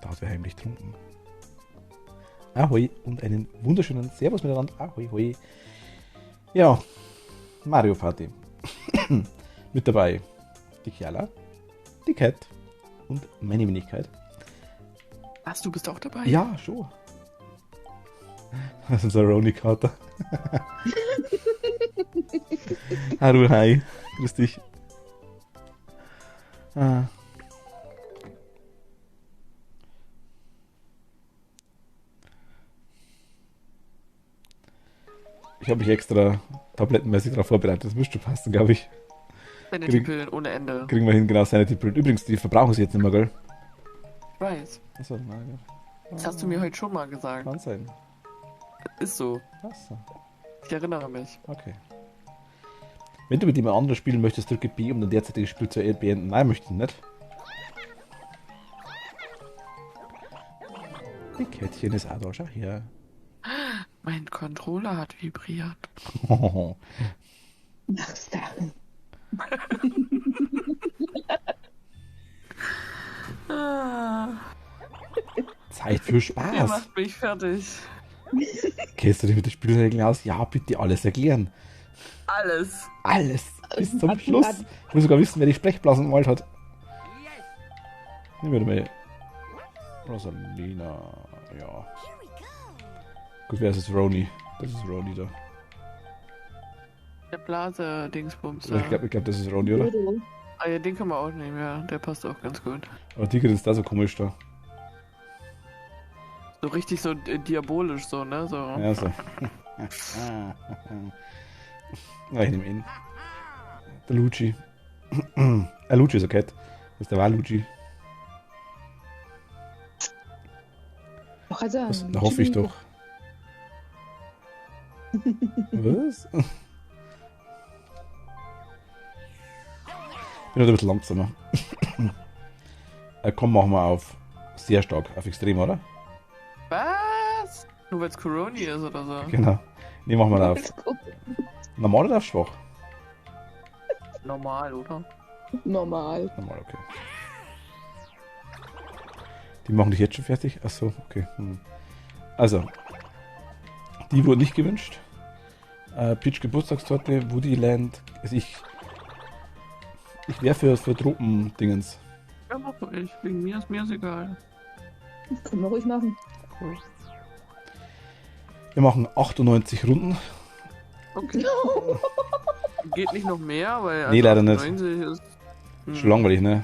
Da hat wer heimlich getrunken. Ahoi und einen wunderschönen Servus miteinander. Ahoi, hoi. Ja, Mario Party. Mit dabei die Kiala, die Cat und meine Wenigkeit. Was, du bist auch dabei? Ja, schon. Das ist unser Roni-Kater. Hallo, hi. Grüß dich. Ah. Ich habe mich extra tablettenmäßig darauf vorbereitet. Das müsste passen, glaube ich. Sanity-Pillen ohne Ende. Kriegen wir hin, genau, Sanity-Pillen. Übrigens, die verbrauchen sie jetzt nicht mehr, gell? Ich weiß. Achso, nein. Das hast du mir heute schon mal gesagt. Kann sein. Ist so. Achso, Ich erinnere mich. okay. Wenn du mit jemand anderem spielen möchtest, drücke B, um dein derzeitiges Spiel zu beenden. Nein, möchte ich nicht. Die Kätzchen ist auch da, schau her. Mein Controller hat vibriert. Mach's da. Zeit für Ihr Spaß. macht mich fertig. Kennst du dich mit den Spielregeln aus? Ja, bitte alles erklären. Alles. Alles. Bis zum Schluss. Ich will sogar wissen, wer die Sprechblasen gemalt hat. Nehmen wir mal. Rosalina. Ja. Gut, wer ist es? Roni. Das ist Roni da. Der Blase-Dingsbums. Ich glaube, das ist Roni, oder? Ah ja, den können wir auch nehmen, ja. Der passt auch ganz gut. Aber Tigger ist da so komisch da. So richtig so diabolisch, so, ne? So. Ja, so. Ja, ich nehme ihn. Der Luigi. Luigi ist okay. Das ist der Waluigi. Doch, also, Da hoffe ich doch. Was? Bin halt ein bisschen langsamer. Komm, machen wir auf sehr stark, auf extrem, oder? Was? Nur weil es Coroni ist oder so? Genau. Nee, machen wir auf normal oder auf schwach? Normal, oder? Normal. Normal, okay. Die machen dich jetzt schon fertig? Achso, okay. Also, die wurde nicht gewünscht. Peach Geburtstagstorte, Woodyland. Also ich wäre für Tropendingens. Ja, mach doch ich. Wegen mir ist egal. Können wir ruhig machen. Wir machen 98 Runden. Okay. Geht nicht noch mehr, weil... Nee, leider nicht. 90 ist... Schon langweilig, ne?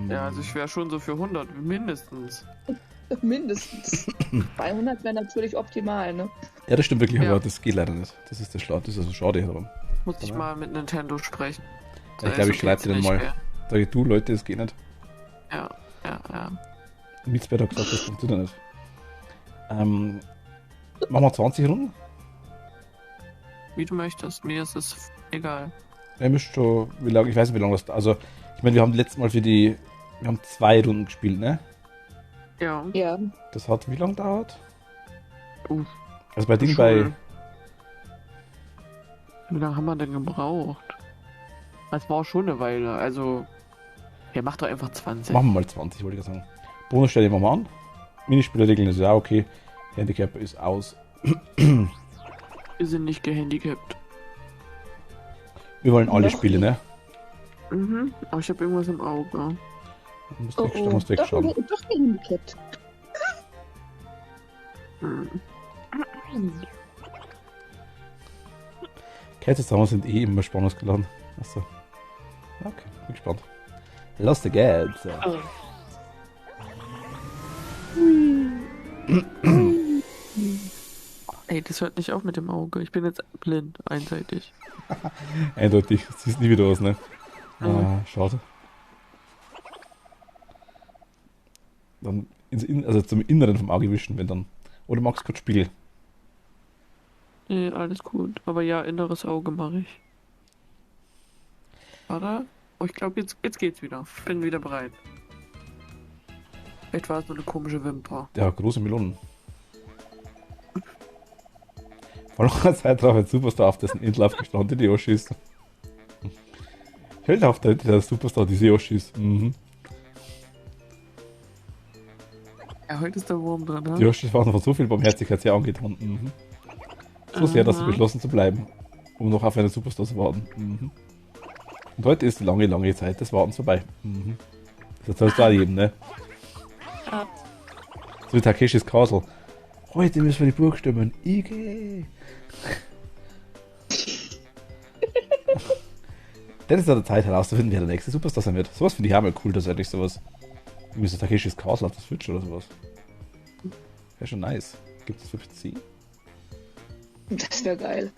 Ja, also ich wäre schon so für 100, mindestens. Mindestens. 200 wäre natürlich optimal, ne? Ja, das stimmt wirklich, Ja. aber das geht leider nicht. Das ist der Schlag, das ist also schade. Aber Muss ich Ja. mal mit Nintendo sprechen. ich glaube, ich schreibe dir dann mal. Mehr. Sag ich, du Leute, das geht nicht. Ja. Mietsbett hat gesagt, das funktioniert nicht. Machen wir 20 Runden? Wie du möchtest, mir ist es egal. Ja, müsst schon, wie lange, ich weiß nicht, wie lange das. Also, ich meine, wir haben letztes Mal wir haben 2 Runden gespielt, ne? Ja. Ja. Das hat wie lange gedauert? Uff, Also bei Ding schon. Wie lange haben wir denn gebraucht? Das war schon eine Weile, also... Ja, mach doch einfach 20. machen wir mal 20, wollte ich ja sagen. Bonusstelle machen wir an. Minispielerregeln ist ja okay. Handicap ist aus. Wir sind nicht gehandicapt. Wir wollen alle Noch Spiele, ne? Mhm, aber ich habe irgendwas im Auge. Du musst, Oh, du musst wegschauen. Doch gehandicapt. Hm. Kälte zusammen sind eh immer spannungsgeladen. Achso. Okay, bin gespannt. Los geht's. Oh. Ey, das hört nicht auf mit dem Auge. Ich bin jetzt blind, einseitig. Eindeutig. Siehst nie wieder aus, ne? Mhm. Schade. Dann also zum Inneren vom Auge wischen, wenn dann. Oder magst du kurz Spiegel? Nee, alles gut. Aber ja, inneres Auge mache ich. Warte. Oh, ich glaube, jetzt geht's wieder. Ich bin wieder bereit. Vielleicht war es nur eine komische Wimper. Ja, große Melonen. Vor langer Zeit drauf ein Superstar auf dessen Insel aufgestanden, die Yoshis. Hält auf der Superstar diese Yoshis. Mhm. heute ist der Wurm dran, Die ha? Yoshis waren von so viel Barmherzigkeit sehr angetan. Mhm. So sehr, dass sie Aha. beschlossen zu bleiben, um noch auf einen Superstar zu warten. Mhm. Und heute ist die lange, lange Zeit des Wartens vorbei. Mhm. Das erzählst du auch jedem, ne? Ja. So wie Takeshis Castle. Heute müssen wir die Burg stürmen. Ige! Dann ist an der Zeit herauszufinden, wer der nächste Superstar sein wird. Sowas finde ich auch mal cool, tatsächlich sowas. Irgendwie so Takeshis Castle auf der Switch oder sowas. Wäre schon nice. Gibt es für PC? Das wäre geil.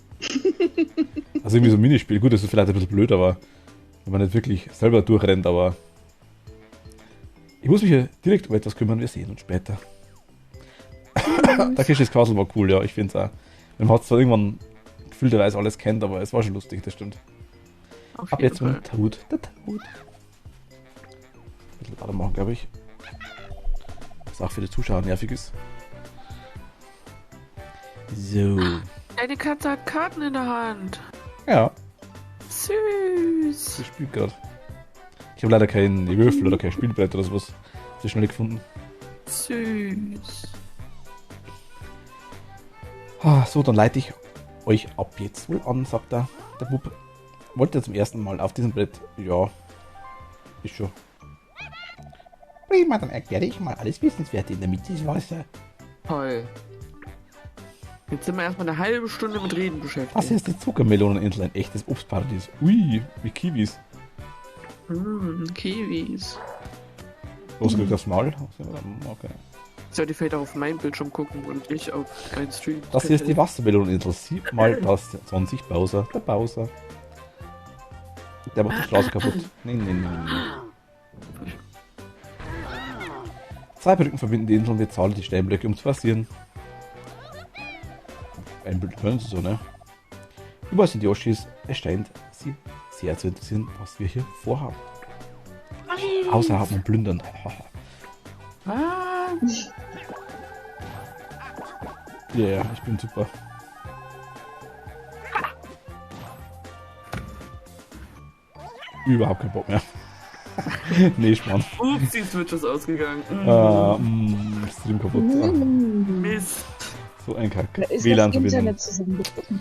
Also irgendwie so ein Minispiel. Gut, das ist vielleicht ein bisschen blöd, aber wenn man nicht wirklich selber durchrennt, aber ich muss mich hier direkt um etwas kümmern. Wir sehen uns später. Takeshis Castle war cool, ja, ich finde es auch. Man hat zwar irgendwann gefühlterweise alles kennt, aber es war schon lustig, das stimmt. Auf Ab jeden jetzt mal Fall. Tod. Der Tod. Ein bisschen lauter machen, glaube ich. Was auch für die Zuschauer nervig ist. So. Deine Katze hat Karten in der Hand. Ja, Süß. sie spielt gerade. Ich habe leider keinen Würfel oder kein Spielbrett oder sowas so schnell gefunden. Süß. Ah, so, dann leite ich euch ab jetzt wohl an, sagt der Bub. Wollte zum ersten Mal auf diesem Brett. Ja, ist schon. Prima, dann erkläre ich mal alles Wissenswerte in der Mitte des Wassers. Toll. Jetzt sind wir erstmal eine halbe Stunde mit Reden beschäftigt. Das ist die Zuckermeloneninsel, ein echtes Obstparadies. Ui, wie Kiwis. Kiwis. Losgekriegt aufs Maul. Okay. Sollte vielleicht auch auf meinen Bildschirm gucken und nicht auf meinen Stream. Das hier ist die Wassermeloneninsel. Sieh mal das 20 Bowser. Der Bowser. Der macht die Straße kaputt. Nee. Zwei Brücken verbinden die Insel und wir zahlen die Steinblöcke, um zu passieren. Ein Bild hören Sie so, ne? Überall sind Yoshis. Es scheint sie sehr zu interessieren, was wir hier vorhaben. Ausraben und plündern. Was? Ja, yeah, ich bin super. Überhaupt kein Bock mehr. Nee, Spann. Ups, die Switch ist ausgegangen. Stream kaputt. Mist. So ein Kack. Da ist das WLAN-Verbindung. Internet zusammengebrochen.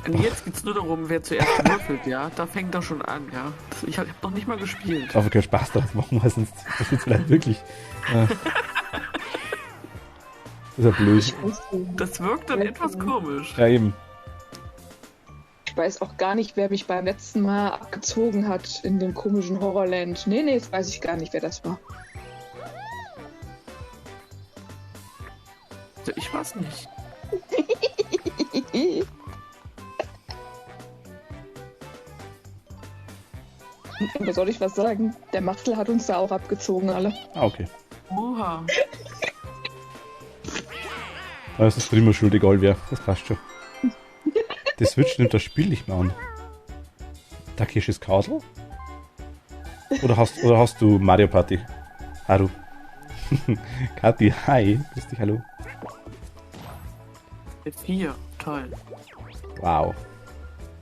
Und jetzt geht's nur darum, wer zuerst würfelt, ja? Da fängt er schon an, ja? Ich hab noch nicht mal gespielt. Aber keinen Spaß daraus machen, weil sonst passiert es vielleicht wirklich. Das ist ja blöd. Das wirkt dann etwas komisch. Ja, eben. Ich weiß auch gar nicht, wer mich beim letzten Mal abgezogen hat in dem komischen Horrorland. Nee, jetzt weiß ich gar nicht, wer das war. Also ich weiß nicht. Was soll ich was sagen? Der Machtel hat uns da auch abgezogen, alle. Ah, okay. Oha. Da ist das Streamer schuld, egal wer. Das passt schon. Die Switch nimmt das Spiel nicht mehr an. Takeshis Castle? Oder hast du Mario Party? Haru. Kathi, hi. Grüß dich, hallo. 4. Toll. Wow.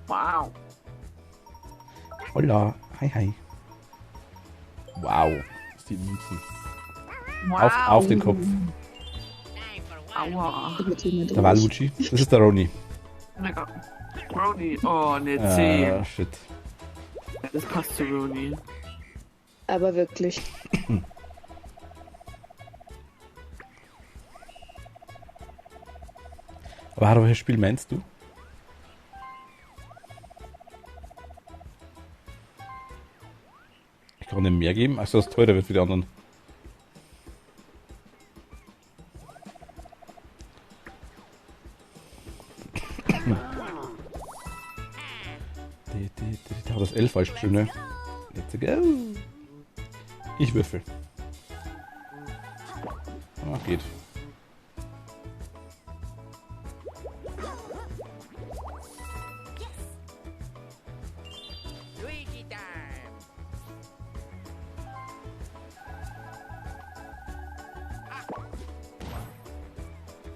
Wow. Holla. Hi. Wow. Das sind Münzen. Wow. Auf den Kopf. Aua. Der Waluigi. Das ist der Roni. Lecker. Roni. Oh, ne C. Shit. Das passt zu Roni. Aber wirklich. Aber Haru, welches Spiel meinst du? Ich kann ihm mehr geben, also das teurer wird für die anderen. Da hat das L falsch geschrieben, ne? Let's go! Ich würfel. Ah, geht. Luigi time.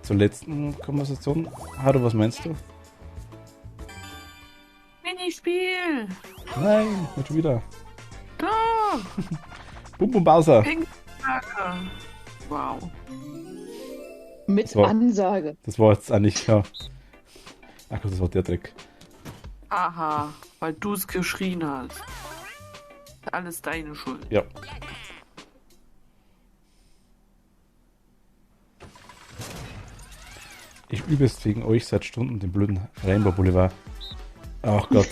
Zur letzten Konversation. Haru, was meinst du? Minispiel. Nein, nicht schon wieder. Da. Bum Bum Bowser. Pinkstärke. Wow. Mit Das war- Ansage. Das war jetzt eigentlich, ja. Ach Gott, das war der Trick. Aha, weil du es geschrien hast. Alles deine Schuld. Ja. Ich übe es wegen euch seit Stunden den blöden Rainbow Boulevard. Ach Gott.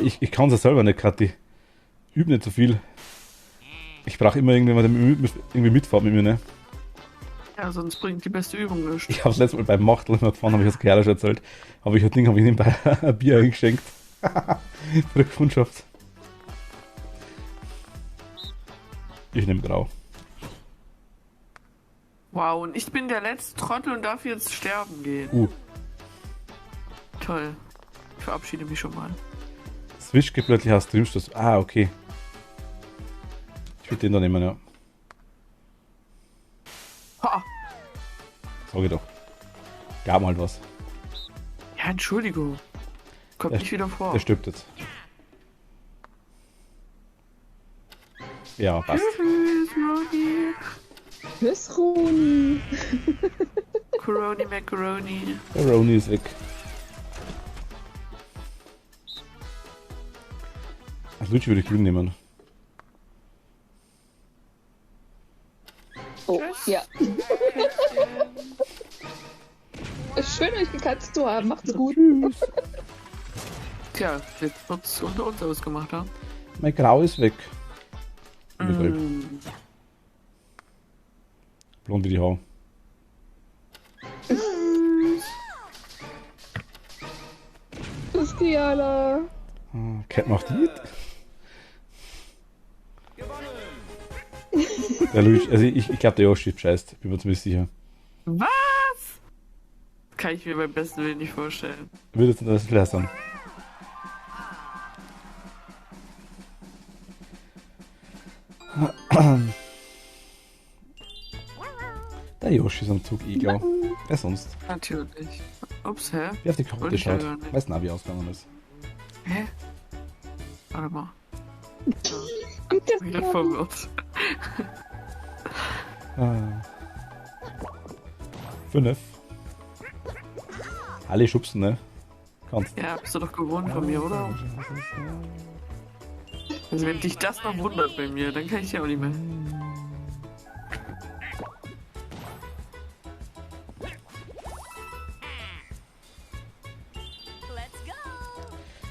Ich kann es ja selber nicht, Kathi. Übe nicht so viel. Ich brauche immer irgendjemand, der irgendwie mitfährt mit mir, ne? Ja, sonst bringt die beste Übung nichts. Ich habe das letzte Mal beim Machtel gefahren, habe ich das Kerl schon erzählt. Aber ich habe Ding, habe ich nebenbei ein Bier eingeschenkt. Für die Kundschaft. Ich nehme grau. Wow, und ich bin der letzte Trottel und darf jetzt sterben gehen. Toll. Ich verabschiede mich schon mal. Switch geht plötzlich aus Streamstoß. Ah, okay. Ich würde den da nehmen, ja. Ha! Sag ich doch. Gab mal was. Ja, Entschuldigung. Kommt Der- nicht wieder vor. Der stirbt jetzt. Ja, passt. Tschüss, Roni. Tschüss, Roni. Coroni Macaroni. Der Roni ist weg. Als Luigi würde ich grün nehmen. Oh, Tschüss. ja. Schön, euch gekannt zu haben. Macht's gut. Tja, jetzt wird's unter uns ausgemacht, ja? Mein Grau ist weg. Gelb. Mm. Blond wie die Haare. Tschüss, Diana. Cat macht die. Der Luigi, also ich glaube, der Yoshi bescheißt. Bin mir ziemlich sicher. Was? Kann ich mir beim besten Willen nicht vorstellen. Würde jetzt das vielleicht sein. Der Yoshi ist am Zug, ich glaube. Wer sonst? Natürlich. Ups, hä? Wer auf die Wollte Karte ich ja schaut. gar nicht. Weiß Navi ausgegangen ist. Hä? Warte mal. Und das Ich bin verwirrt. Ah. 5. Alle schubsen, ne? Kannst. Ja, bist du doch gewohnt von mir, oder? Also wenn dich das noch wundert bei mir, dann kann ich ja auch nicht mehr.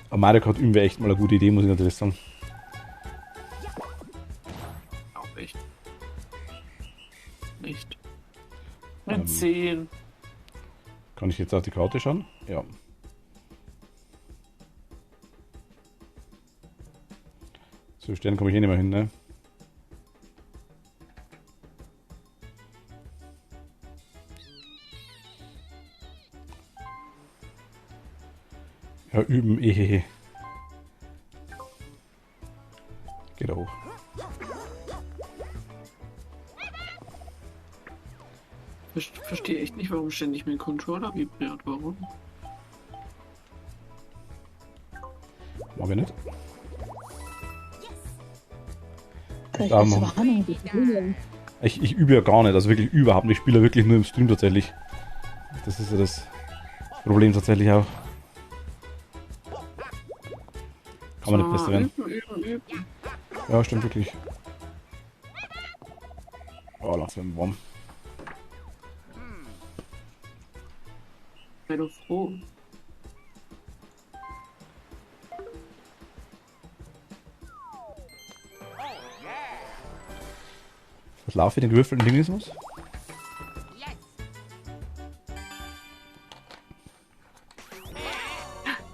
Aber Mario Kart üben wäre echt mal eine gute Idee, muss ich natürlich sagen. Auch echt. Nicht. Eine 10. Kann ich jetzt auf die Karte schauen? Ja. So Sterne komme ich eh nicht mehr hin, ne? Ja, üben, ehehe. Geht da hoch. Verstehe echt nicht, warum ständig mein Controller vibriert. Warum? Mag ich nicht. Vielleicht Da ist machen- Warnung, die Familie. Ich übe ja gar nicht, also wirklich überhaupt nicht. Ich spiele ja wirklich nur im Stream tatsächlich. Das ist ja das Problem tatsächlich auch. Kann man nicht besser werden. Üben. Ja, stimmt wirklich. Oh, langsam warm. Sei doch froh. Was laufe ich den gewürfelten Dingismus?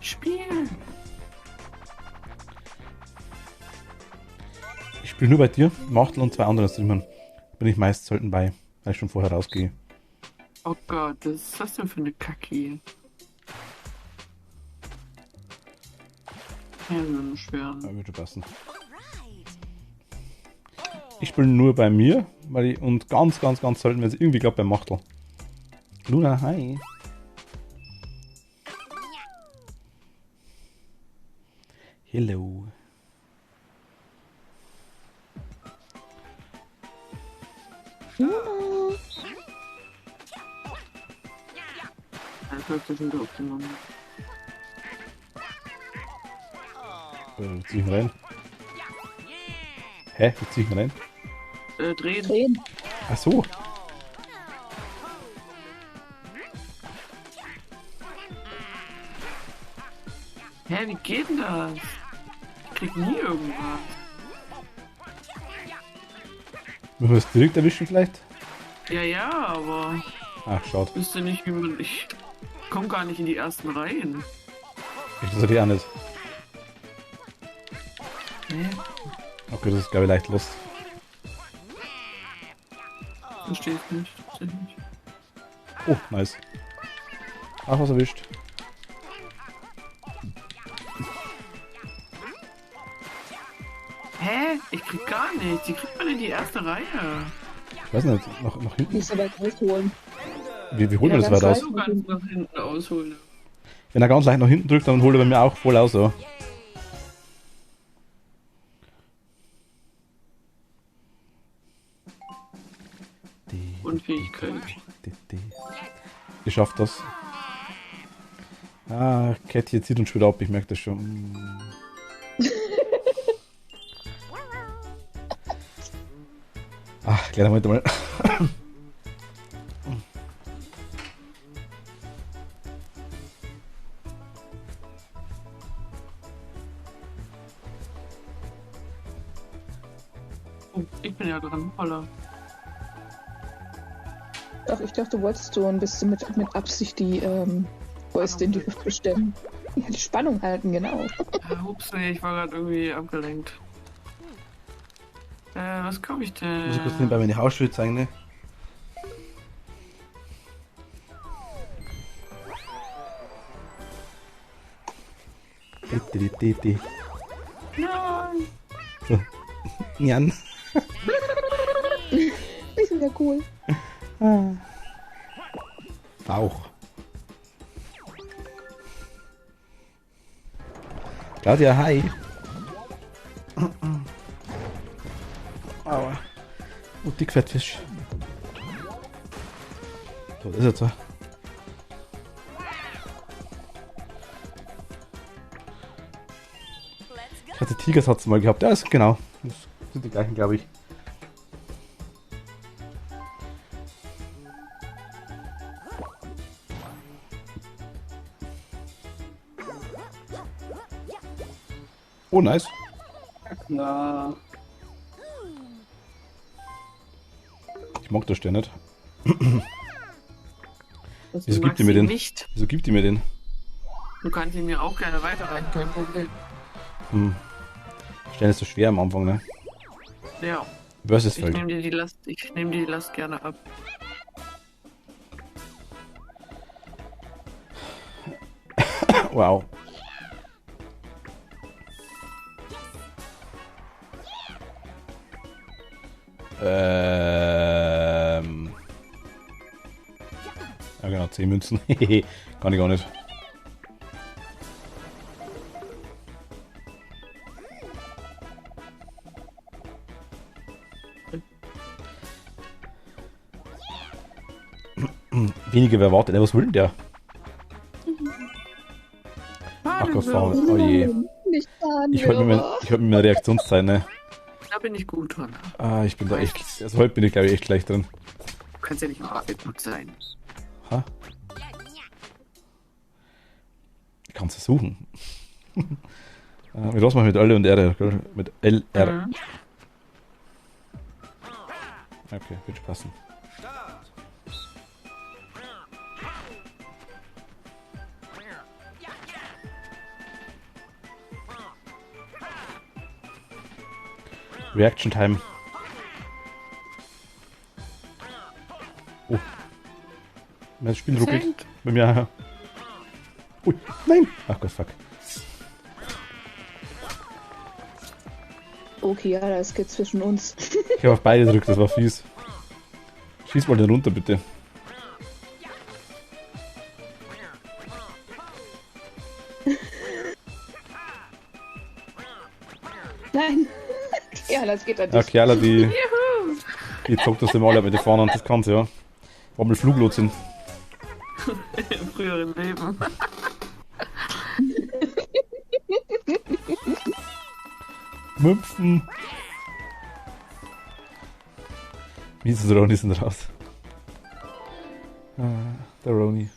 Spielen! Ich spiele nur bei dir, Machtel und 2 anderen Streamern. Bin ich meist selten bei, weil ich schon vorher rausgehe. Oh Gott, was ist das denn für eine Kacke? Ja, nur schwer. Ja, würde passen. Ich spiele nur bei mir, weil ich, und ganz selten, wenn es irgendwie klappt, beim Machtel. Luna, hi. Hello. Luna. Dann läuft das wieder aufgenommen. Wie zieh ich ihn rein? Hä? Wie zieh ich ihn rein? Drehen. Drehen. Ach so. Hä, wie geht denn das? Ich krieg nie irgendwas. Müssen wir es direkt erwischen vielleicht? Ja, aber Ach, schaut. ich wüsste nicht, wie man. Ich komm gar nicht in die ersten Reihen. Ich das die auch nicht. Hä? Okay, das ist glaube ich leicht Lust. Verstehe ich nicht. Tatsächlich. Oh, nice. Ach, was erwischt. Hä? Ich krieg gar nichts. Die kriegt man in die erste Reihe. Ich weiß nicht, nach hinten. Nicht so weit rausholen. Wie holt man Ja, das weit ganz aus? So ganz nach hinten ausholen. Wenn er ganz leicht nach hinten drückt, dann holt er bei mir auch voll aus. So. Unfähigkeit. Ich schaff das. Ah, Kätje zieht uns schon wieder ab, ich merke das schon. Ach, gleich heute mal. Oh, ich bin ja dran. Holla. Doch, ich dachte, du wolltest so ein bisschen mit Absicht die Fäuste in die Hüfte stemmen. Ja, die Spannung halten, genau. Ups, nee, ich war gerade irgendwie abgelenkt. Was kaufe ich denn? Muss ich kurz nebenbei meine Hausschuhe zeigen, ne? Nein! So. Jan. Die sind ja cool. Bauch. Claudia, hi. Aua. Oh, Dickfettfisch. So, das ist jetzt so. Ich hatte Tigers hat's mal gehabt. Ja, ist genau. Das sind die gleichen, glaube ich. Oh, nice. Ja. Ich mag das Stern nicht. Das Wieso magst gibt ihr mir du den? Nicht. Wieso gibt ihr mir den? Du kannst ihn mir auch gerne weiterreichen, kein Problem. Stern ist so schwer am Anfang, ne? Ja. Versus Ich Feld. nehme dir die Last, gerne ab. Wow. Ja genau, 10 Münzen. Kann ich gar nicht. Weniger wer erwartet. Was will denn der? Ach Gott, oh je. Nicht Ich halte mir meine Reaktionszeit, ne? Da bin ich gut dran. Ah, ich bin da echt. Also heute bin ich glaube ich echt schlecht drin. Du kannst ja nicht mal gut sein. Ha? Ich kann es versuchen. Mit was mache ich mit L und R? Gell? Mit LR. Mhm. Okay, wird schon passen. Reaction Time. Oh. Mein Spiel ruckelt. Senkt. Bei mir. Ui, nein! Ach Gott, fuck. Okay, ja, das geht zwischen uns. Ich habe auf beide gedrückt, das war fies. Schieß mal den runter, bitte. Nein. Ja, das geht an Ja, dich. Kiala, die. Juhu! Jetzt sagt das dem alle mit den Fahnen und das kann's ja. War mal Fluglotsin. Im früheren Leben. Müpfen. Mrs. Roni sind raus. Der Roni.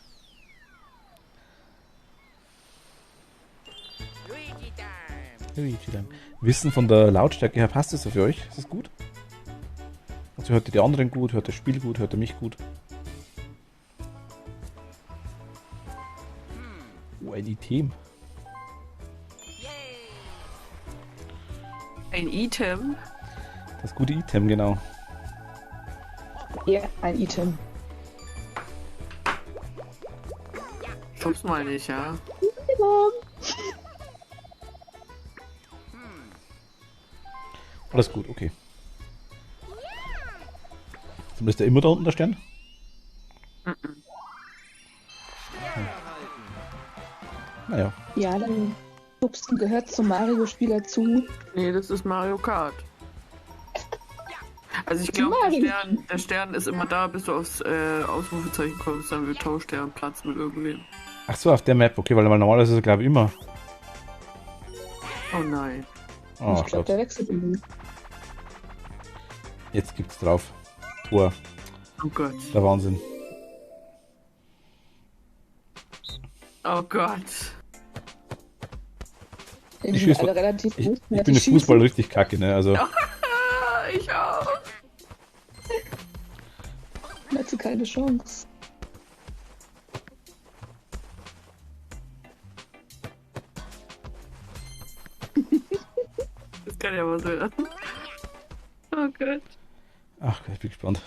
Luigi Time. Wissen von der Lautstärke her, passt das so für euch? Ist das gut? Also hört ihr die anderen gut, hört das Spiel gut, hört ihr mich gut? Oh, ein Item. Ein Item? Das gute Item, genau. Ja, ein Item. Schub's mal nicht, ja? Alles gut, okay. Zumindest der immer da unten, der Stern? Hm. Naja. Ja, dann Schubsen gehört zum Mario-Spieler zu. Nee, das ist Mario Kart. Also ich glaube, der Stern ist immer da, bis du aufs Ausrufezeichen kommst, dann wird Tauschstern Platz mit irgendwem. Ach so, auf der Map, okay, weil normalerweise ist es, glaube ich, immer. Oh nein. Oh, Ich glaube, der wechselt irgendwie. Jetzt gibt's drauf. Tor. Oh Gott. Der Wahnsinn. Oh Gott. Die Ich sind schieß- alle relativ Ich gut. bin im Fußball richtig kacke, ne? Also, Ich auch. Dazu keine Chance. Das kann ja was werden. Oh Gott. ach, ich bin gespannt.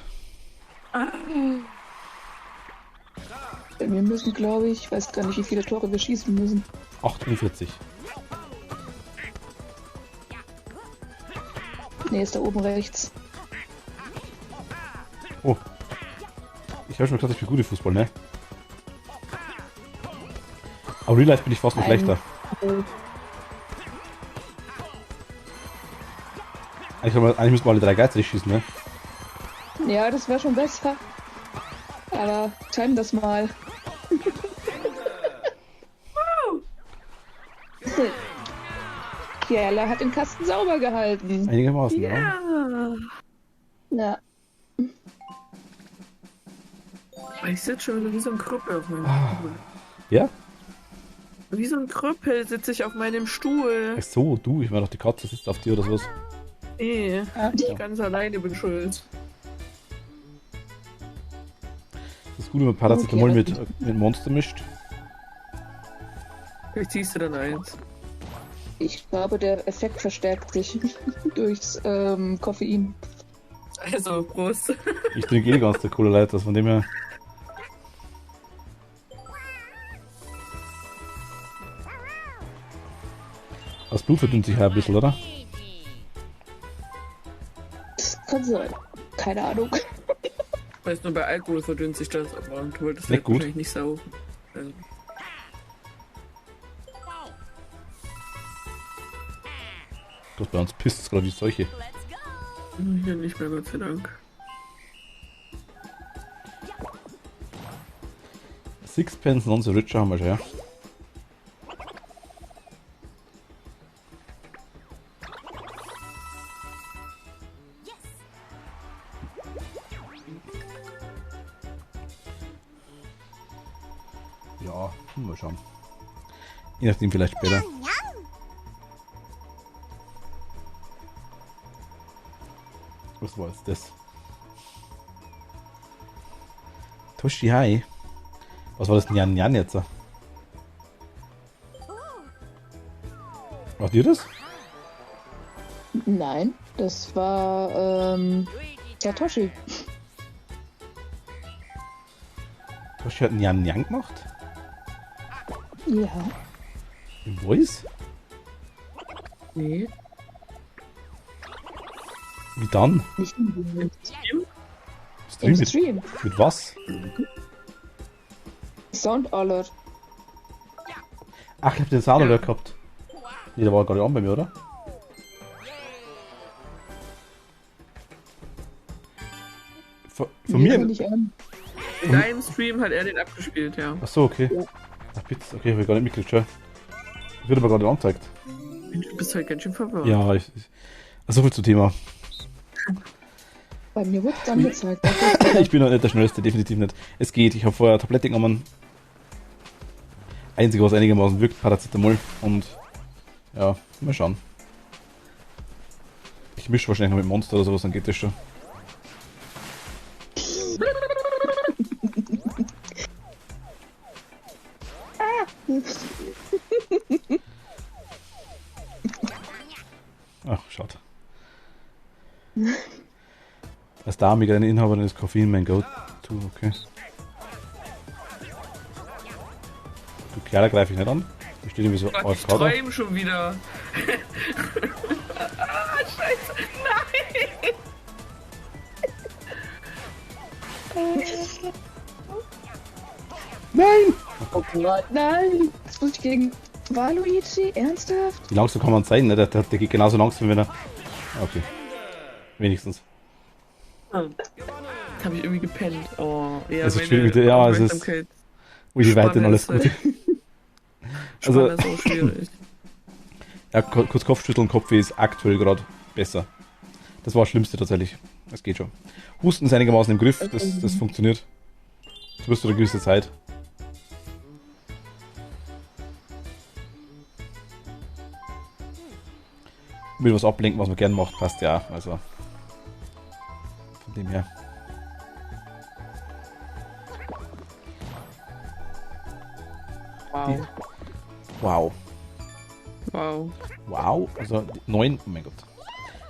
Wir müssen, glaube ich weiß gar nicht, wie viele Tore wir schießen müssen. 48. Ne, ist da oben rechts. Oh. Ich habe schon gesagt, ich bin gut im Fußball, ne? Aber Real Life bin ich fast noch schlechter. Eigentlich müssen wir alle 3 gleichzeitig schießen, ne? Ja, das wäre schon besser. Aber time das mal. Kiela hat den Kasten sauber gehalten. Einigermaßen, ja. Ja. Ja. Ich sitze schon wieder wie so ein Krüppel auf meinem Stuhl. Ja? Wie so ein Krüppel sitze ich auf meinem Stuhl. Ach so, du, ich meine doch, die Katze sitzt auf dir oder sowas. Nee, ich ganz alleine bin schuld. Das ist gut, wenn man Paracetamol mit Monster mischt. Vielleicht ziehst du dann eins. Ich glaube, der Effekt verstärkt sich durchs Koffein. Also, Prost. Ich trinke eh ganz der coole Leute, also von dem her. Das Blut verdünnt sich ja ein bisschen, oder? Das kann sein. Keine Ahnung. Weißt nur, bei Alkohol verdünnt sich das, aber du wolltest Nicht gut. wahrscheinlich nicht saufen. Also, Das bei uns pisst es gerade wie solche. hier nicht mehr, Gott sei Dank. Sixpence non so richer haben wir schon, ja. Ja, mal schauen. Je nachdem vielleicht später. Was war jetzt das? Toshi Hai. Was war das Nyan Nyan jetzt? Macht ihr das? Nein, das war der Toshi. Toshi hat Nyan Nyan gemacht? Ja. Im Voice? Nee. Wie dann? Nicht im Stream mit, Stream. mit was? Sound Alert. Ach, ich hab den Sound Alert gehabt. Nee, der war gerade an bei mir, oder? Von Nee, aber mir? nicht an. In deinem Stream hat er den abgespielt, ja. Achso, okay. Ja. Ach bitte, okay, habe ich gar nicht mitgekriegt, schau. Wird aber gerade angezeigt. Du bist halt ganz schön verwirrt. Ja, so viel zum Thema. Bei mir wurde es angezeigt. Ich bin noch nicht der Schnellste, definitiv nicht. Es geht, ich habe vorher Tabletten genommen. Einzige, was einigermaßen wirkt, Paracetamol. Und ja, mal schauen. Ich mische wahrscheinlich noch mit Monster oder sowas, dann geht das schon. Ach, schade. Als Dame eine Inhaberin ist Koffein mein Go-To, okay. Du Kerl greife ich nicht an. Da steht irgendwie so Gott, als ich Kader. träume schon wieder. Ah, scheiße. Nein. Nein! Oh Gott, nein! Jetzt muss ich gegen Waluigi? Ernsthaft? Wie langsam kann man sein, ne? Der geht genauso langsam, wenn er. Okay. Wenigstens. Jetzt habe ich irgendwie gepennt. Oh, ja, Es ist schwierig, ja, es ist. Ui, die Spanne weiterhin alles ist, Gute. Also, Also, ist auch schwierig. ja, kurz Kopfschütteln, Kopfweh ist aktuell gerade besser. Das war das Schlimmste tatsächlich. Das geht schon. Husten ist einigermaßen im Griff, das funktioniert. Zumindest für eine gewisse Zeit. Mit was ablenken, was man gern macht, passt ja. Also von dem her. Wow. Wow. Wow. Wow. Also 9, oh mein Gott.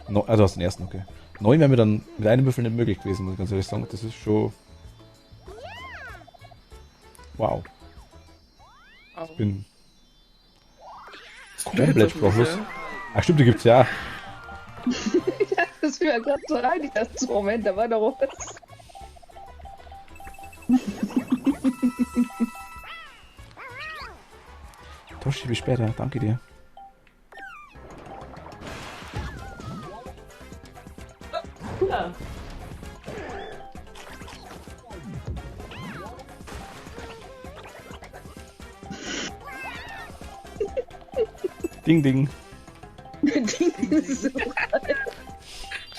No, also aus den ersten, okay. 9 wäre mir dann mit einem Würfel nicht möglich gewesen, muss ich ganz ehrlich sagen. Das ist schon. Wow. Ich bin komplett sprachlos. Ach stimmt, die gibt's ja. Ja, das fiel mir gerade so rein. Ich dachte, Moment, da war doch was. Toshi, bis später. Danke dir. Ja. Ding, ding.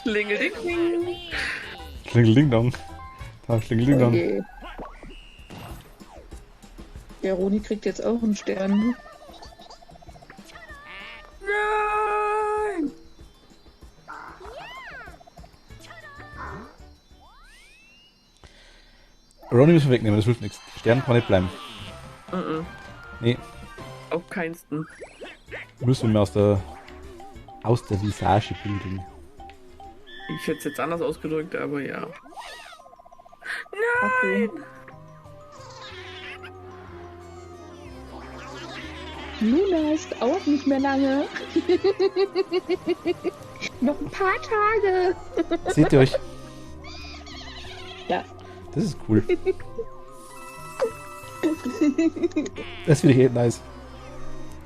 Schlingelding. Schlingelding-dong. Da, Schlingelding-dong. Okay. Der Roni kriegt jetzt auch einen Stern. Nein. Ronny müssen wir wegnehmen, das hilft nichts. Stern kann nicht bleiben. Nee, Auf keinsten. müssen wir aus der Visage bilden. Ich hätte es jetzt anders ausgedrückt, aber ja. Okay. Luna ist auch nicht mehr lange. Noch ein paar Tage. Seht ihr euch? Ja. Das ist cool. Das finde ich echt nice.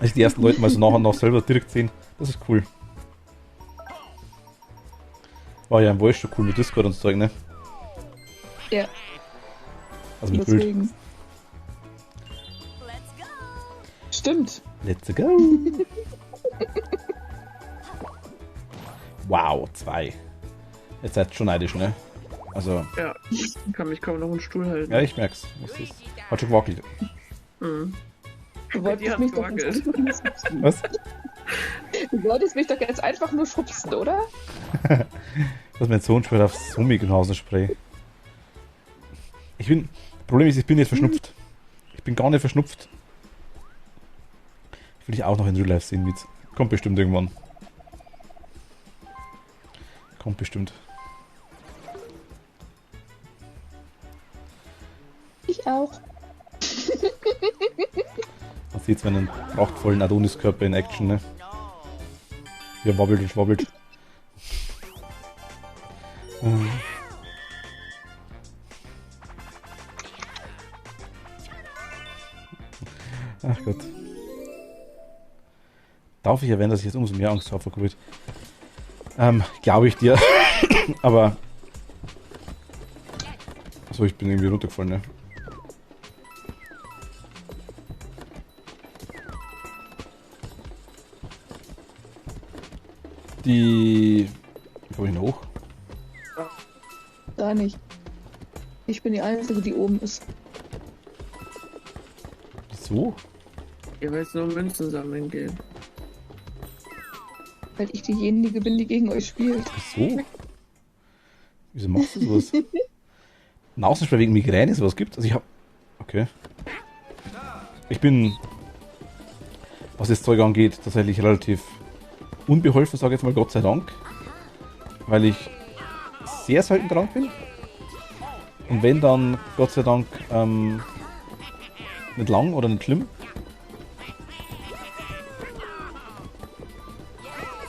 Als die ersten Leute mal so nach und nach selber direkt sehen, das ist cool. War ja im Voice schon cool mit Discord und so Zeug, ne? Ja, Also mit Bild. deswegen. Stimmt. Let's go! Wow, 2. Jetzt seid ihr schon neidisch, ne? Also, Ja, ich kann mich kaum noch einen Stuhl halten. ja, ich merk's. Hat schon gewackelt. Mhm. Du Die wolltest, hat mich doch gewackelt. jetzt einfach nur schubsen. Was? Du wolltest mich doch jetzt einfach nur schubsen, oder? Dass mein Sohn schwört auf Summignasenspray. Problem ist, ich bin nicht verschnupft. Ich bin gar nicht verschnupft. Ich will dich auch noch in Real Life sehen, mit. Kommt bestimmt irgendwann. Kommt bestimmt. Ich auch. Man sieht meinen prachtvollen Adonis-Körper in Action, ne? Wie er wabbelt und schwabbelt. Ach Gott. Darf ich erwähnen, dass ich jetzt umso mehr Angst habe vor Covid? Glaube ich dir. Aber Achso, ich bin irgendwie runtergefallen, ne? Wie komme ich denn hoch? Da nicht. Ich bin die Einzige, die oben ist. Wieso? Ihr wollt nur Münzen sammeln gehen. Weil ich diejenige bin, die gegen euch spielt. Wieso? Wieso machst du sowas? Ein Außenspiel wegen Migräne, sowas gibt? Also ich hab... Okay. Ich bin, was das Zeug angeht, tatsächlich relativ unbeholfen, sage ich jetzt mal, Gott sei Dank. Weil ich sehr selten dran bin. Und wenn, dann Gott sei Dank nicht lang oder nicht schlimm.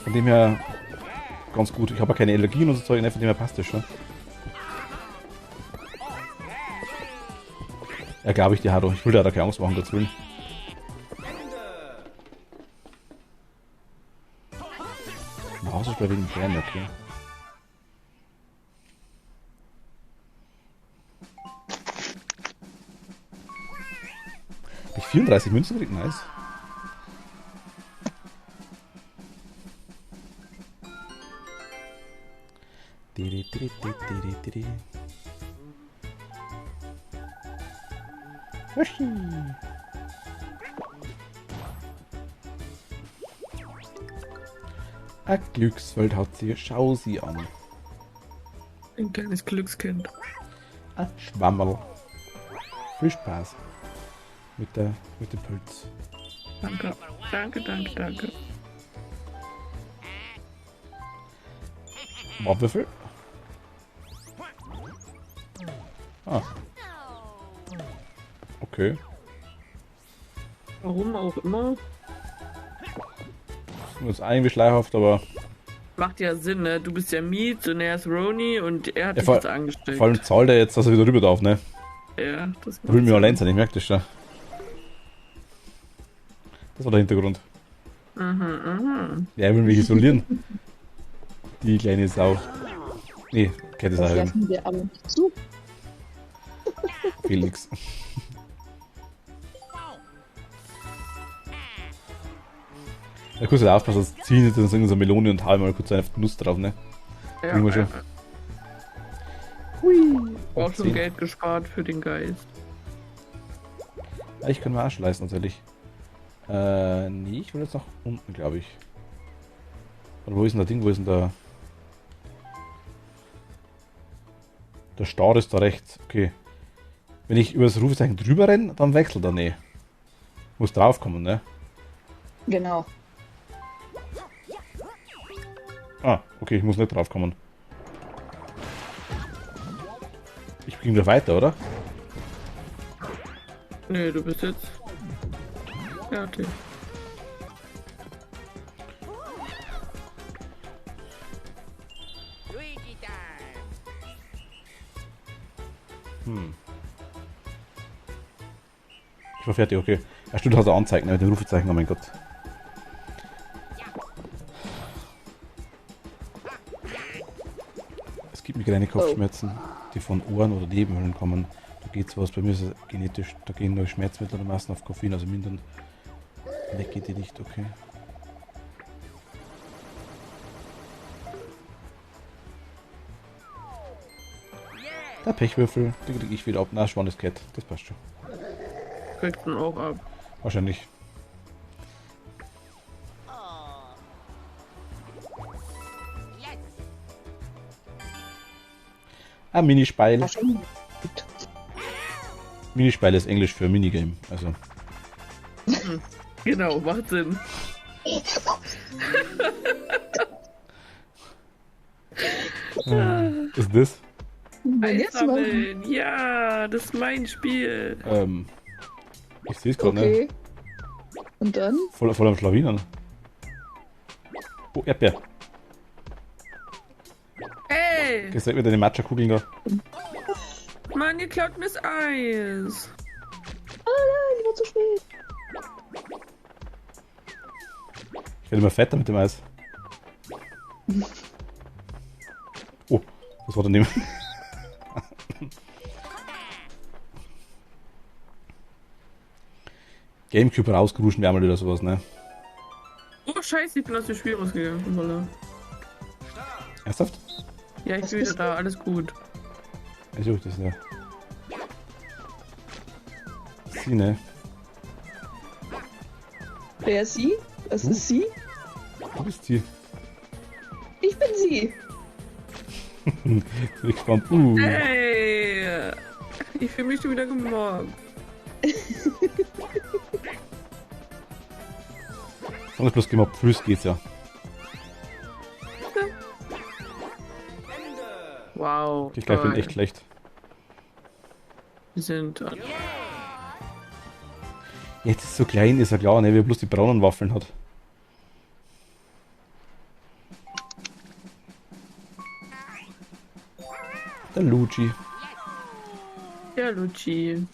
Von dem her ganz gut. Ich habe ja keine Allergien und so Zeug, von dem her passt das schon. Ja, glaube ich, die Haro. Ich will da keine Angst machen, Gottes Willen. Außenspiel wegen Bären, okay. Hab ich 34 Münzen gekriegt? Nice. Yoshi. Ein Glücksfeld hat sie. Schau sie an. Ein kleines Glückskind. Ein Schwammerl. Viel Spaß mit dem Pilz. Danke. Danke, danke, danke. Mordwürfel? Ah. Okay. Warum auch immer. Das ist irgendwie schleierhaft, aber... Macht ja Sinn, ne? Du bist ja Meat und er ist Roni und er hat Ja, dich jetzt angesteckt. Vor allem zahlt er jetzt, dass er wieder rüber darf, ne? Ja, das Ich will mir macht allein sein, ich merke das schon. Das war der Hintergrund. Sinn. Ja, er will mich isolieren. Die kleine Sau. Nee, Kette Das Sau. lassen wir aber nicht zu. Felix. Ja, kurz aufpassen, das ziehen nicht, dann sind so Melone und Halm mal kurz eine Nuss drauf, ne? Ja, Kriegen wir schon. Hui. Auch schon Geld gespart für den Geist. Ja, ich kann mir Arsch leisten, natürlich. Nee, ich will jetzt nach unten, glaube ich. Oder wo ist denn der Ding? Wo ist denn der... Der Start ist da rechts. Okay. Wenn ich über das Rufezeichen drüber renne, dann wechselt er. Nee. Muss draufkommen, ne? Genau. Ah, okay, ich muss nicht draufkommen. Ich bin gleich weiter, oder? Nee, du bist jetzt fertig. Ich war fertig, okay. Ja, stimmt, hast du Anzeigen mit den Rufezeichen, oh mein Gott. Es gibt mir kleine Kopfschmerzen, die von Ohren oder Nebenhöhlen kommen. Da geht sowas, bei mir ist es genetisch, da gehen nur Schmerzmittel oder Massen auf Koffein, also mindern. Weg geht die nicht, okay. Der Pechwürfel, den krieg ich wieder ab. Na, Schwan ist Cat, das passt schon. Kriegst du auch ab. Wahrscheinlich. Ein Minispeil. War schon gut. Minispeil ist Englisch für Minigame. Also. Genau, macht Sinn. Was ist das? Beim nächsten Mal. Einsammeln. Ja, das ist mein Spiel. Ich sehe es gerade, ne? Okay. Und dann? Voll am Schlawinern. Oh, Erdbeer. Hey, Gehst du mit deinen Matcha-Kugeln da? Mann, ihr klaut mir das Eis. Ah nein, ich war zu spät. Ich werde immer fetter mit dem Eis. Oh, das war daneben. Gamecube rausgeruschen wäre mal wieder sowas, ne? Oh, scheiße, ich bin aus dem Spiel rausgegangen. Voilà. Ernsthaft? Ja, ich Was bin wieder bist da, alles gut. Ich suche das ja. Sie, ne? Wer ist sie? Das ist sie? Du bist sie. Ich bin sie. Bin ich gespannt. Hey! Ich fühle mich schon wieder gemobbt. Sonst bloß gemobbt. Frühs geht's ja. Wow. Ich glaube, ich bin toll. echt schlecht. Wir sind. Jetzt ist so klein, ist ja klar, ne? Wie er bloß die braunen Waffeln hat. Der Luigi. Ja, Luigi.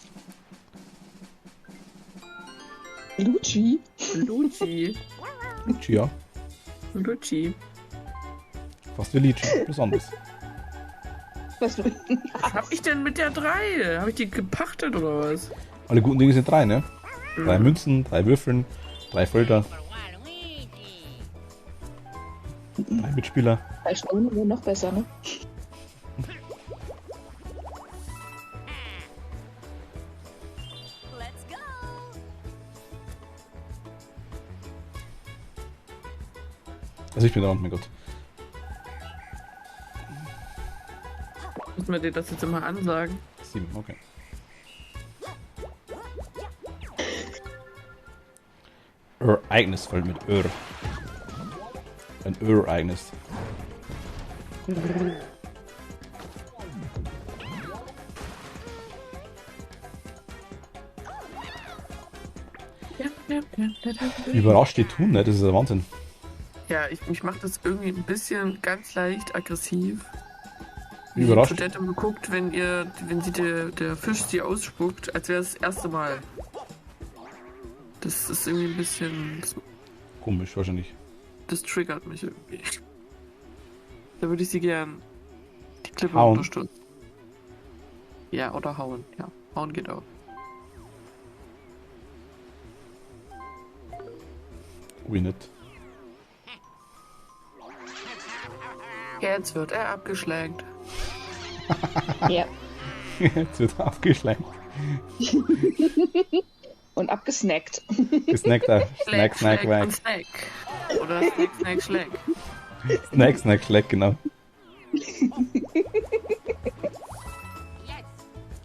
Luigi? Luigi. Luigi, ja. Luigi. Fast wie Luigi. Was anderes. Was? Was hab ich denn mit der 3? Hab ich die gepachtet oder was? Alle guten Dinge sind 3, ne? 3 Münzen, 3 Würfeln, 3 Felder, 3 Mitspieler. 3 Stunden wäre noch besser, ne? Also ich bin dran, mein Gott. Müssen wir dir das jetzt immer ansagen? 7, okay. Ereignis fällt mit Ör. Ein Ereignis. Wie überrascht die tun, ne? Das ist der Wahnsinn. Ja, mich macht das irgendwie ein bisschen ganz leicht aggressiv. Wie Überrascht. die Studenten guckt, wenn sie der Fisch sie ausspuckt, als wäre es das erste Mal. Das ist irgendwie ein bisschen. Komisch, wahrscheinlich. Das triggert mich irgendwie. Da würde ich sie gern die Klippe Hauen. unterstützen. Ja, oder hauen. Ja, hauen geht auch. Ui, nicht. Jetzt wird er abgeschlägt. Ja. Jetzt wird er aufgeschlagen. Und abgesnackt. Gesnackt, Snack, Snack, und weg. Snack. Oder Snack, Snack, Schläg. Snack, Snack, Schleck, genau.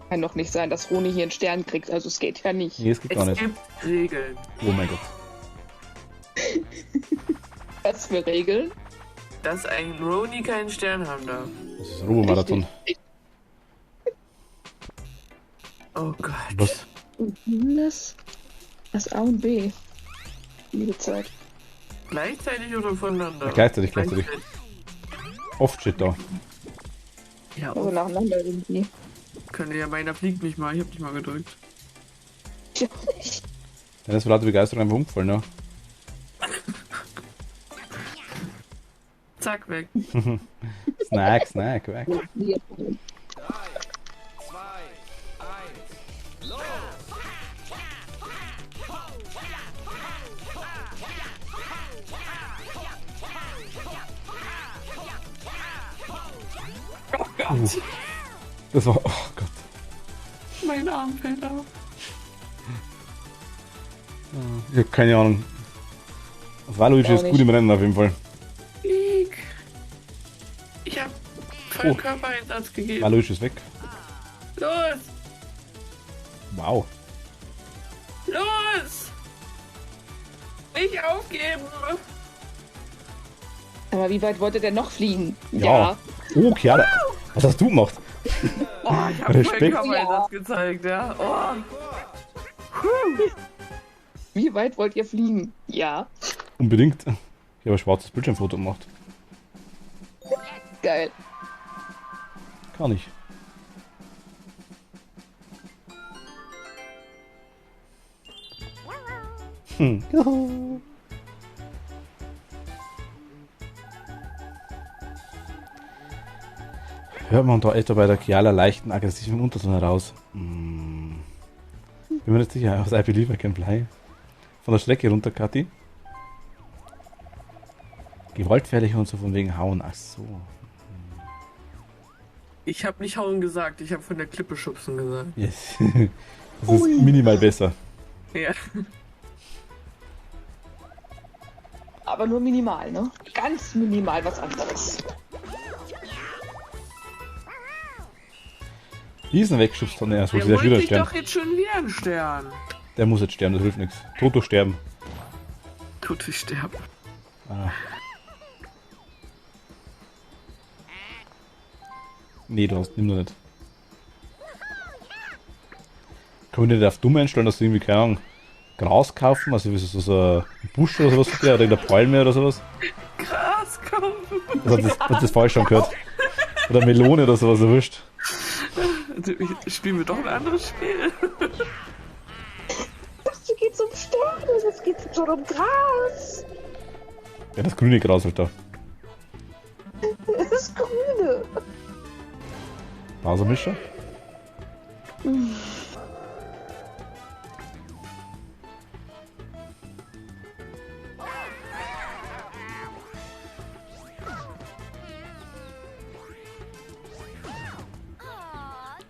Kann doch nicht sein, dass Roni hier einen Stern kriegt, also es geht ja nicht. Nee, es geht gar Es nicht. gibt Regeln. Oh mein Gott. Was für Regeln? Dass ein Roni keinen Stern haben darf. Das ist Robo-Marathon. Oh Gott. Was? Das A und B. Liebe Zeit. Gleichzeitig oder voneinander? Ja, gleichzeitig. Oft steht da. Ja, Also nacheinander irgendwie. könnte ja meiner fliegt nicht mal. Ich hab nicht mal gedrückt. Ich auch nicht. Dann ist vor lauter Begeisterung einfach umgefallen, ja. Zack, weg. Snack, Snack, weg. Ja. Oh Gott. Das war. Oh Gott. Mein Arm fällt auf. Ich hab keine Ahnung. Waluigi Auch ist gut nicht. im Rennen auf jeden Fall. Flieg. Ich hab vollen Oh. Körpereinsatz gegeben. Waluigi ist weg. Los! Wow. Los! Nicht aufgeben! Aber wie weit wollte der noch fliegen? Ja. Oh, Chiara. Was hast du gemacht? Oh, ich hab vollen Respekt. Körpereinsatz gezeigt, ja. Oh. Wie weit wollt ihr fliegen? Ja. Unbedingt. Ich habe ein schwarzes Bildschirmfoto gemacht. Geil. Kann ich. Juhu. Hört man da etwa bei der Chiala leichten aggressiven Unterton heraus? Bin mir nicht sicher, aus I Believe I Can Fly. von der Strecke runter, Kathi. Gewaltfährlich und so von wegen hauen. Ach so. Ich habe nicht hauen gesagt, ich habe von der Klippe schubsen gesagt. Yes. Das ist minimal besser. Ja. Aber nur minimal, ne? Ganz minimal was anderes. Diesen wegschubst dann erst, wo Der sie wieder holt sich sterben. doch jetzt schon wieder einen Stern. Der muss jetzt sterben, das hilft nichts. Toto sterben. Tut sich sterben. Ah. Nee, du hast, nimm doch nicht. Können wir nicht auf dumm einstellen, dass du irgendwie, keine Ahnung, Gras kaufen, also wie so ein Busch oder sowas oder in der Palme oder sowas? Gras kaufen. Also hat das falsch schon gehört. Oder Melone oder sowas, erwischt. Spielen wir doch ein anderes Spiel. Das geht um Sterne, das geht schon um Gras. Ja, das grüne Gras halt da. Das Grüne. Bowser-Mischer?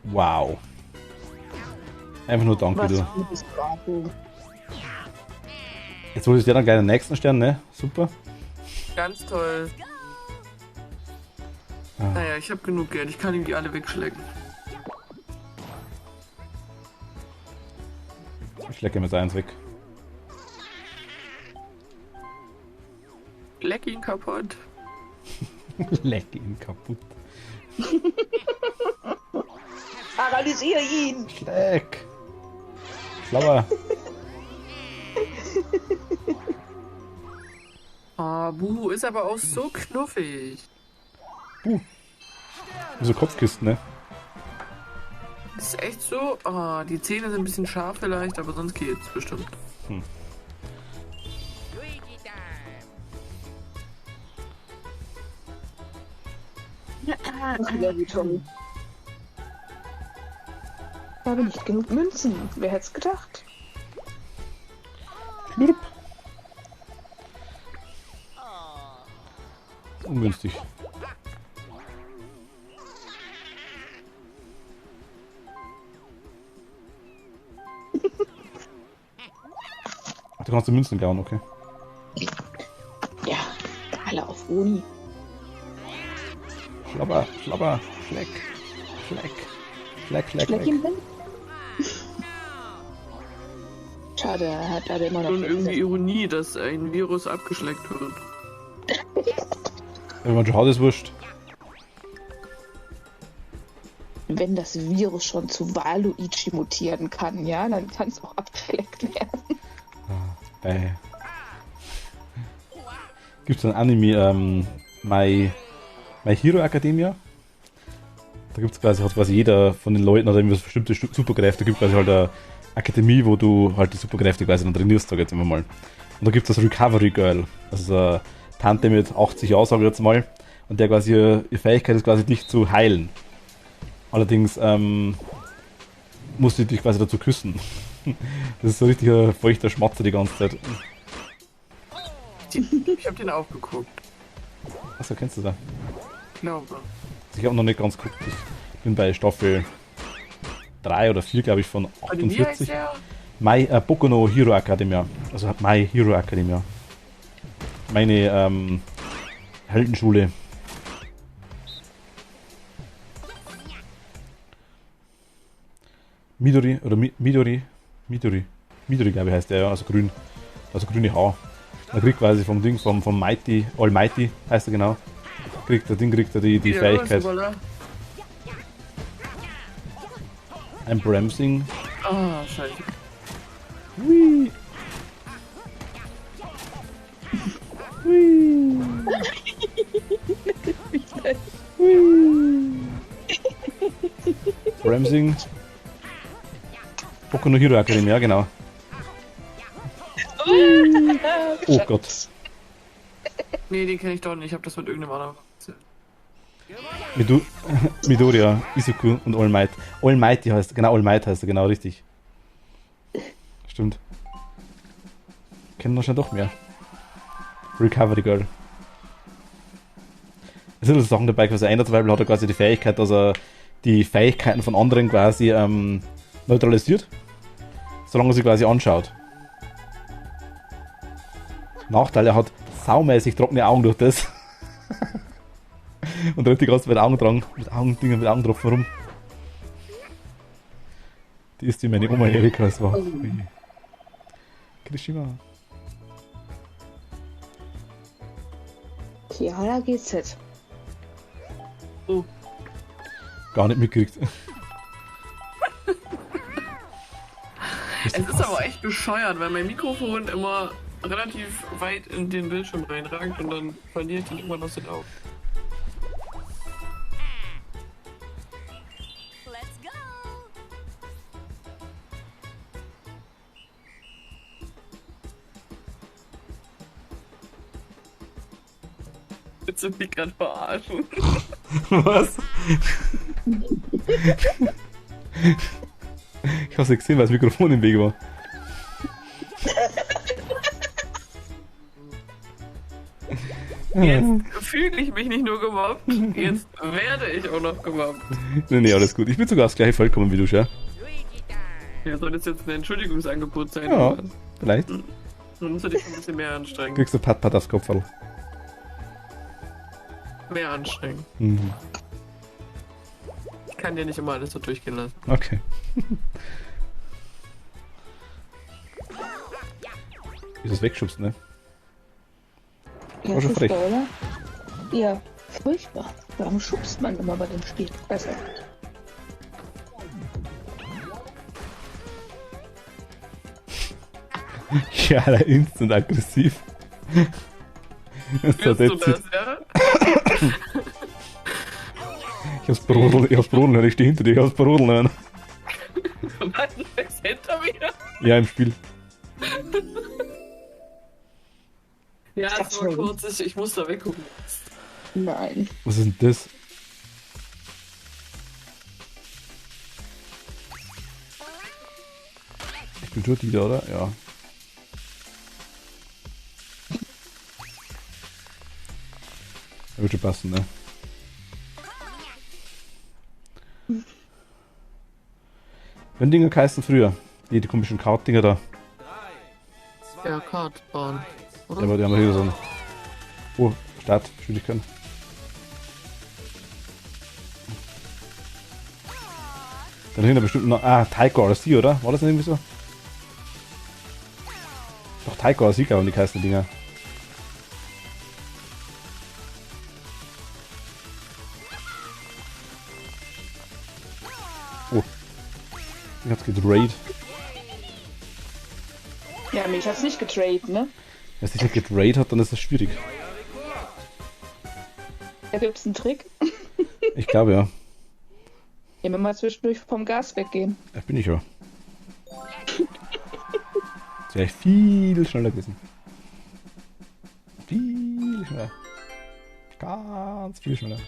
Wow. Einfach nur danke, du. Gutes Braten. Jetzt hol ich dir dann gleich den nächsten Stern, ne? Super. Ganz toll. Ah. Naja, ich habe genug Geld, ich kann ihm die alle wegschlecken. Ich lecke mir jetzt eins weg. Leck ihn kaputt. Leck ihn kaputt. Paralysiere ihn. Schleck. Schlauer. Oh, Buhu ist aber auch so knuffig. So Kopfkisten, ne? Das ist echt so. Oh, die Zähne sind ein bisschen scharf vielleicht, aber sonst geht's bestimmt. Ja, wie toll. Ich habe nicht genug Münzen. Wer hätte es gedacht? Schlürp. Ungünstig. Du kannst die Münzen klauen, okay. Ja, alle auf Uni. Schlabber, Schlabber, Schleck, Schleck, Schleck, Schleck, Schleck Schleck. ihn weg. Schade, er hat aber immer noch. Schon irgendwie Ironie, dass ein Virus abgeschleckt wird. Wenn man schon hat, ist wurscht. Wenn das Virus schon zu Waluigi mutieren kann, ja, dann kann es auch abgeschleckt werden. Gibt es ein Anime, My Hero Academia? Da gibt es quasi, hat quasi jeder von den Leuten oder irgendwie bestimmte Superkräfte, gibt quasi halt eine Akademie, wo du halt die Superkräfte quasi dann trainierst, sag ich jetzt immer mal. Und da gibt es das Recovery Girl, also eine Tante mit 80 Jahren, sag ich jetzt mal, und der quasi, ihre Fähigkeit ist quasi dich zu heilen. Allerdings musst du dich quasi dazu küssen. Das ist so richtig ein feuchter Schmatzer die ganze Zeit. Ich hab den auch geguckt. Achso, kennst du das? Glaube. Ich habe noch nicht ganz geguckt. Ich bin bei Staffel 3 oder 4, glaube ich, von Und wie heißt 48. der? Boku no Hero Academia. Also My Hero Academia. Meine Heldenschule. Midori, oder Midori, glaube ich heißt der, ja, also grün. Also grüne Haar. Er kriegt quasi vom Ding, vom Mighty, Almighty heißt er genau. Kriegt er die Ja, Fähigkeit. voilà. Ein Bremsing. Ah, scheiße. Hui. Hui. Hui. Bremsing. Boku no Hero Academy, ja genau. Oh Gott. Nee, den kenne ich doch nicht. Ich habe das mit irgendeinem anderen. Midoriya, Izuku und All Might. All Mighty heißt, genau, All Might heißt er, genau richtig. Stimmt. kennen wahrscheinlich doch mehr. Recovery Girl. Es sind so Sachen dabei, quasi einer zum Beispiel hat er quasi die Fähigkeit, dass er die Fähigkeiten von anderen quasi neutralisiert, solange er sie quasi anschaut. Nachteil, er hat saumäßig trockene Augen durch das. Und rennt die ganze Zeit mit Augentropfen rum. Die ist wie meine Oma Erika, es war. Kirishima. Chiara GZ. Oh. Gar nicht mitgekriegt. Es ist aber echt bescheuert, weil mein Mikrofon immer relativ weit in den Bildschirm reinragt und dann verliere ich den irgendwann aus den Augen. Let's go! Willst du mich gerade verarschen? Was? Ich hab's nicht gesehen, weil das Mikrofon im Weg war. Jetzt fühle ich mich nicht nur gemobbt, jetzt werde ich auch noch gemobbt. Nee, alles gut. Ich bin sogar aufs gleiche Feld gekommen wie du, schau. Ja, soll das jetzt ein Entschuldigungsangebot sein? Ja, Oder was? vielleicht. Dann musst du dich ein bisschen mehr anstrengen. Kriegst du Pat aufs Kopfball. Mehr anstrengen. Mhm. Ich kann dir nicht immer alles so durchgehen lassen. Okay. Wie du es wegschubst, ne? Ja, War schon frech. furchtbar, oder? Ja, furchtbar. Warum schubst man immer bei dem Spiel? Besser. Ja, der instant aggressiv. Das Wirst du das, ja? Ich hab's brodeln hören, ich steh hinter dir, ich hab's brodeln hören. Was? Du bist hinter mir? Ja, im Spiel. Ja, Ach, es war schon. kurz, ich muss da weggucken. Nein. Was ist denn das? Ich bin schon die da, oder? Ja. Wird schon passen, ne? Wenn Dinger geheißen früher. Die komischen Kart-Dinger da. Ja, Kartbahn. Ja, aber die haben wir hier so ein. Oh, Start, Schwierigkeiten. Dann hinter bestimmt noch. Ah, Taiko RC, oder? War das nicht irgendwie so? Doch, Taiko RC, glaube ich, die heißen Dinger. Oh. Ich hab's gedraht. Ja, mich hat's nicht getradet, ne? Wenn es nicht gedraht hat, dann ist das schwierig. Da gibt's einen Trick. Ich glaube ja. Immer mal zwischendurch vom Gas weggehen. Da bin ich ja. Das wäre viel schneller gewesen. Viel schneller. Ganz viel schneller.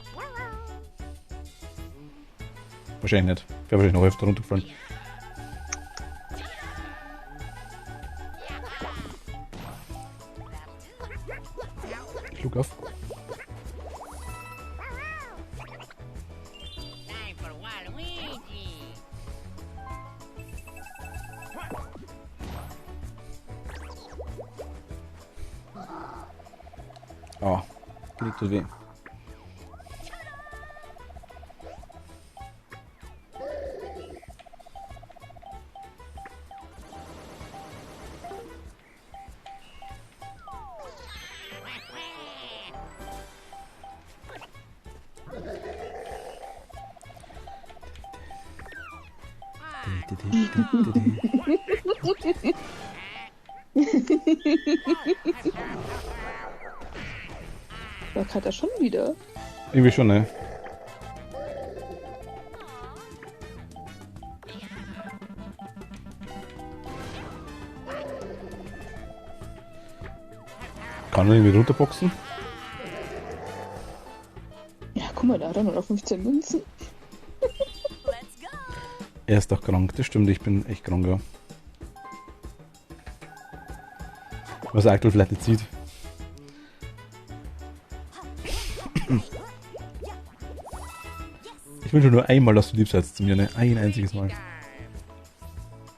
Wahrscheinlich nicht. Ich wäre wahrscheinlich noch öfter runtergefallen. Schluck auf. Time for Waluigi! Oh, Knie tut weh. Da hat er schon wieder. Irgendwie schon, ne? Kann er irgendwie runterboxen? Ja, guck mal, da hat er nur noch 15 Münzen. Let's go! Er ist doch krank, das stimmt, ich bin echt krank, ja. Was er aktuell vielleicht nicht sieht. Ich wünsche nur einmal, dass du lieb seid zu mir, ne? Ein einziges Mal. Ich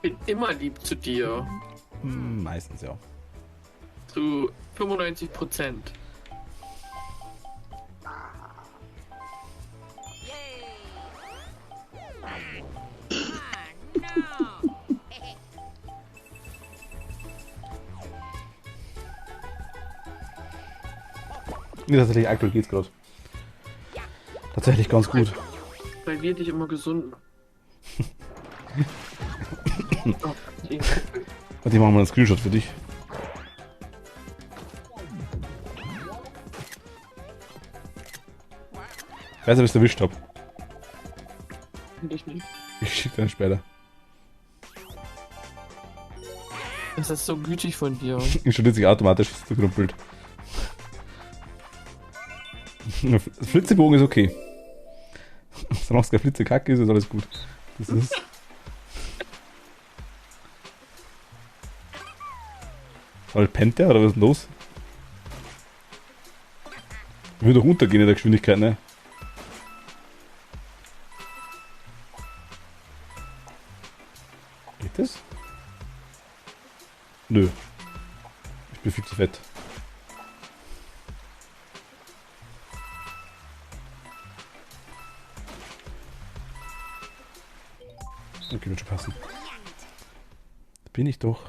bin immer lieb zu dir. Meistens, ja. Zu 95%. Nee, tatsächlich, aktuell geht's gerade. Tatsächlich ganz gut. Weil wir dich immer gesund machen. Oh, je. Und die machen wir einen Screenshot für dich. Ich weiß, ob ich es erwischt habe. Ich nicht. Ich schicke dann später. Das ist so gütig von dir. Installiert sich automatisch das Grundbild. Flitzebogen ist okay. Solange es kein Flitzekacke ist, ist alles gut. Das ist. Soll pennt der oder was ist denn los? Ich will doch runtergehen in der Geschwindigkeit, ne? Geht das? Nö. Ich bin viel zu fett. Okay, wird schon passen. Bin ich doch.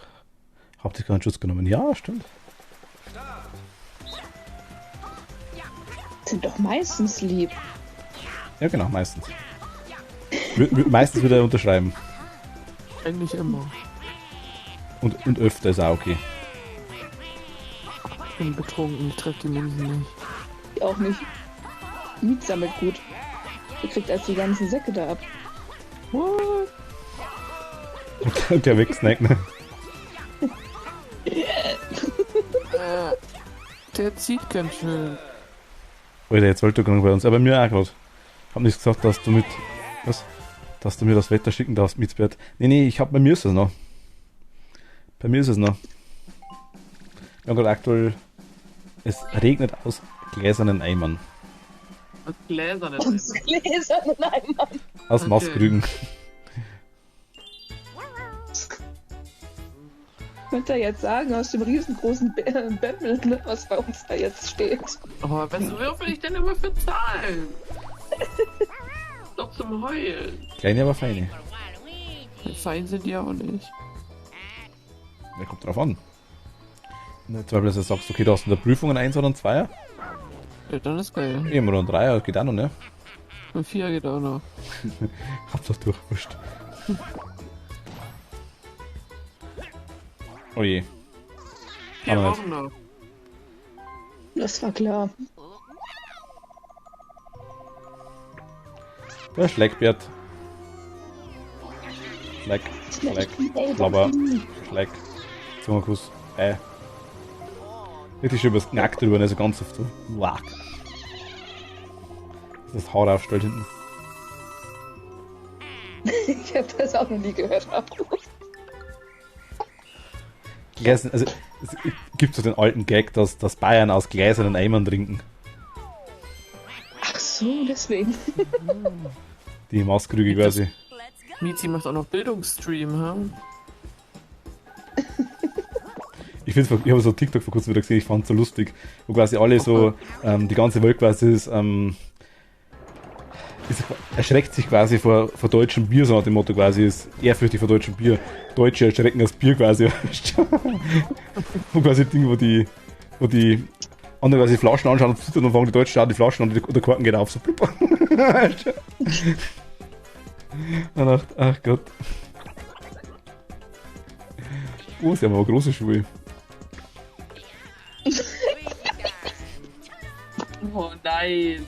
Habt ihr keinen Schuss genommen? Ja, stimmt. Sind doch meistens lieb. Ja, genau, meistens. Meistens würde er unterschreiben. Eigentlich immer. Und öfter ist auch okay. Ich bin betrunken, ich treffe die Münzen nicht. Ich auch nicht. Miet sammelt gut. Ihr kriegt als die ganzen Säcke da ab. What? Und der wegsnackt, ne? Der zieht ganz schön. Alter, jetzt wollte er bei uns. Aber mir auch gerade. Hab nicht gesagt, dass du mit. Was? Dass du mir das Wetter schicken darfst mit Bett. Nee, bei mir ist es noch. Bei mir ist es noch. Wir haben gerade aktuell. Es regnet aus gläsernen Eimern. Aus gläsernen Aus gläsernen Eimern. Aus Okay. Nasskrügen. Könnt ihr jetzt sagen, aus dem riesengroßen Bämmel, ne, was bei uns da jetzt steht. Aber was will ich denn immer für Zahlen? Doch zum Heulen. Kleine, aber feine. Fein sind die auch nicht. Der kommt drauf an. Zum Beispiel, dass du sagst, okay, du hast in der Prüfung einen 1 oder einen 2er. Ja, dann ist geil. Eben, oder einen 3er, geht auch noch, ne? Und 4 geht auch noch. Hab's doch durchwuscht. Oh je. 4 Aber Wochen noch. Das war klar. Der Schleckbert. Schleck. Blabber. Schleck. Zungenkuss. Richtig schön übers Knack drüber, nicht so ganz oft so. Wow. Das Haar aufstellt hinten. Ich hab das auch noch nie gehört. Also, es gibt so den alten Gag, dass Bayern aus gläsernen Eimern trinken. Ach so, deswegen. Die Mauskrüge quasi. Let's go. Mizi macht auch noch Bildungsstream, ha? Ich habe so TikTok vor kurzem wieder gesehen, ich fand es so lustig, wo quasi alle so, die ganze Welt quasi erschreckt sich quasi vor deutschem Bier, so nach dem Motto quasi, ist ehrfürchtig vor deutschem Bier. Deutsche erschrecken das Bier quasi. Wo quasi Dinge, wo die anderen quasi Flaschen anschauen und dann fangen die Deutschen an, die Flaschen an und der Korken geht auf, so blubber. Ach Gott. Oh, sie haben aber große Schuhe. Oh nein.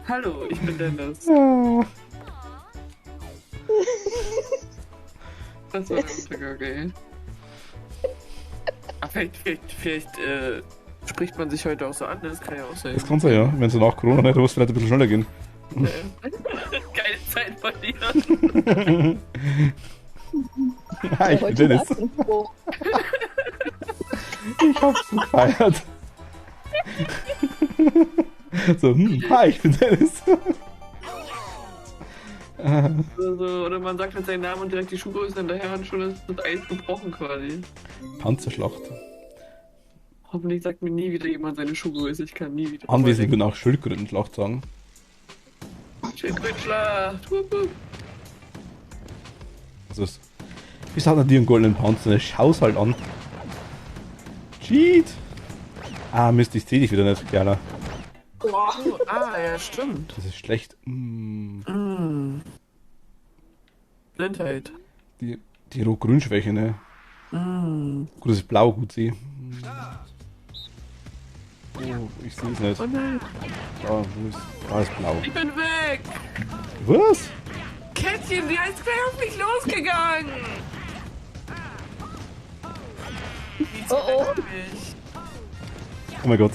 Hallo, ich bin Dennis. Das war der Untergang, ey. Aber vielleicht spricht man sich heute auch so an, das kann ja auch sein. Das kann sein, ja. Wenn es nach Corona nicht, muss es vielleicht ein bisschen schneller gehen. Keine Zeit verlieren. Hi, ich bin Dennis. Ich hab's so gefeiert. So, hi, ich bin Dennis. Also, oder man sagt halt seinen Namen und direkt die Schuhgröße hinterher und schon ist das Eis gebrochen quasi. Panzerschlacht. Hoffentlich sagt mir nie wieder jemand seine Schuhgröße. Ich kann nie wieder. Anwesend können auch Schildkrötenschlacht sagen. Schildkrötenschlacht. Wupp, wupp. Also, bis hat er dir einen goldenen Panzer? Schau's halt an. Cheat! Ah, Mist, ich seh dich wieder nicht, Kerler. Boah. Oh, ja, stimmt. Das ist schlecht. Blindheit. Die Rot-Grün-Schwäche, ne? Gut, dass ich blau gut sehe. Oh, ich sehe es nicht. Oh nein. Da ist blau. Ich bin weg. Was? Kätzchen, die ist gleich auf mich losgegangen. Die Oh. mich. Oh mein Gott.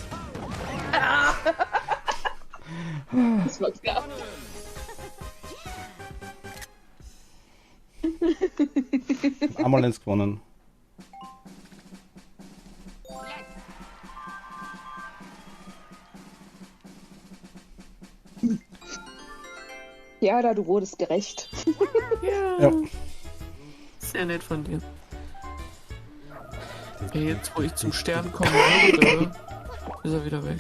Das war klar. Einmal eins gewonnen. Ja, da du wurdest gerecht. Ja. Ja. Sehr nett von dir. Ey, jetzt, wo ich zum Stern kommen würde, ist er wieder weg.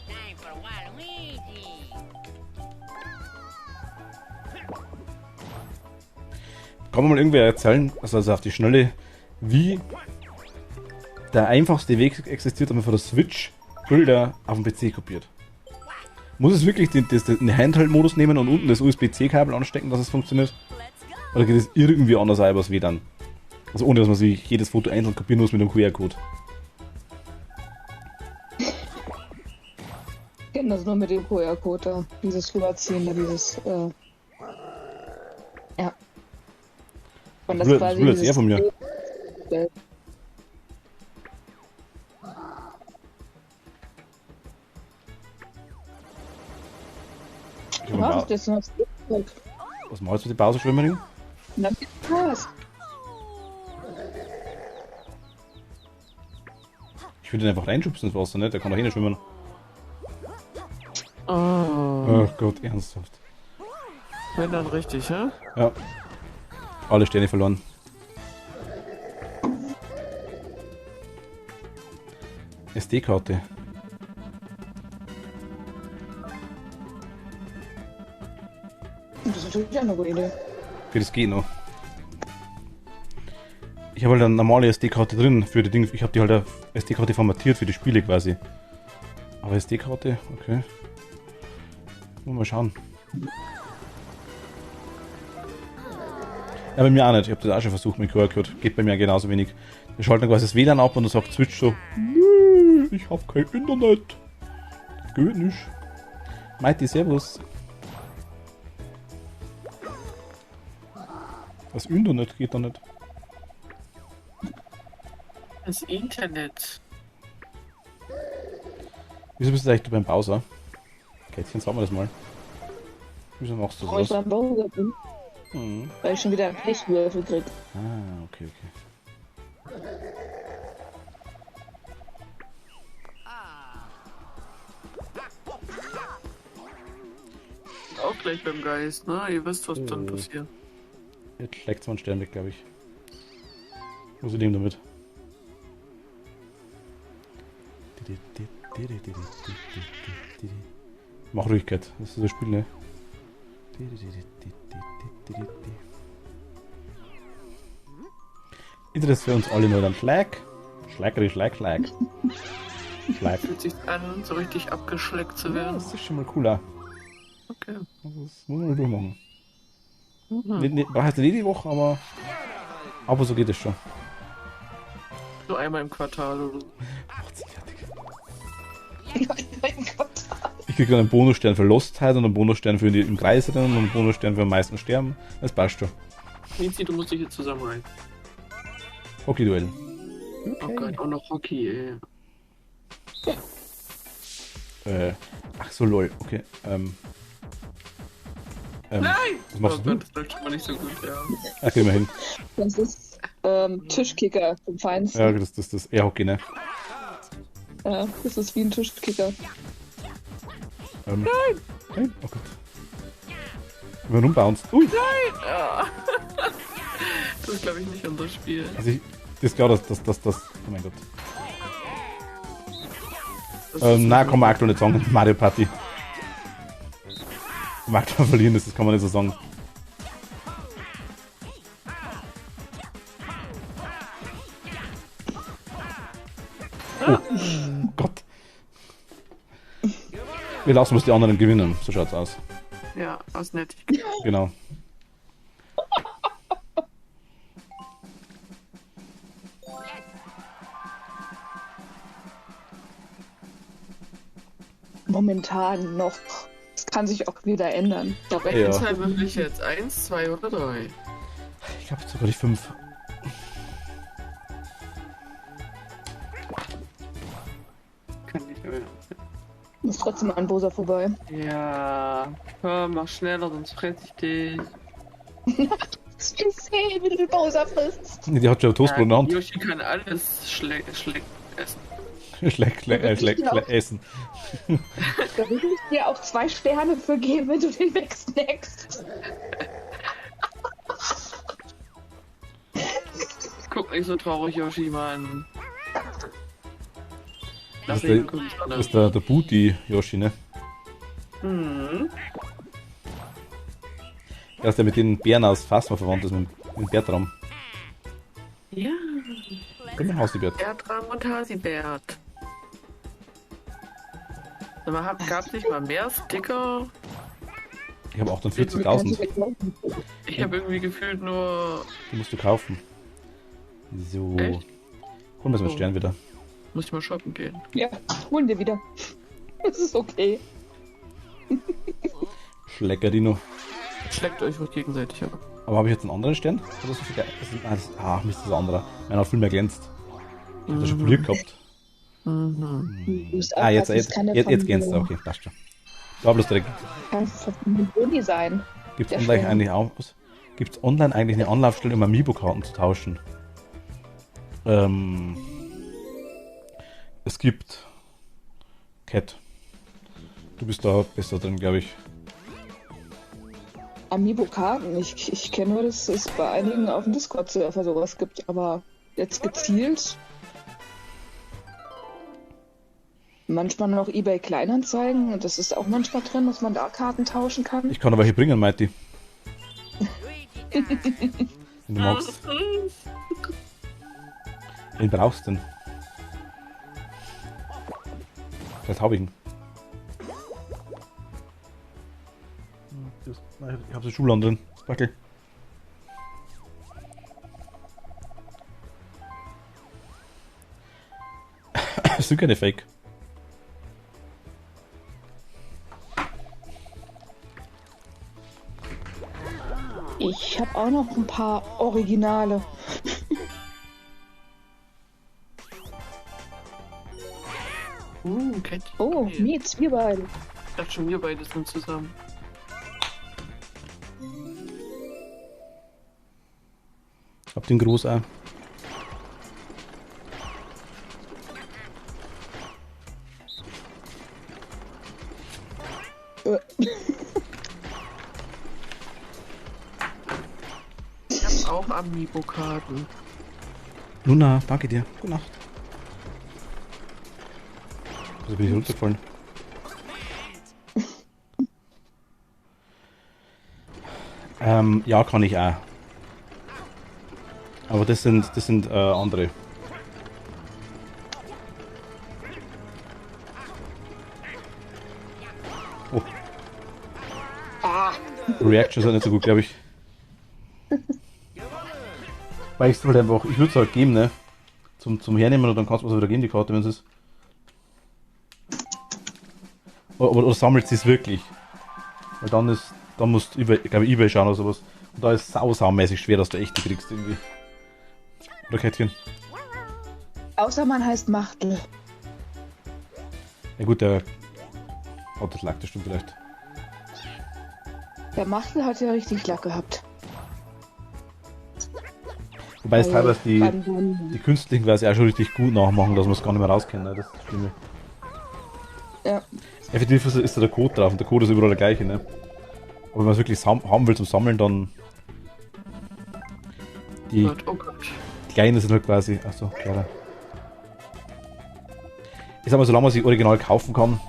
Time for Waluigi. Kann man mal irgendwer erzählen, also auf die Schnelle, wie der einfachste Weg existiert, wenn man von der Switch Bilder auf dem PC kopiert? Muss es wirklich den Handheld-Modus nehmen und unten das USB-C-Kabel anstecken, dass es funktioniert? Let's go. Oder geht es irgendwie anders auch übers WLAN? Also ohne, dass man sich jedes Foto einzeln kopieren muss mit einem QR-Code. Ich kenne das nur mit dem QR-Code da. Dieses Rüberziehen, da dieses, ja. Und Das will jetzt eher von mir. Ich hab Was mal- ist das noch? Was machst du mit der Pausenschwimmerin? Na, viel Spaß. Ich würde ihn einfach reinschubsen ins Wasser, ne? Der kann doch eh nicht schwimmen. Oh. Oh Gott, ernsthaft. Wenn dann richtig, hä? Ja. Alle Sterne verloren. SD-Karte. Das ist natürlich eine gute Idee. Für das geht noch. Ich habe halt eine normale SD-Karte drin für die Dinge. Ich habe die halt auf SD-Karte formatiert für die Spiele quasi. Aber SD-Karte, okay. Mal schauen. Ja, bei mir auch nicht. Ich habe das auch schon versucht mit QR-Code. Geht bei mir genauso wenig. Wir schalten quasi das WLAN ab und dann sagt Switch so: Nö, ich habe kein Internet. Geht nicht. Mighty, servus. Das Internet geht da nicht. Das Internet. Wieso bist du eigentlich beim Bowser? Kätzchen, sag mal das mal. Wieso machst du Warum ich sowas? beim Bowser bin, weil ich schon wieder einen Pechwürfel krieg. Ah, okay. Auch gleich beim Geist, ne? Ihr wisst, was dann Oh. passiert. Jetzt schlägt zwar einen Stern weg, glaube ich. Muss ich nehmen damit. Mach Ruhigkeit, das ist das Spiel, ne? Ist das für uns alle nur dann Schlag? Schlag. Schlag. Fühlt sich an, so richtig abgeschleckt zu Ja, werden. das ist schon mal cooler. Okay. Also das muss man mal durchmachen. Mhm. War halt nicht die Woche, aber so geht es schon. So einmal im Quartal oder so. Macht's fertig. Mein Gott. Ich krieg dann einen Bonusstern für Lostheit und einen Bonusstern für die im Kreis rennen und einen Bonusstern für am meisten sterben. Das passt schon. Mizi, du musst dich jetzt zusammenreißen. Hockey-Duell. Oh Gott, auch noch Hockey, ey. Ach so, lol. Okay. Nein! Was machst Oh du? Gott, das läuft schon mal nicht so gut, ja. Ach, gehen wir hin. Das ist Tischkicker vom Feinsten. Ja, das Airhockey, ne? Ja, das ist wie ein Tischkicker. Nein! Oh Gott. Immer rumbounced. Ui! Ja. Das ist, glaube ich, nicht unser Spiel. Also das ist klar, das. Oh mein Gott. Das ist Nein, kann man aktuell nicht sagen. Mario Party. Kann man aktuell verlieren, das kann man nicht so sagen. Oh Gott. Wir lassen uns die anderen gewinnen, so schaut's aus. Ja, aus nett. Genau. Momentan noch. Das kann sich auch wieder ändern. Auf welche Zahl würfel ich jetzt? 1, 2 oder 3? Ich glaube sogar die 5. Kann nicht mehr. Muss trotzdem an Bosa vorbei. Ja, komm, mach schneller, sonst fress ich dich. Das ist wie du den Bowser frisst. Die hat schon Toastbrot in der Hand. Yoshi kann alles schleck essen. Schleck essen. Da würde ich dir auch 2 Sterne für geben, wenn du den wegsnackst. Guck nicht so traurig, Yoshi, Mann. Das Lass ihn gucken. ist der Booty Yoshi, ne? Mhm. Der ist der mit den Bären aus Phasma verwandt ist, mit dem Bärtraum. Ja. Komm mal Haus, die Bärt. Erdram und Hasibert. Gab es nicht mal mehr Sticker? Ich habe 48.000. Ich habe irgendwie gefühlt nur... Die musst du kaufen. So. Echt? Holen wir es mit Oh. Stern wieder. Muss ich mal shoppen gehen. Ja, holen wir wieder. Das ist okay. Schleckerino. Schleckt euch ruhig gegenseitig ab. Aber habe ich jetzt einen anderen Stern? Oder so viel geil? Mist, das ist ein anderer. Meiner hat viel mehr glänzt. Ich hab das schon poliert gehabt. Mhm. Du musst Jetzt aufpassen, glänzt er. Okay, passt schon. War bloß direkt. Kann von Boni sein. Gibt Der es online Stern. eigentlich auch Gibt's online eigentlich eine Anlaufstelle, um Amiibo-Karten zu tauschen? Es gibt Cat. Du bist da besser drin, glaube ich. Amiibo-Karten. Ich kenne nur, dass es bei einigen auf dem Discord-Server sowas gibt, aber jetzt gezielt. Manchmal noch eBay Kleinanzeigen und das ist auch manchmal drin, dass man da Karten tauschen kann. Ich kann aber hier bringen, Mighty. Wenn du magst. Wen brauchst du denn? Vielleicht habe ich ihn. Ich habe so Schulan drin. Wackel. Das sind keine Fake. Ich habe auch noch ein paar Originale. Kätzchen. Oh, Mietz, wir beide. Ich dachte schon, wir beide sind zusammen. Hab den Gruß auch. Ich habe auch Amiibo-Karten. Luna, danke dir. Gute Nacht. Also bin ich runtergefallen. Ja, kann ich auch. Aber das sind andere. Oh. Reactions sind nicht so gut, glaube ich. Weil ich halt einfach, ich würde es halt geben, ne? Zum Hernehmen und dann kannst du es wieder geben, die Karte, wenn es ist. Oder sammelt sie es wirklich? Weil dann musst du, glaube ich, eBay schauen oder sowas. Und da ist es saumäßig schwer, dass du echte kriegst irgendwie. Oder Kätzchen? Außer man heißt Machtel. Ja gut, der hat das lag, das stimmt vielleicht. Der Machtel hat ja richtig Lack gehabt. Wobei es teilweise die die Künstlichen quasi auch schon richtig gut nachmachen, dass man es gar nicht mehr rauskennt. Ne? Das ist das Schlimme. Ja. Effektiv ist da der Code drauf und der Code ist überall der gleiche. Ne? Aber wenn man es wirklich haben will zum Sammeln, dann die Oh Gott. Kleinen sind halt quasi. Achso, klar. Ich sag mal, solange man sich original kaufen kann,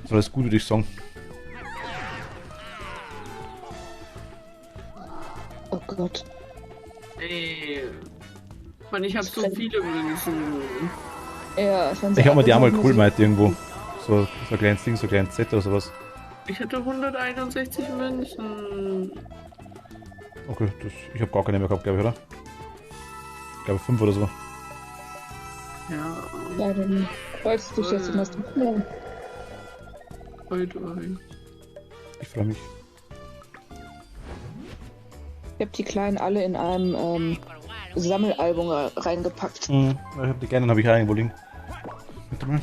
ist alles gut, würde ich sagen. Oh Gott. Ey. Mann, ich hab so viele Münzen. Ja, Ich hab mir die einmal geholt, meint irgendwo. So ein kleines Ding, so ein kleines Set oder sowas. Ich hatte 161 Münzen. Okay, ich habe gar keine mehr gehabt, glaube ich, oder? Ich glaube 5 oder so. Ja. Ja, dann freust du dich jetzt immer so. Ja. Heute. Ich freue mich. Ich habe die Kleinen alle in einem Sammelalbum reingepackt. Ich habe die kleinen, habe ich auch irgendwo liegen. Warte mal.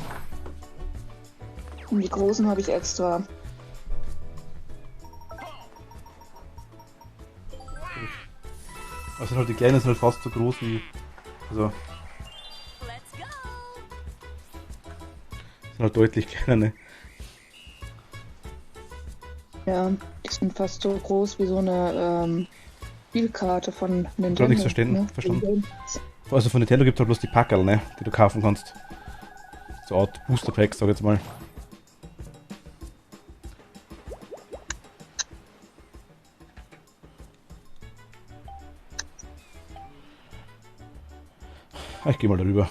Und die großen habe ich extra. Also halt die kleinen sind halt fast so groß wie. Also. Sind halt deutlich kleiner, ne? Ja, die sind fast so groß wie so eine Spielkarte von Nintendo. nichts verstanden. Also von Nintendo gibt es halt bloß die Packerl, ne? Die du kaufen kannst. So eine Art Booster Packs, sag ich jetzt mal. Ich geh mal darüber.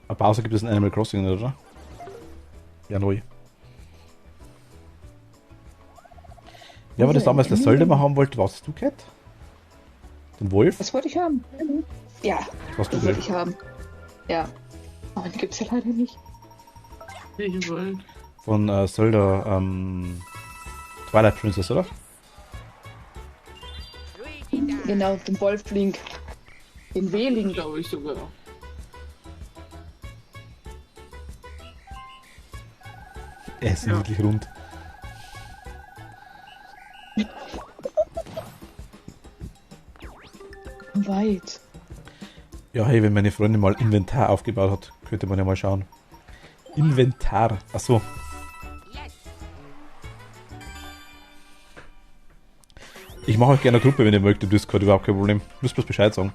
Ein Bowser gibt es in Animal Crossing, oder? Ja, neu. Ja, aber das damals der Zelda mal haben wollte, was hast du, Cat? Den Wolf? Das wollte ich haben. Ja, Was du das wollte ich haben. Ja. Aber die gibt's ja leider nicht. Ich wollte. Von Zelda, Twilight Princess, oder? Genau, den Wolflink. Den W-Link. Glaube ich sogar. Er ist wirklich rund. Weit. Ja, hey, wenn meine Freundin mal Inventar aufgebaut hat, könnte man ja mal schauen. Inventar, achso. Ich mache euch gerne eine Gruppe, wenn ihr mögt, im Discord, überhaupt kein Problem. Müsst bloß Bescheid sagen.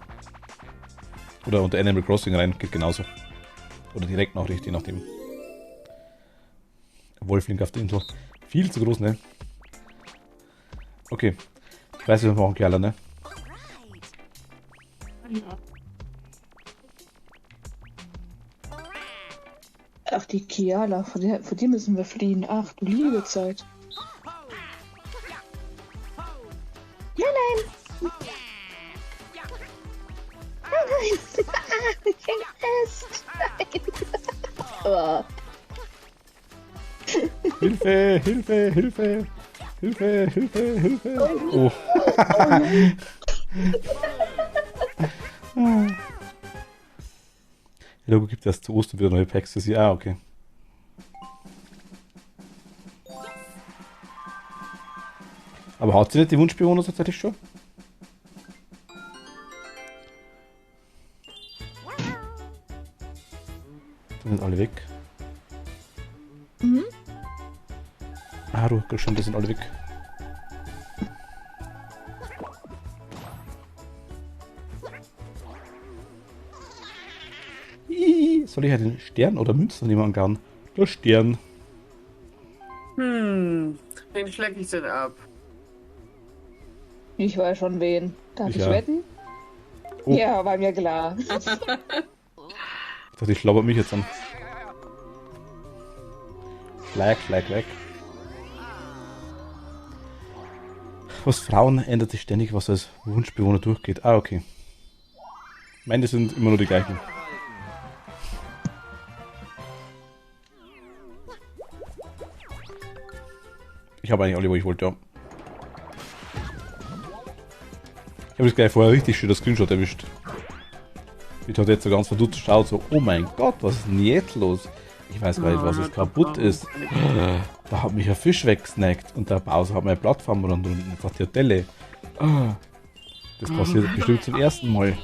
Oder unter Animal Crossing rein, geht genauso. Oder Direktnachricht, je nachdem. Wolflink auf der Insel. Viel zu groß, ne? Okay. Ich weiß, was wir machen, Kerle, ne? Ja. Ach, die Kiala, vor die müssen wir fliehen. Ach, du liebe Zeit. Nein! Nein! Ich häng fest! Nein! Hilfe, Hilfe, Hilfe! Hilfe, Hilfe, Hilfe! Oh. Logo gibt es zu Ostern wieder neue Packs für sie. Ah, okay. Aber hat sie nicht die Wunschbewohner tatsächlich schon? Die sind alle weg. Mhm. Ah, du, schon, die sind alle weg. Soll ich ja den Stern oder Münzen nehmen gern? Der Stern. Wen schlag ich denn ab? Ich weiß schon wen. Darf ich Ja. wetten? Oh. Ja, war mir klar. Ich dachte, ich schlabbert mich jetzt an. Schlag, schlag weg. Was Frauen ändert sich ständig, was als Wunschbewohner durchgeht. Ah, okay. Meine sind immer nur die gleichen. Ich habe eigentlich alle, wo ich wollte, ja. Ich habe das gleich vorher richtig schön das Screenshot erwischt. Ich hatte jetzt so ganz verdutzt geschaut, so, oh mein Gott, was ist denn jetzt los? Ich weiß gar nicht, was es kaputt ist. Da hat mich ein Fisch weggesnackt und der Bowser hat meine Plattform runter und eine Tagliatelle. Das passiert bestimmt zum ersten Mal.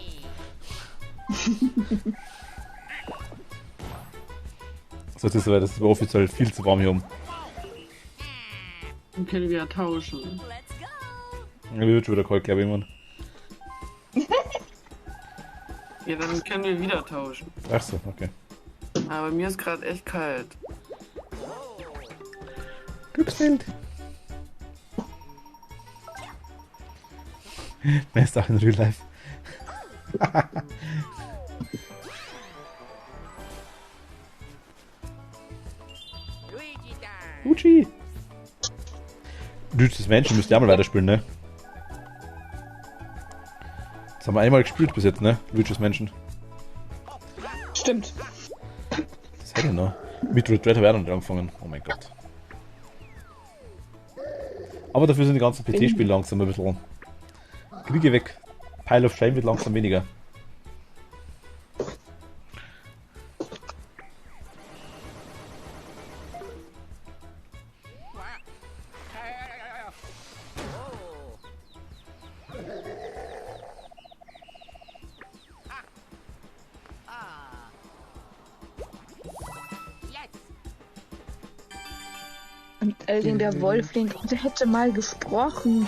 So, jetzt ist es soweit, das war offiziell viel zu warm hier um. Dann können wir ja tauschen. Ja, wird schon wieder kalt, glaube ich, irgendwann. Ja, dann können wir wieder tauschen. Ach so, okay. Aber mir ist gerade echt kalt. Glücksfeld. Mehr ist auch in Real Life. Luigi time. Uchi! Luigi's Mansion müsst ihr auch mal weiterspielen, ne? Das haben wir einmal gespielt bis jetzt, ne? Luigi's Mansion. Stimmt. Das hätte ich noch. Metroid Dread habe ich auch noch nicht angefangen. Oh mein Gott. Aber dafür sind die ganzen PC-Spiele langsam ein bisschen. Kriege weg. Pile of Shame wird langsam weniger. Jetzt. Und Eldin, der Wolfling, der hätte mal gesprochen.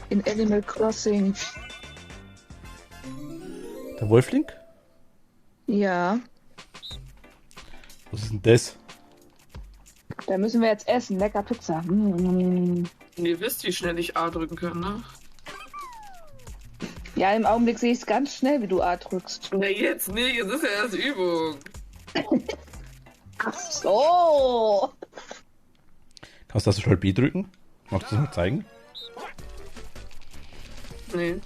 In Animal Crossing. Der Wolfling? Ja. Was ist denn das? Da müssen wir jetzt essen. Lecker Pizza. Ihr wisst, wie schnell ich A drücken kann, ne? Ja, im Augenblick sehe ich es ganz schnell, wie du A drückst. Na, jetzt nicht, jetzt ist ja erst Übung. Ach so. Kannst du das schon B drücken? Magst du das mal zeigen? Nee.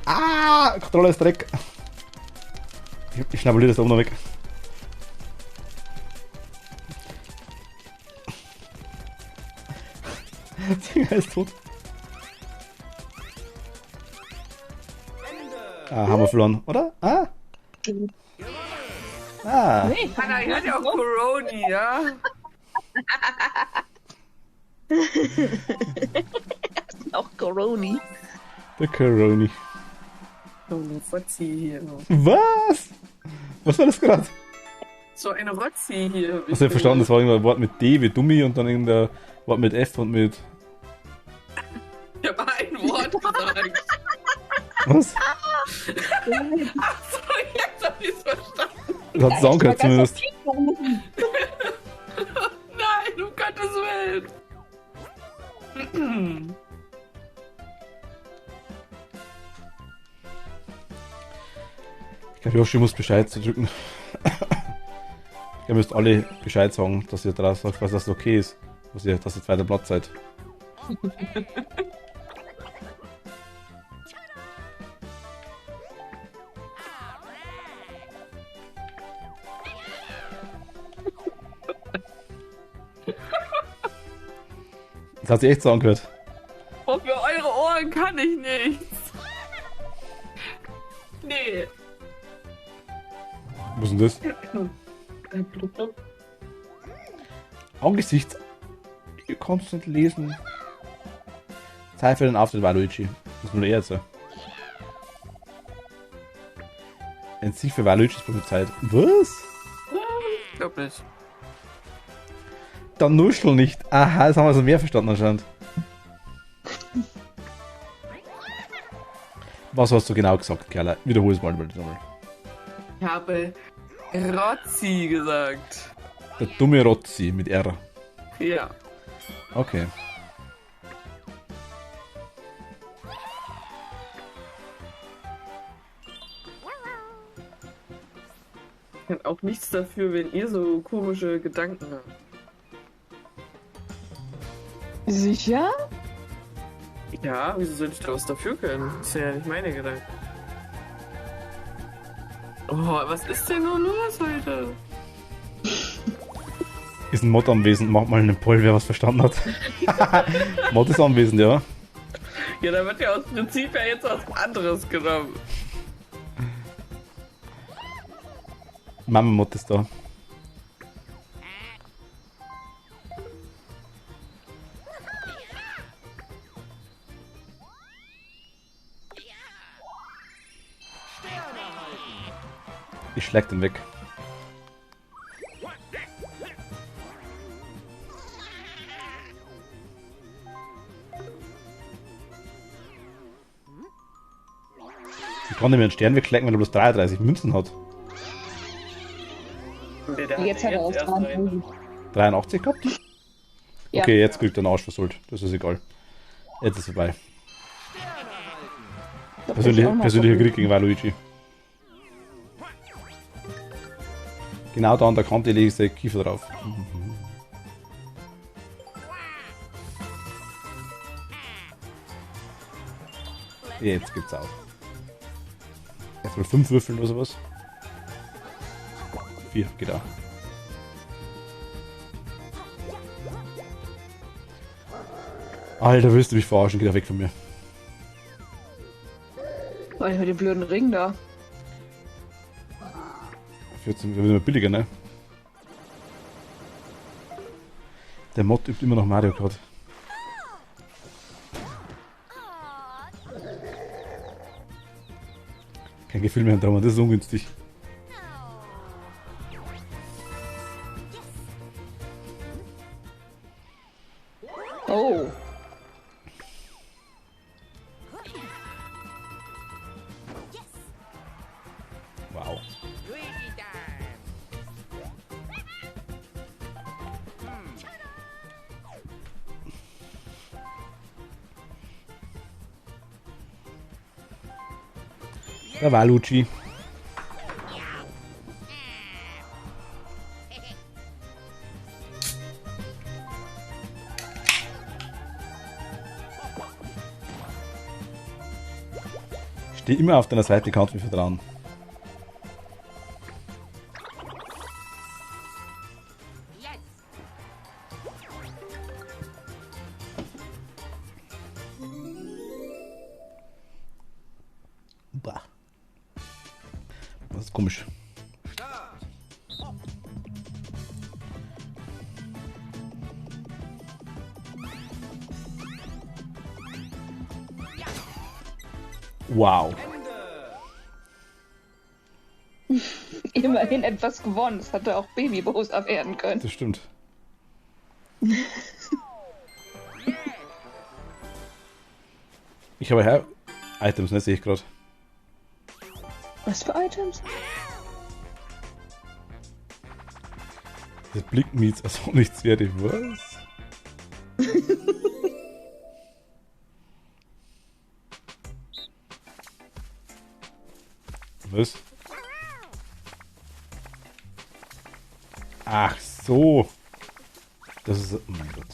Ah! Kontrolle ist Dreck. Ich schnabuliere das da oben noch weg. Zinger ist tot. Ah, haben wir verloren, oder? Ah! Ah! Nee, Hanna, ich hatte ja auch Coroni, ja? auch Coroni. Der Coroni. So eine Rotzi hier. Was? Was war das gerade? So eine Rotzi hier. Also ich hab verstanden, das war irgendein Wort mit D wie Dummi und dann irgendein Wort mit F und mit... Ich habe ein Wort gesagt. Was? Achso, jetzt hab ich's verstanden. Das hat Sound gehört zumindest. Nein, um Gottes Willen. Ich glaube, Yoshi muss Bescheid zu drücken. Ihr müsst alle Bescheid sagen, dass ihr draus sagt, was das okay ist. Dass ihr zweiter Platz seid. Das hat sich echt so angehört. Oh, für eure Ohren kann ich nichts. Nee. Was ist denn das? Angesichts. Ihr kannst nicht lesen. Zeit für den Auftritt war Luigi. Das ist nur er jetzt. Ein Sieg für Waluigi ist Zeit. Was? Ich glaub nicht. Dann Nuschel nicht. Aha, das haben wir also mehr verstanden anscheinend. Was hast du genau gesagt, Kerl? Wiederhol es mal bitte nochmal. Ich habe Rotzi gesagt. Der dumme Rotzi mit R. Ja. Okay. Ich kann auch nichts dafür, wenn ihr so komische Gedanken habt. Sicher? Ja, wieso soll ich da was dafür können? Das sind ja nicht meine Gedanken. Oh, was ist denn nur los heute? Ist ein Mod anwesend? Macht mal einen Poll, wer was verstanden hat. Mod ist anwesend, ja. Ja, da wird ja aus Prinzip ja jetzt was anderes genommen. Mama Mod ist da. Ich schlag den weg. Ich kann nicht mehr einen Stern wegschlagen, wenn er bloß 33 Münzen hat. Nee, der Jetzt hat er erst erst dran. 83 gehabt? Ja. Okay, jetzt kriegt er einen Arsch versohlt. Das ist egal. Jetzt ist es vorbei. Persönlicher Krieg gegen Waluigi. Genau da an der Kante lege ich den Kiefer drauf. Jetzt gibt's auf. Jetzt mal 5 Würfeln oder sowas. 4, geht auch. Alter, willst du mich verarschen? Geh da weg von mir. Weil mit dem blöden Ring da. 14 wird immer billiger, ne? Der Mod übt immer noch Mario Kart. Kein Gefühl mehr dran, das ist ungünstig. Oh. Wow. Luigi time. Der Waluigi. Steh immer auf deiner Seite, kannst mir vertrauen. Yes. Bah. Das ist komisch. Wow. Immerhin etwas gewonnen. Das hätte auch Baby Bowser werden können. Das stimmt. Ich habe her Items, ne, sehe ich gerade. Was für Items? Der Blick meets als auch nichts wert. Was? Was? Ach so. Das ist... Oh mein Gott.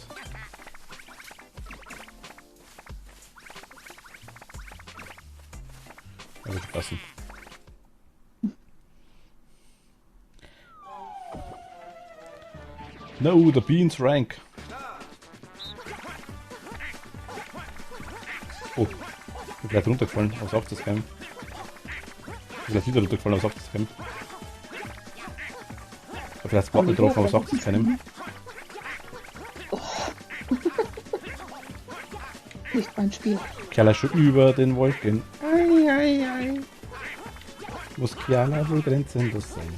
Also passen. No, the beans rank. Oh, ich bin gleich runtergefallen, aufs Aufzugscam. Ich bin gleich wieder runtergefallen, aufs Aufzugscam. Ich hab vielleicht Spot getroffen, aufs Aufzugscam. Nicht mein Spiel. Kiala schon über den Wolken. Ei, ei, ei. Muss Kiala wohl grenzenlos sein.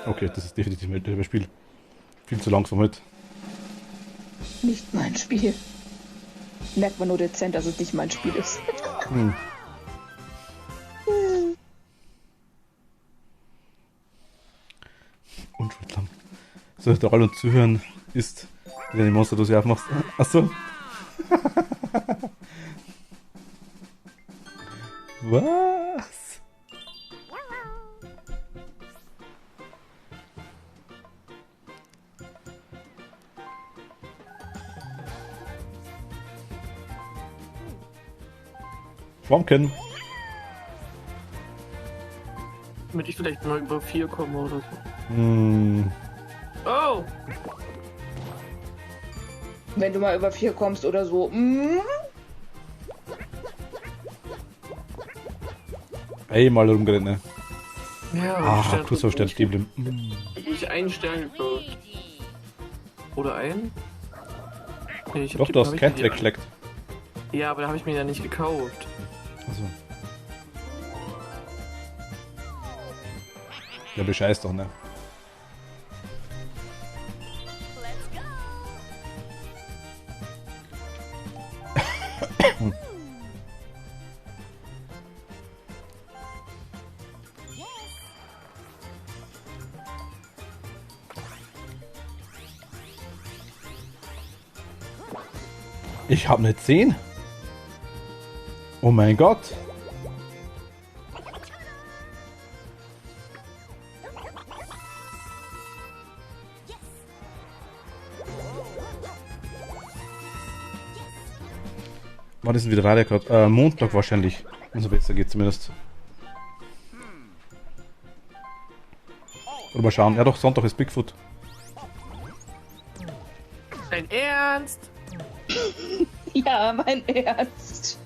Okay, das ist definitiv ein älteres Spiel. Viel zu langsam heute. Nicht mein Spiel. Merkt man nur dezent, dass es nicht mein Spiel ist. Hm. Unschuld lang. So, der Roll und Zuhören ist, wenn du die Monsterdose aufmachst. Achso. Was? Schwammken. Damit ich vielleicht mal über 4 komme oder so. Hm. Oh! Wenn du mal über 4 kommst oder so. Einmal rumgerannt, ne? Ja, Ach, du sollst Stern stehen bleiben. Ich einen Stern gekauft. Oder einen? Nee, ich hab Doch, die- du hast hab ich Cat mir die- weggeschleckt. Ja, aber da habe ich mir ja nicht gekauft. Also. Ja, bescheiß doch, ne? Ich habe eine 10. Oh mein Gott. Wann ist denn wieder Radio gerade? Montag wahrscheinlich. Wenn es besser geht zumindest. Oder mal schauen. Ja doch, Sonntag ist Bigfoot. Dein Ernst? Ja, mein Ernst.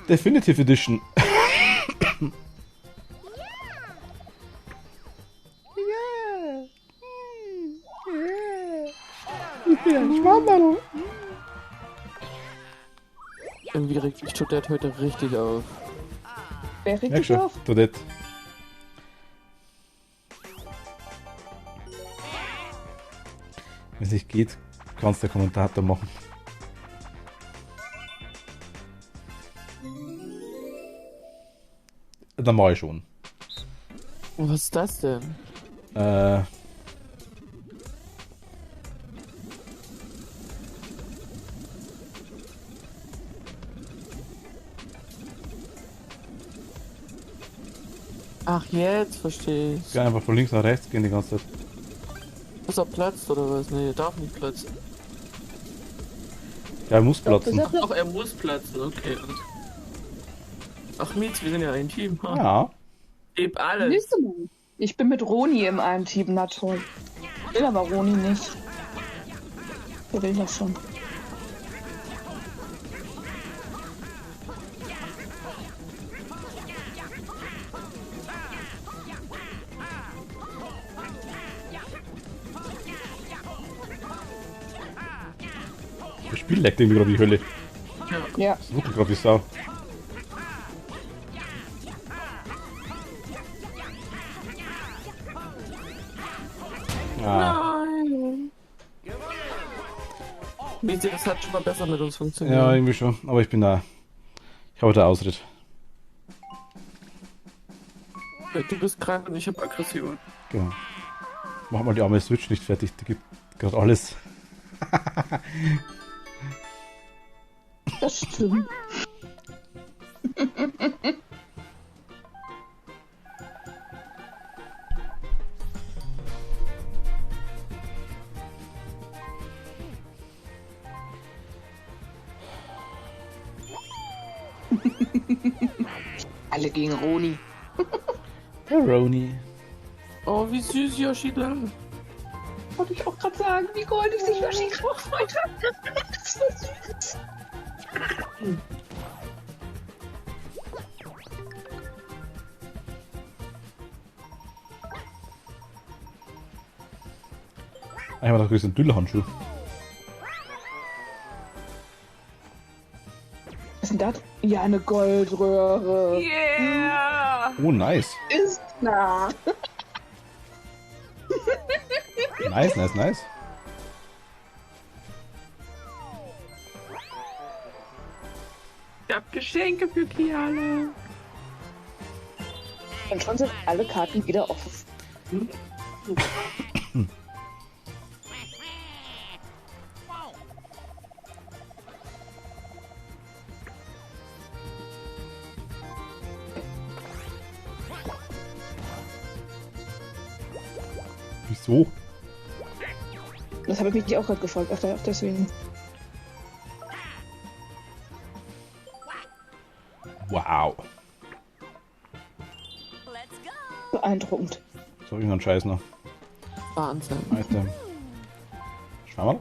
Definitive Edition. Irgendwie regt mich Toadette heute richtig auf. Wer regt Ja, dich schon. auf? Toadette. Wenn es nicht geht, kannst du den Kommentator machen. Dann mache ich schon. Was ist das denn? Äh. Ach, jetzt verstehe ich. Kann einfach von links nach rechts gehen die ganze Zeit. Ist er platzt oder was? Nee, er darf nicht platzen. Ja, er muss Doch, platzen. das ist Ach, er muss platzen, okay. Ach, Mietz, wir sind ja ein Team. Ha. Ja. Gib alles. Siehst du mal. Ich bin mit Roni im einen Team, na toll. Will aber Roni nicht. Der will das schon. Das Spiel leckt irgendwie gerade die Hölle. Ja. Das ruckelt gerade die Sau. Ah. Nein. Mietz, das hat schon mal besser mit uns funktioniert. Ja, irgendwie schon. Aber ich bin da. Ich habe da Ausritt. Du bist krank und ich hab Aggression. Genau. Mach mal die arme Switch nicht fertig. Die gibt gerade alles. Das stimmt. Alle gegen Roni. Roni. Oh, wie süß Yoshi da. Wollte ich auch gerade sagen, wie goldig sich Yoshi gerade gefreut hat. Das war süß. Einmal noch größeren Düllerhandschuh. Was ist denn das? Ja, eine Goldröhre. Yeah! Oh, nice. Ist klar. Nice, nice, nice. Ich hab Geschenke für Kiala. Und schon sind alle Karten wieder offen. Wieso? Das habe ich mich auch gerade gefragt. Ach, deswegen. Wow. Beeindruckend. So, irgendein Scheiß noch. Wahnsinn. Alter. Schwammerl?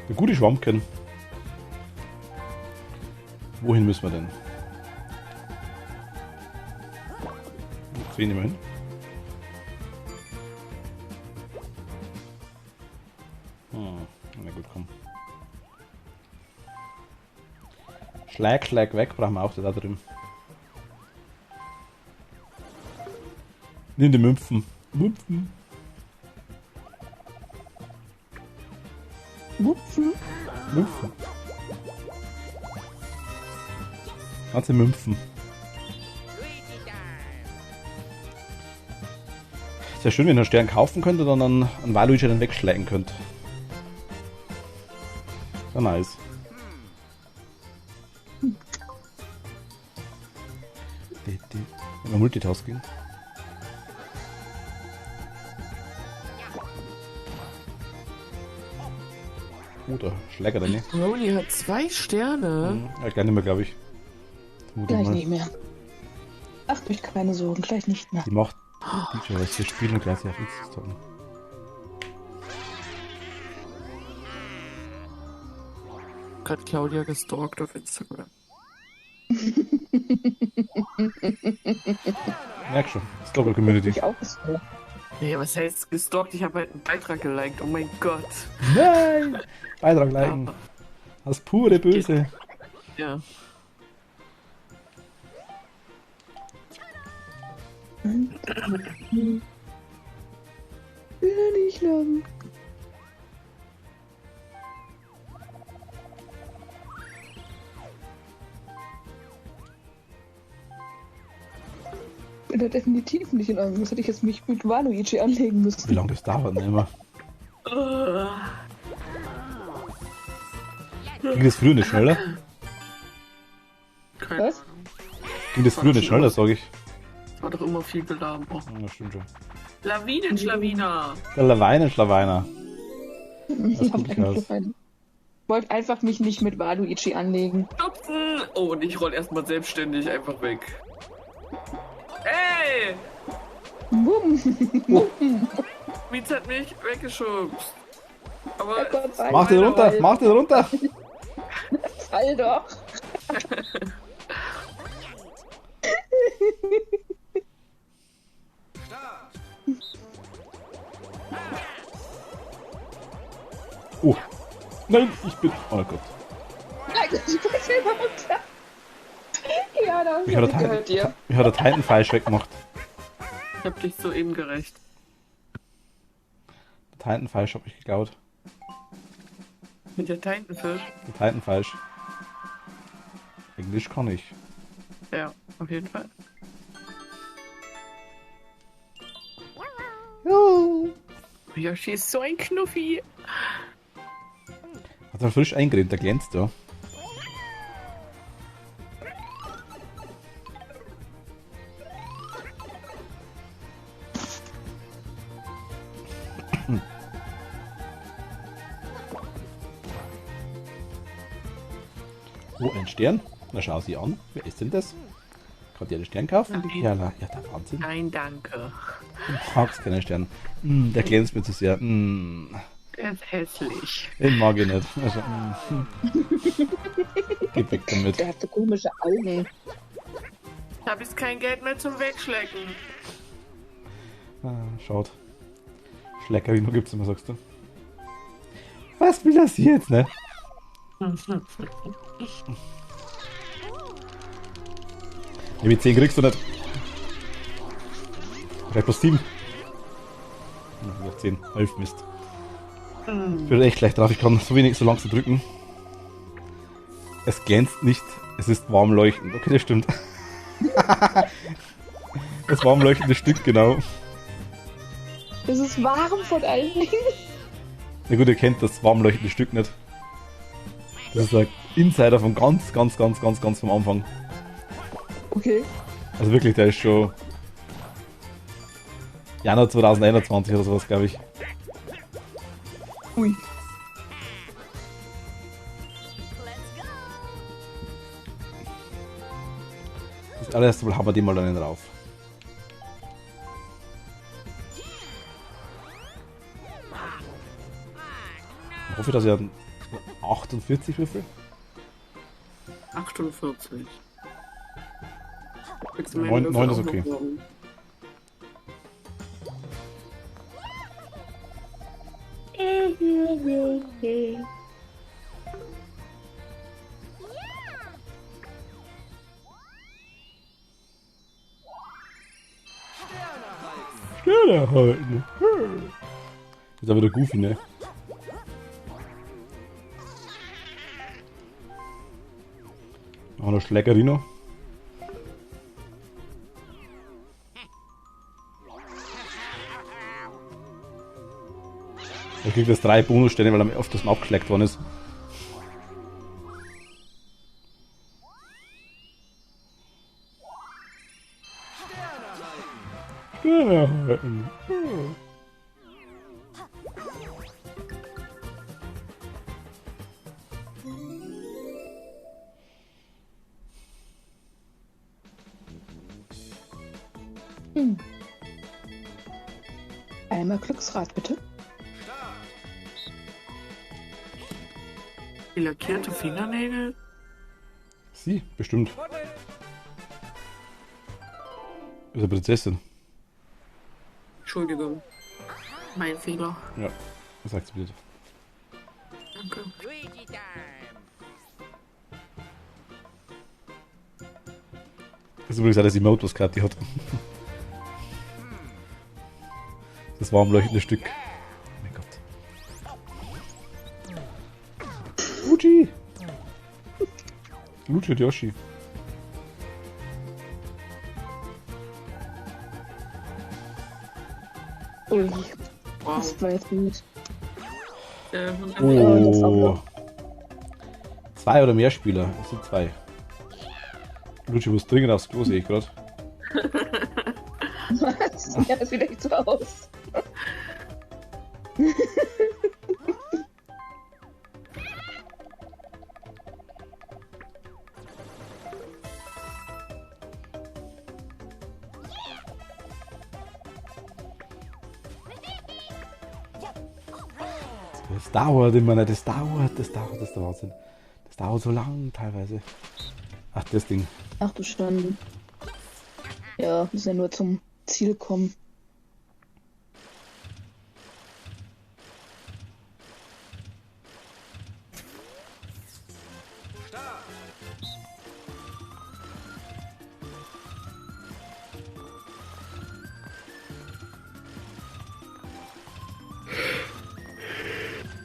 Der gute Schwammken. Wohin müssen wir denn? Sehen wir hin. Na gut, komm. Schlag, Schlag weg, brauchen wir auch da drüben. Nimm die Mümpfen. Mümpfen. Wupfen. Mümpfen. Ganze Mümpfen. Luigi time. Sehr schön, wenn ihr einen Stern kaufen könnt und dann einen Waluigi dann wegschlagen könnt. Ja, nice. Immer Multitasking. Oder Schläger dann nicht. Broly hat 2 Sterne. Ja, gar nicht mehr, glaube ich. Vermute Gleich mal. nicht mehr. Ach, euch keine Sorgen, gleich nicht mehr. Die macht DJ, was wir spielen und gleich auf X zocken. Hat Claudia gestalkt auf Instagram. Merk schon, Stalker Community. Ich auch so. Nee, was heißt gestalkt? Ich habe halt einen Beitrag geliked. Oh mein Gott. Nein! Beitrag liken. Aber, Das pure Böse. ja. Will nicht lang. Bin da definitiv nicht in Ordnung. Das hätte ich jetzt mich mit Waluigi anlegen Wie müssen. lange das dauert denn immer? Ging das früher nicht schneller? Keine Was? Ahnung. Ging das früher nicht schneller, sag ich. War doch immer viel geladen. Oh. Ja, stimmt schon. Lawinenschlawiner. Der Lawinenschlawiner. Ich guck ich aus. wollte einfach mich nicht mit Waluigi anlegen. Stupsen. Oh, und ich roll erstmal selbstständig einfach weg. Ey! Bumm. Mietz hat mich weggeschubst. Aber Ja, Gott sei Mach den runter, mach den runter! Fall doch. Oh! Nein, ich bin. Oh Gott. Nein, ich bin selber runter. Ja, das Mich hat der gehört dir. Mich hat der Titan falsch weggemacht. ich hab dich soeben gerecht. Der Titan falsch hab ich geklaut. Mit der Titanfisch. Der Titan falsch. Englisch kann ich. Ja, auf jeden Fall. Yoshi ist so ein Knuffi. Hat er frisch eingeredet, der glänzt ja. Oh, ein Stern. Na, schau sie an. Wer ist denn das? Kann die einen Stern kaufen? Nein. Ja, ja, der Wahnsinn. Nein, danke. Du magst keinen Stern. Der glänzt mir zu sehr. Der ist hässlich. Den mag ich nicht. Also, Geh weg damit. Der hat so komische Augen. Ich habe jetzt kein Geld mehr zum Wegschlecken. Schaut. Schleckerino gibt's immer, sagst du. Was will das jetzt, ne? Ja, mit 10 kriegst du nicht. Vielleicht plus 7. Ja, 10, 11, Mist. Ich bin echt schlecht drauf, ich kann so wenig so lang zu drücken. Es glänzt nicht, es ist warm leuchtend. Okay, das stimmt. Das warm leuchtende Stück, genau. Das ist warm von allen Dingen. Na gut, ihr kennt das warm leuchtende Stück nicht. Das ist ein Insider von ganz vom Anfang. Okay. Also wirklich, der ist schon Januar 2021 oder sowas, glaube ich. Ui. Das allererste Mal haben wir die mal einen drauf. Ich hoffe, dass er 48 Würfel. 48. Kriegst du Neun- meinen Würfel neun ist auch noch okay. morgen? Sterne erhalten. Ist aber der Goofy, ne? Noch eine Schlägerino. Er kriegt jetzt 3 Bonussterne, weil er öfters mal abgeschleckt worden ist. Sterne erhalten. Einmal Glücksrad, bitte. Die lackierte Fingernägel? Sie, bestimmt. Ist eine Prinzessin. Entschuldigung. Mein Fehler. Ja, das akzeptiert. Danke. Luigi Time. Das ist übrigens auch das Emote, was Kathi hat. Das warmleuchtende Stück. Oh mein Gott. Luigi! Luigi und Yoshi. Ui, Wow. das war jetzt gut. Und Oh. 2 oder mehr Spieler. Es sind 2. Luigi muss dringend aufs Klo, sehe ich gerade. Was? Ja, das sieht echt so aus. Das dauert immer nicht. Das ist der Wahnsinn. Das dauert so lang teilweise. Ach, das Ding. Ach du Schande. Ja, müssen ja nur zum Ziel kommen.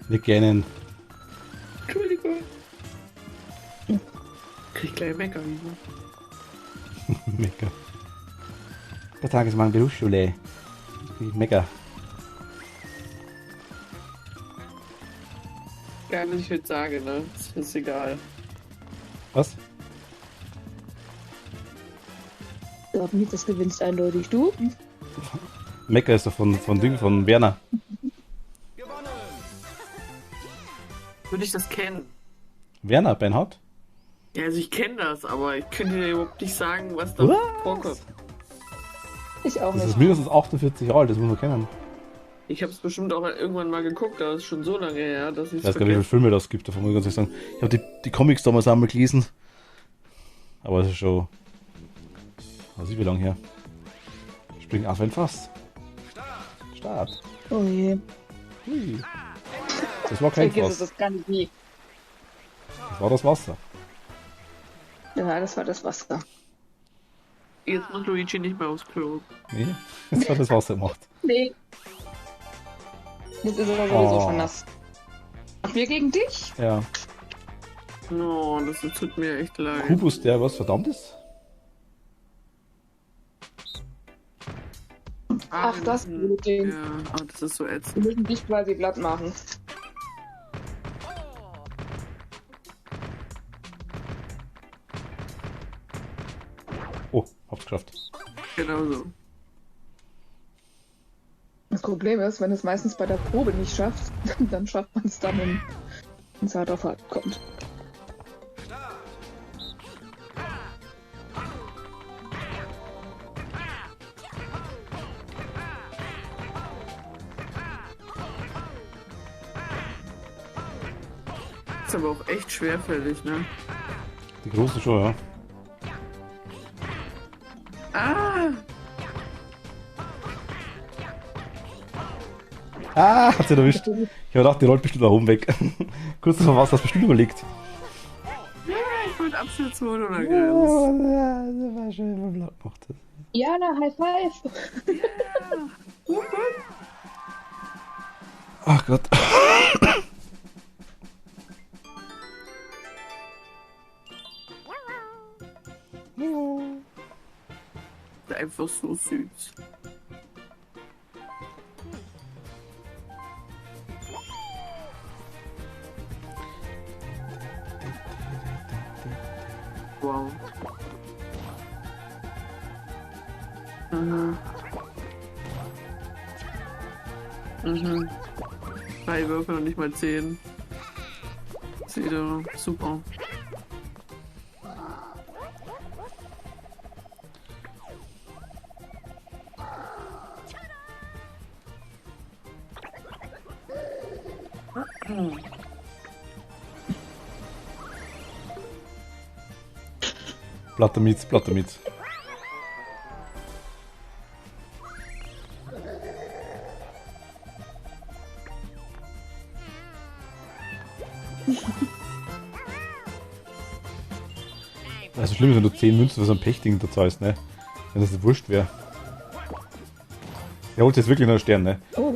Wir kennen. Entschuldigung. Krieg gleich Mecker wieder. Mega. Der Tag ist meine Berufsschule. Mega. Geil, was ich jetzt sage, ne? Das ist egal. Was? Ich glaube nicht, das gewinnst eindeutig du. Mega ist doch von Ding, von Werner. Würde ich das kennen? Werner, Beinhardt? Ja, also ich kenne das, aber ich könnte dir überhaupt nicht sagen, was da Was? vorkommt. Ich auch Das ist nicht. mindestens 48 Jahre alt, das muss man kennen. Ich habe es bestimmt auch irgendwann mal geguckt, aber das ist schon so lange her, dass ich Ich weiß gar nicht, wie viele Filme das gibt, davon muss ich ganz ehrlich sagen. Ich habe die Comics damals einmal gelesen. Aber es ist schon. Was ist wie lange her? Spring auf ein Fass. Start. Oh je. Hui. Das war kein Vergiss es, Fass. das kann ich nie. Das war das Wasser. Ja, das war das Wasser. Jetzt muss Luigi nicht mehr aufs Klo. Nee, das war das Wasser gemacht. Nee. Jetzt ist er sowieso Oh. schon nass. Ach, wir gegen dich? Ja. Oh, das tut mir echt leid. Kubus, der was verdammt ist? Ach, das blöde Ding. Ja, oh, das ist so Wir ätzend. müssen dich quasi glatt machen. Oh, hab's geschafft. Genau so. Problem ist, wenn du es meistens bei der Probe nicht schaffst, dann schafft man es dann, wenn es hart auf hart kommt. Ist aber auch echt schwerfällig, ne? Die große schon, ja. Ah! Ah, hat sie erwischt. Ich habe gedacht, die rollt bestimmt da oben weg. Kurz davor war es, das bestimmt überlegt. Ja, ich wollte Absetzmode oder Oh, Grenz. das war schön verblaut gemacht. Jana, High Five! Ach Gott. Einfach so süß. Wow. Mhm. Mhm. 3 Würfel und nicht mal 10. Seht ihr, super. Platte mit, Platte mit. Also schlimm ist, wenn du 10 Münzen für so ein Pechding da zahlst, ne? Wenn das nicht wurscht wäre. Er holt jetzt wirklich noch einen Stern, ne? Oh,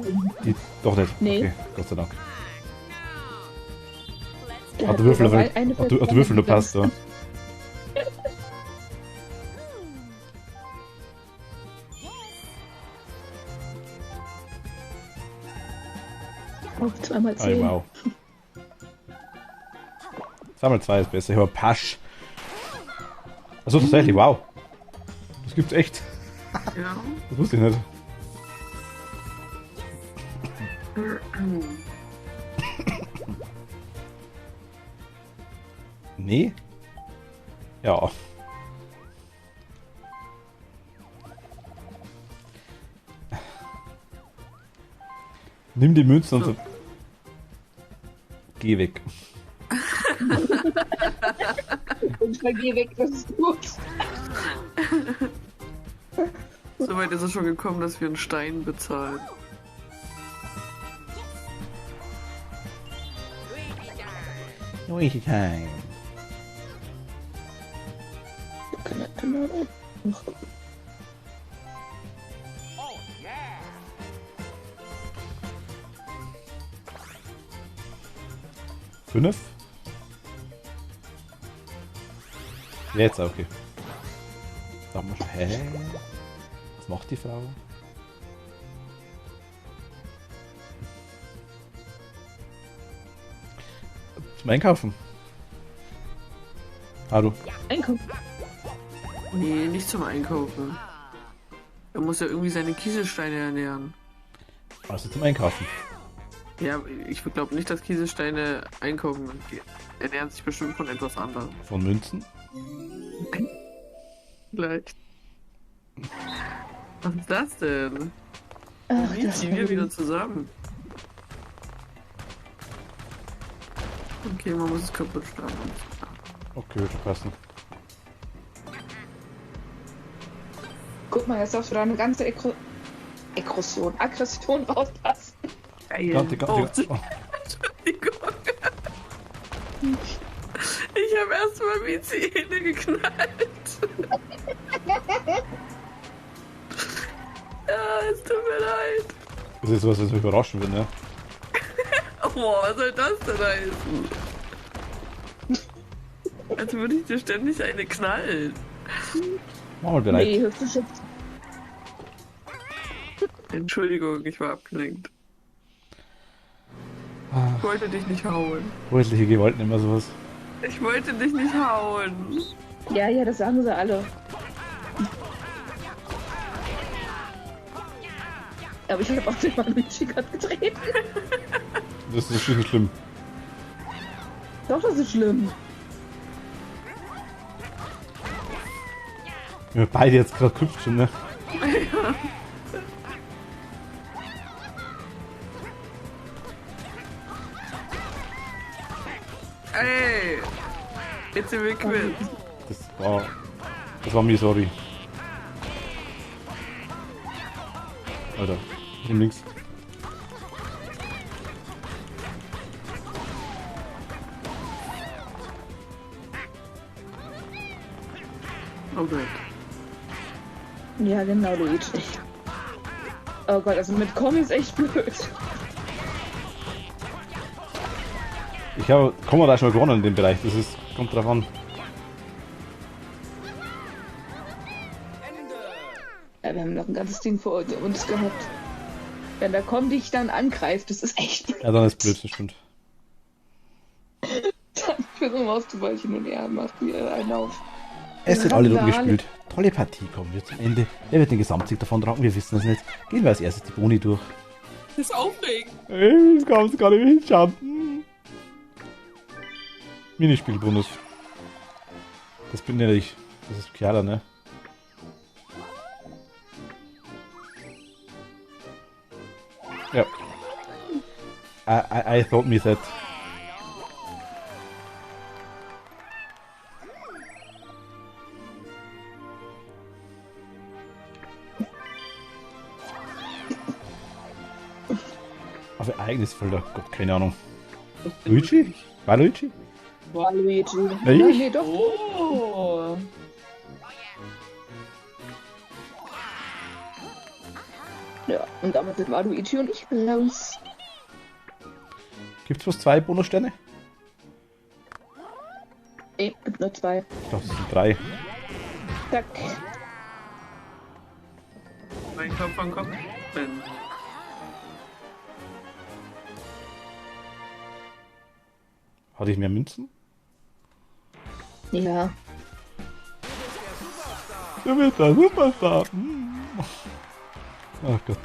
Doch nicht. Nee. Okay, Gott sei Dank. der Hat der Würfel aber aber eine hat der Würfel nur passt, ja. Oh, 2x10. Oh, wow. 2x2 ist besser. Ich habe Pasch. Achso, tatsächlich, wow. Das gibt's echt. Ja. Das wusste ich nicht. Nee? Ja. Nimm die Münzen und so. Geh weg. Und geh weg, das ist gut. Soweit ist es schon gekommen, dass wir einen Stein bezahlen. Luigi time. Luigi time. Oh yeah. Fünf? Jetzt, okay. Da haben wir schon. Hä? Was macht die Frau? Zum Einkaufen. Hallo. Einkaufen. Nee, nicht zum Einkaufen. Er muss ja irgendwie seine Kieselsteine ernähren. Also zum Einkaufen. Ja, ich glaube nicht, dass Kieselsteine einkaufen. Die ernähren sich bestimmt von etwas anderem. Von Münzen. Vielleicht. Was ist das denn? Ach, Wie das ziehen wir wieder zusammen? Okay, man muss es kaputt schlagen. Okay, wird schon passen. Guck mal, jetzt darfst du da eine ganze Aggression rauslassen. Geil. Ganti, Oh, ganti, oh. Entschuldigung. Ich habe erstmal wie Zähne geknallt. Ja, es tut mir leid. Das ist was, was mich überraschen wird, ne? Oh, was soll das denn heißen? Als würde ich dir ständig eine knallen. Mach mal bereit. Nee, Hüftenschutz. Entschuldigung, ich war abgelenkt. Ich wollte dich nicht hauen. Häusliche Gewalt, nicht mehr sowas. Ich wollte dich nicht hauen. Ja, das sagen sie alle. Aber ich habe auch den Manucci gerade getreten. Das ist nicht schlimm. Doch, das ist schlimm. Wir haben beide jetzt gerade gehüpft schon, ne? Ey! Jetzt sind wir quitt. Das war mir sorry. Alter, ich nehm links. Oh Gott. Ja, genau, Luigi. Oh Gott, also mit Kommi ist echt blöd. Ich habe Komma da schon mal gewonnen in dem Bereich. Das ist, kommt drauf an. Ja, wir haben noch ein ganzes Ding vor uns gehabt. Wenn der Kommi dich dann angreift, das ist echt blöd. Ja, dann ist blöd, das stimmt. Dann versuchen wir auszuweichen und er macht wieder einen auf. Es sind alle Randale. durchgespielt. Tolle Partie, kommen wir zum Ende. Wer wird den Gesamtsieg davon tragen? Wir wissen es nicht. Gehen wir als erstes die Boni durch. Das ist aufregend. Das kann man gar nicht mehr hinschauen. Minispielbonus. Das bin ja ich. Das ist Chiara, ne? Ja. I thought me that. Auf Ereignisfelder, Gott, keine Ahnung. Luigi? War Luigi? Boah, Luigi. Nee, Ja, ich? nee, doch. Oh. Ja, und damit sind Luigi und ich raus. Gibt's bloß 2 Bonussterne? Nee, gibt nur 2. Ich glaube, es sind 3. Zack. Mein Kopf an Kopf. Hatte ich mehr Münzen? Ja. Du bist der Superstar. Ach Gott.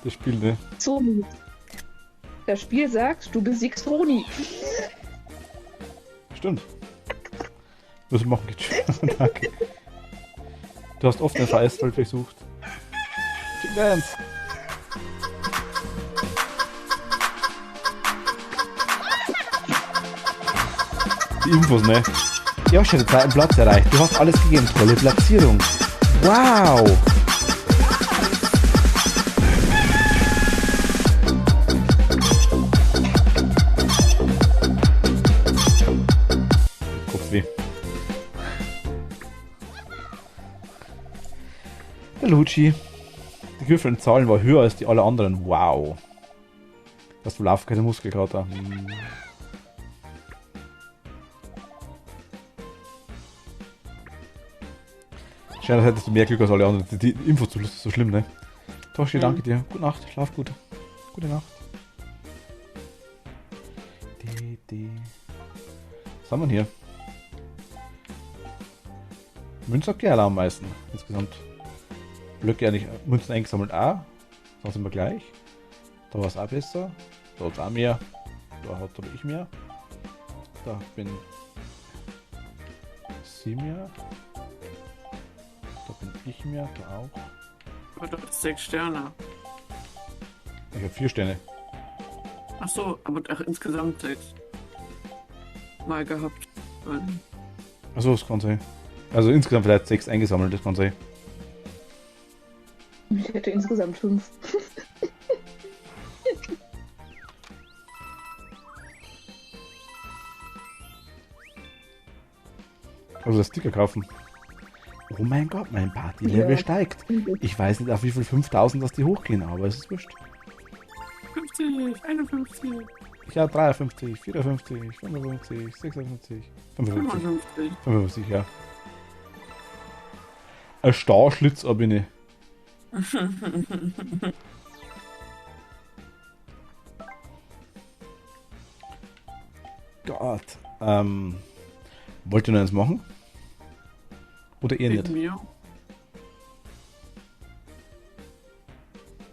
Das Spiel, ne? So. Das Spiel sagt, du besiegst Roni. Stimmt. Was machen geht schon. Danke. Du hast oft ein VS-Feld versucht. Chicken Dance. Die Infos, ne? Josh hat den zweiten Platz erreicht. Du hast alles gegeben. Tolle Platzierung. Wow. Kopfweh. Der Luigi. Die gewürfelten Zahlen war höher als die alle anderen. Wow. Hast du Lauf keine Muskelkater? Scheinbar hättest du mehr Glück als alle anderen. Die Info zu so schlimm, ne? Toshi, danke dir. Gute Nacht. Schlaf gut. Gute Nacht. Was haben wir hier? Münzen hat Gerla am meisten. Insgesamt. Blöcke ja nicht. Münzen eingesammelt A. Da sind wir gleich. Da war es auch besser. Da hat es auch mehr. Da hat aber ich mehr. Da bin sie mehr. Da bin ich mehr. Da auch. Aber du hast 6 Sterne. Ich habe 4 Sterne. Ach so, aber insgesamt 6. Mal gehabt. Achso, das kann sein. Also insgesamt vielleicht 6 eingesammelt, das kann sein. Ich hätte insgesamt 5. Also das Sticker kaufen. Oh mein Gott, mein Party-Level Ja. steigt. Ich weiß nicht auf wie viel 5000 dass die hochgehen, aber es ist wurscht. 50, 51, Ich habe 53, 54, 55, 56, 55, 55. 55, ja. Ein Starschlitz bin ich. Gott. Wollt ihr noch eins machen? Oder ihr nicht? Wegen mir.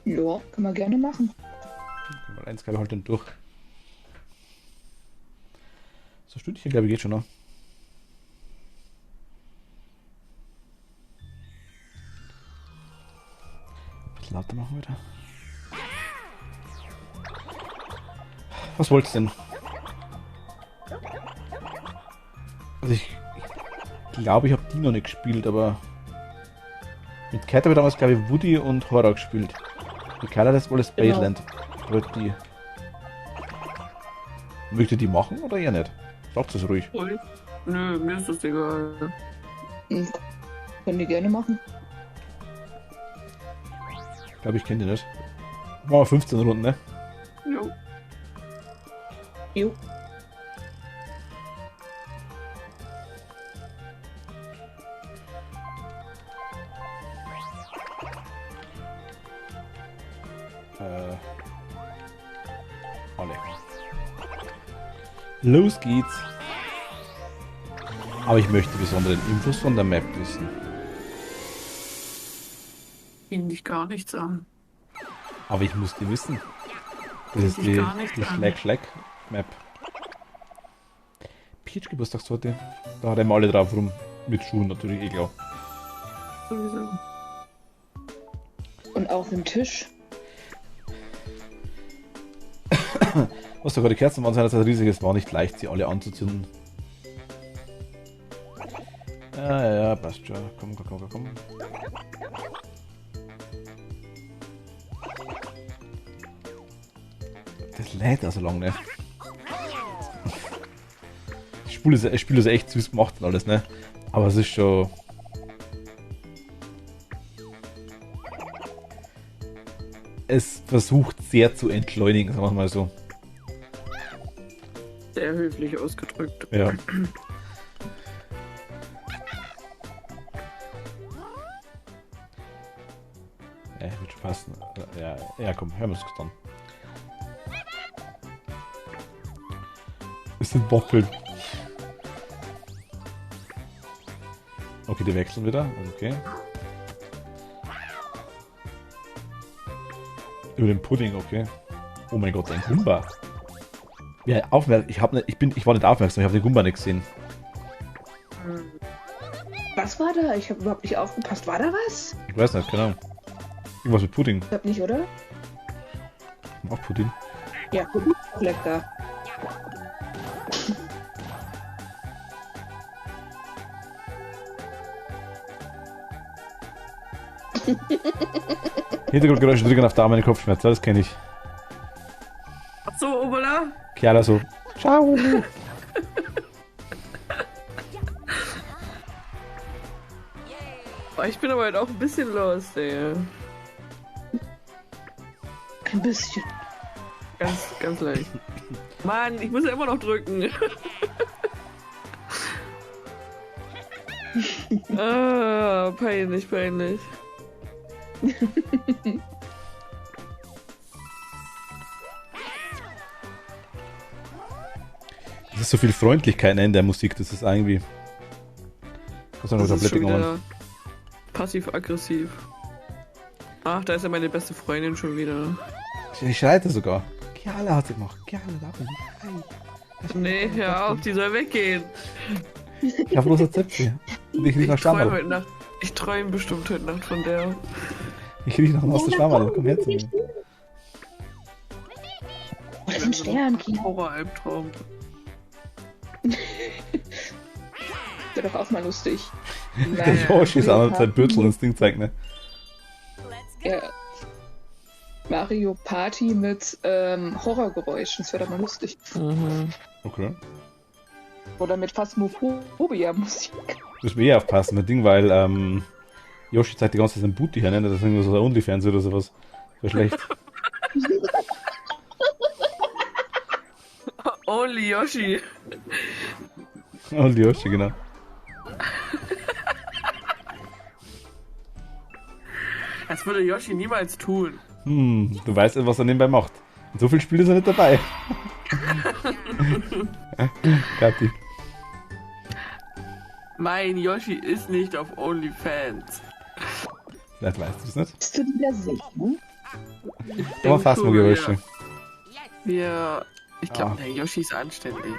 Ja, kann man gerne machen. Okay, mal eins glaube ich halt dann durch. So ein Stündchen glaube ich geht schon noch. Ein bisschen lauter machen wieder. Was wollt's denn? Also ich glaube, ich habe die noch nicht gespielt, aber mit Cat habe ich damals, glaube ich, Woody und Horror gespielt. Die Kyla, das wohl das Genau. Baseland. Wollte die. Möchte die machen oder eher nicht? Sagt es ruhig. Ui. Nö, mir ist das egal. Können die gerne machen. Ich glaube, ich kenne die nicht. Machen wir 15 Runden, ne? Jo. Jo. Alle. Los geht's. Aber ich möchte besondere Infos von der Map wissen. Ihnen dich gar nichts an. Aber ich muss die wissen. Das ist Ich die gar nicht an. Schleck-Schleck-Map. Peach-Geburtstagstorte. Da rennen wir alle drauf rum. Mit Schuhen natürlich, eh klar. Sowieso. Und auf dem Tisch. Was sogar die Kerzen waren seinerzeit riesig, es war nicht leicht, sie alle anzuzünden. Ja, passt schon. Komm. Das lädt also lang, ne? Das Spiel ist echt süß gemacht und alles, ne? Aber es ist schon... Es versucht sehr zu entschleunigen, sagen wir mal so. Sehr höflich ausgedrückt. Ja. Ja, wird schon passen. Ja, komm, hören wir es dann. Es sind Waffeln. Okay, die wechseln wieder. Okay. Über den Pudding, okay. Oh mein Gott, ein Gumba. Ja, ich war nicht aufmerksam, ich habe den Gumba nicht gesehen. Was war da? Ich habe überhaupt nicht aufgepasst. War da was? Ich weiß nicht, keine Ahnung. Irgendwas mit Pudding. Ich glaub nicht, oder? Auch Pudding. Ja, lecker. Hintergrundgeräusche drücken auf Daumen, meine Kopfschmerzen, das kenne ich. Ach so, Obola? Kerla so. Ciao. Oh, ich bin aber halt auch ein bisschen lost, ey. Ein bisschen. Ganz leicht. Mann, ich muss ja immer noch drücken. Peinlich. Es ist so viel Freundlichkeit in der Musik, das ist irgendwie... Kannst du noch Das ist Tablette schon genommen? wieder passiv-aggressiv. Ach, da ist ja meine beste Freundin schon wieder. Ich schreite sogar. Kerla hat sie gemacht. Kerla, darf ich nicht. Nee, hör auf, die soll weggehen. Ich habe rosa Zöpfe. Und ich riech nach Schwammerl. Ich träume bestimmt heute Nacht von der. Ich riech nach nassen Schwammerl. Komm her zu mir. Oh, das sind Sternchen. Horror-Albtraum. Wäre doch auch mal lustig. Der Yoshi ist an sein Bürtel ins Ding zeigt, ne? Ja. Mario Party mit Horrorgeräuschen. Das wäre doch mal lustig. Okay. Oder mit Phasmophobia-Musik. Muss mir aufpassen mit Ding, weil Yoshi zeigt die ganze Zeit sein Booty her, ne? Das ist irgendwie so ein Onlyfans oder sowas. Wäre schlecht. Only Yoshi. Und Yoshi, genau. Das würde Yoshi niemals tun. Du weißt, was er nebenbei macht. In so viel Spiel ist er nicht dabei. Kathi. Mein Yoshi ist nicht auf OnlyFans. Vielleicht weißt du es nicht. Bist du dir sicher? Aber fast mal Geräusche. Ja, ich glaube, Ah. der Yoshi ist anständig.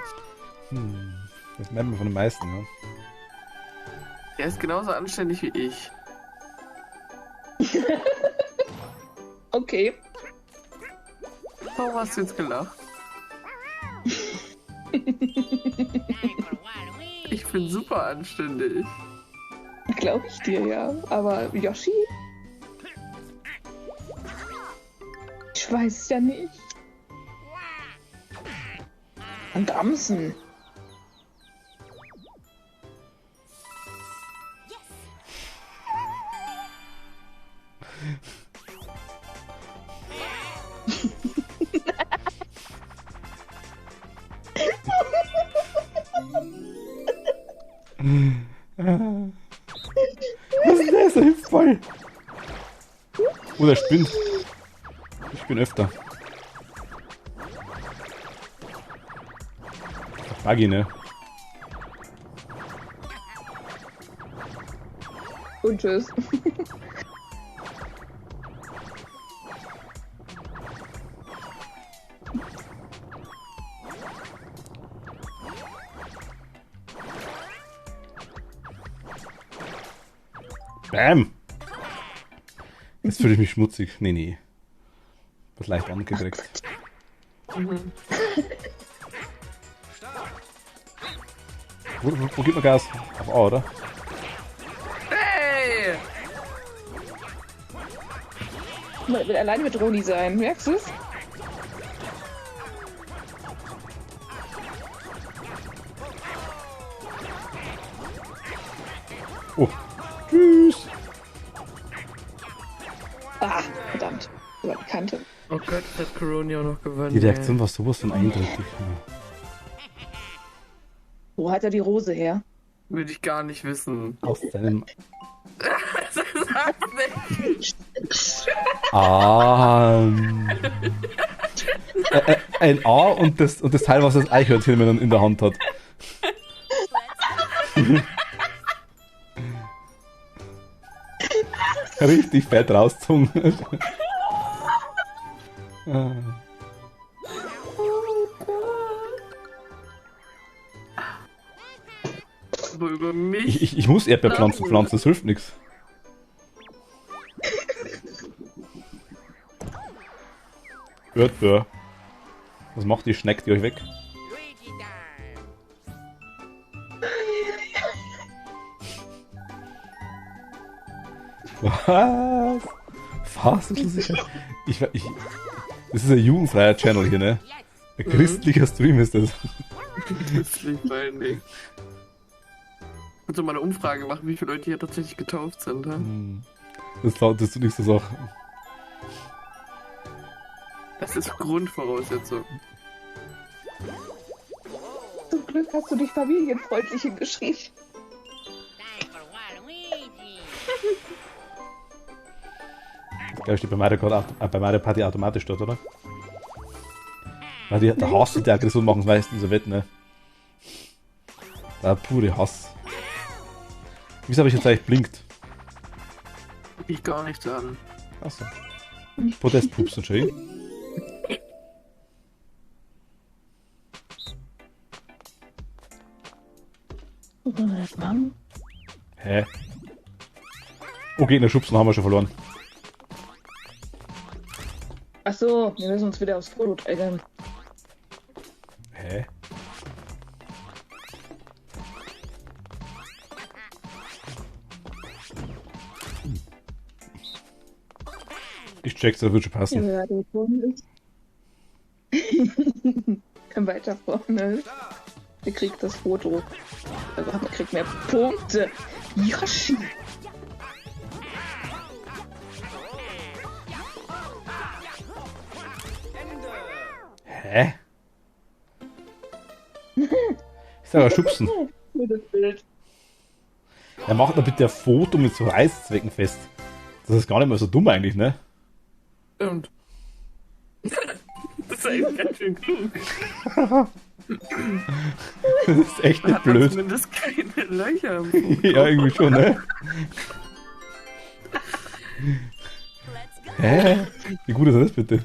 Das merkt man von den meisten, ne? Er ist genauso anständig wie ich. Okay. Warum hast du jetzt gelacht? Ich bin super anständig. Glaube ich dir, ja. Aber Yoshi? Ich weiß ja nicht. Und Amsen. Was ist das? Er hüpft voll. Oh, der spinnt. Ich bin öfter. Buggy, ne? Und tschüss. Bam! Jetzt fühle ich mich schmutzig. Nee. Was leicht angekriegt. Wo gibt man Gas? Auf A, oder? Hey! Will alleine mit Roni sein, merkst du es? Oh. Tschüss. Ah, verdammt. Über die Kante. Oh Gott, das hat Coroni auch noch gewonnen. Die Reaktion war sowas von eindeutig. Wo hat er die Rose her? Würde ich gar nicht wissen. Aus seinem Sag nicht. Arm. Ein A und das Teil, was das Eichhörnchen in der Hand hat. Richtig fett rausgezogen. Aber über mich. Ich muss Erdbeerpflanzen pflanzen, das hilft nichts. Erdbeer. Was macht die? Schneckt die euch weg? Luigi time. Was? Fassungssicher? Das ist ein jugendfreier Channel hier, ne? Ein christlicher Stream ist das. Das liegt bei nicht. Ich muss mal eine Umfrage machen, wie viele Leute hier tatsächlich getauft sind. Ja? Das tut nichts zur Sache. Das ist Grundvoraussetzung. Zum Glück hast du dich familienfreundlich hingeschrieben. Time for Waluigi. Das glaube ich steht bei Mario Party automatisch dort, oder? Weil der Hass und die Aggression machen meistens so wett, ne? Der pure Hass. Wieso habe ich jetzt eigentlich blinkt? Ich gar nichts an. Achso. Protestpupsen, schön. Was soll man das machen? Hä? Oh, Gegner schubsen, haben wir schon verloren. Achso, wir müssen uns wieder aufs Foto triggern. Hä? Ich check's, das wird schon passen. Ja, der vorne ist. Weiter vorne. Der kriegt das Foto. Also der kriegt mehr Punkte. Yoshi! Hä? Ich sag ja schubsen. Das Bild. Er macht da bitte ein Foto mit so Reißzwecken fest. Das ist gar nicht mehr so dumm eigentlich, ne? Stimmt. Das ist eigentlich ganz schön klug. Das ist echt Man nicht hat man blöd. zumindest keine Löcher im Foto. Ja, irgendwie schon, ne? Let's go. Hä? Wie gut ist das bitte?